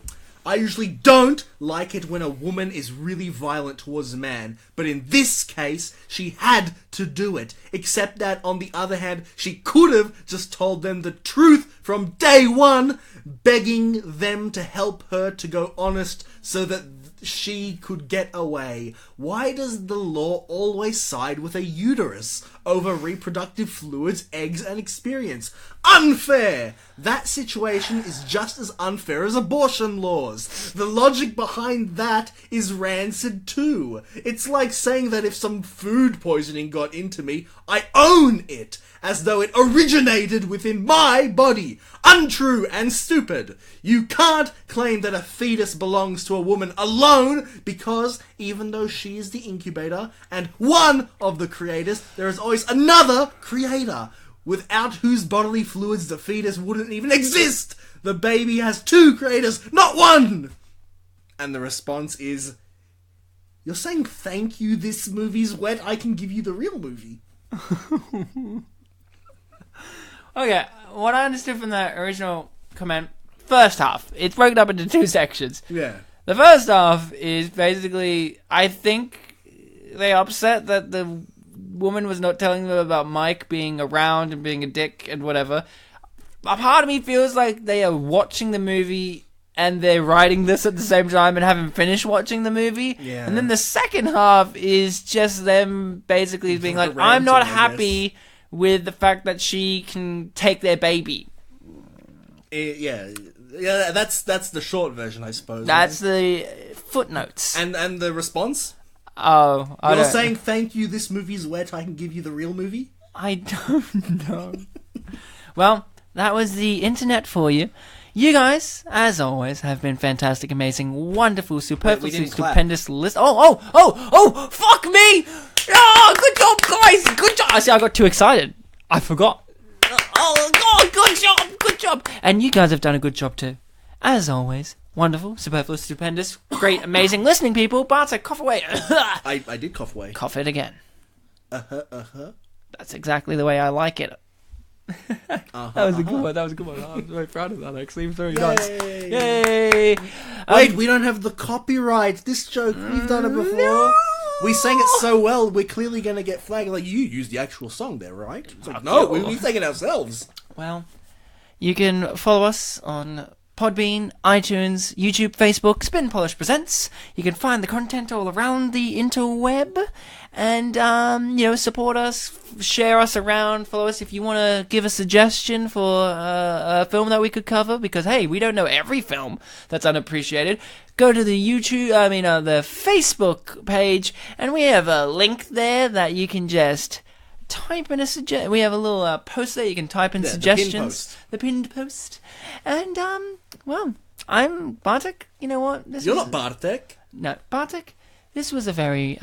I usually don't like it when a woman is really violent towards a man, but in this case, she had to do it. Except that, on the other hand, she could have just told them the truth from day one, begging them to help her to go honest so that she could get away. Why does the law always side with a uterus over reproductive fluids, eggs, and experience? Unfair! That situation is just as unfair as abortion laws. The logic behind that is rancid too. It's like saying that if some food poisoning got into me, I own it, as though it originated within my body. Untrue and stupid. You can't claim that a fetus belongs to a woman alone, because even though she is the incubator and one of the creators, there is always another creator, without whose bodily fluids the fetus wouldn't even exist. The baby has two creators, not one. And the response is, you're saying thank you, this movie's wet, I can give you the real movie. Okay, what I understood from that original comment, first half, it's broken up into two sections. Yeah. The first half is basically, I think they upset that the woman was not telling them about Mike being around and being a dick and whatever. A part of me feels like they are watching the movie and they're writing this at the same time and haven't finished watching the movie. Yeah. And then the second half is just them basically being like, I'm not happy with the fact that she can take their baby. Yeah, that's the short version, I suppose. That's the footnotes. And the response? Oh, You're saying thank you, this movie's wet, I can give you the real movie? I don't know. Well, that was the internet for you. You guys, as always, have been fantastic, amazing, wonderful, superfluously stupendous list. Oh, fuck me! Oh, good job, guys! Good job! I see, I got too excited. I forgot. Oh, God, good job! And you guys have done a good job too. As always, wonderful, superfluous, stupendous, great, amazing listening people. Bartek, cough away. I did cough away. Cough it again. Uh-huh. That's exactly the way I like it. That was a good one. I'm very proud of that, actually. Very nice. Yay! Wait, we don't have the copyright. This joke, we've done it before. No! We sang it so well, we're clearly going to get flagged. Like, you used the actual song there, right? It's like, no, we sang it ourselves. Well, you can follow us on Podbean, iTunes, YouTube, Facebook, Spin Polish Presents. You can find the content all around the interweb. And, support us, share us around, follow us if you want to give a suggestion for a film that we could cover. Because, hey, we don't know every film that's unappreciated. Go to the the Facebook page, and we have a link there that you can just type in a suggestion. We have a little post there you can type in suggestions. The pinned post. And, I'm Bartek. You know what? You're not Bartek. No, Bartek. This was a very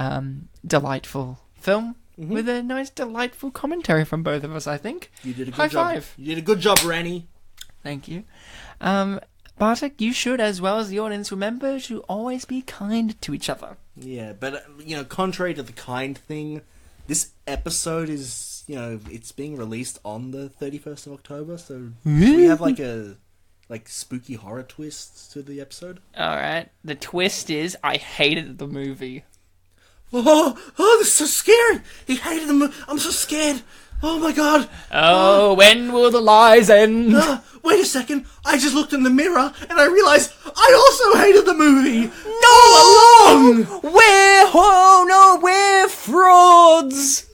delighttul film with a nice, delightful commentary from both of us, I think. You did a good High job. five. You did a good job, Ranny. Thank you. Bartek, you should, as well as the audience, remember to always be kind to each other. Yeah, but, contrary to the kind thing, this episode is, it's being released on the 31st of October, so should we have, spooky horror twists to the episode? Alright, the twist is, I hated the movie. Oh, this is so scary! He hated the movie. I'm so scared. Oh my god. Oh, when will the lies end? Wait a second. I just looked in the mirror and I realized I also hated the movie. No! We're frauds.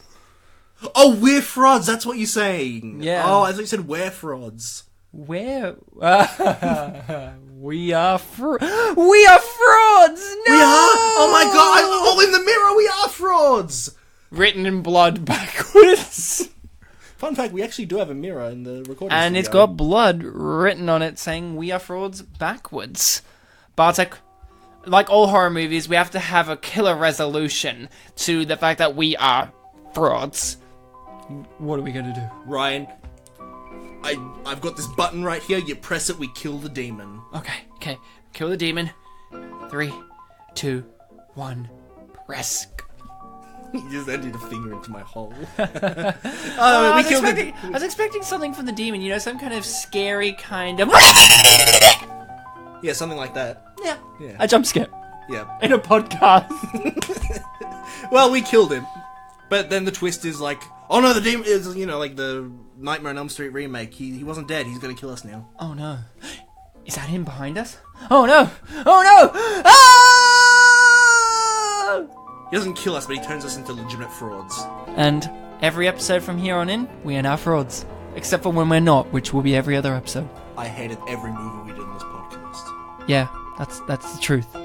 Oh, we're frauds. That's what you're saying. Yeah. Oh, I thought you said we're frauds. Where? We are frauds. No! We are? Oh my god. Oh, in the mirror, we are frauds. Written in blood backwards. Fun fact, we actually do have a mirror in the recording And studio. it's got blood written on it saying we are frauds backwards. Bartek, like all horror movies, we have to have a killer resolution to the fact that we are frauds. What are we going to do? Ryan, I've got this button right here. You press it, we kill the demon. Okay. Kill the demon. 3, 2, 1. Press. You just entered a finger into my hole. I was expecting something from the demon, you know, some kind of scary kind of... Yeah, something like that. Yeah. Yeah. A jump scare. Yeah. In a podcast. Well, we killed him. But then the twist is like, oh no, the demon is, you know, like the Nightmare on Elm Street remake. He wasn't dead. He's gonna kill us now. Oh no. Is that him behind us? Oh no! Oh no! Ah! He doesn't kill us, but he turns us into legitimate frauds. And every episode from here on in, we are now frauds. Except for when we're not, which will be every other episode. I hated every movie we did in this podcast. Yeah, that's the truth.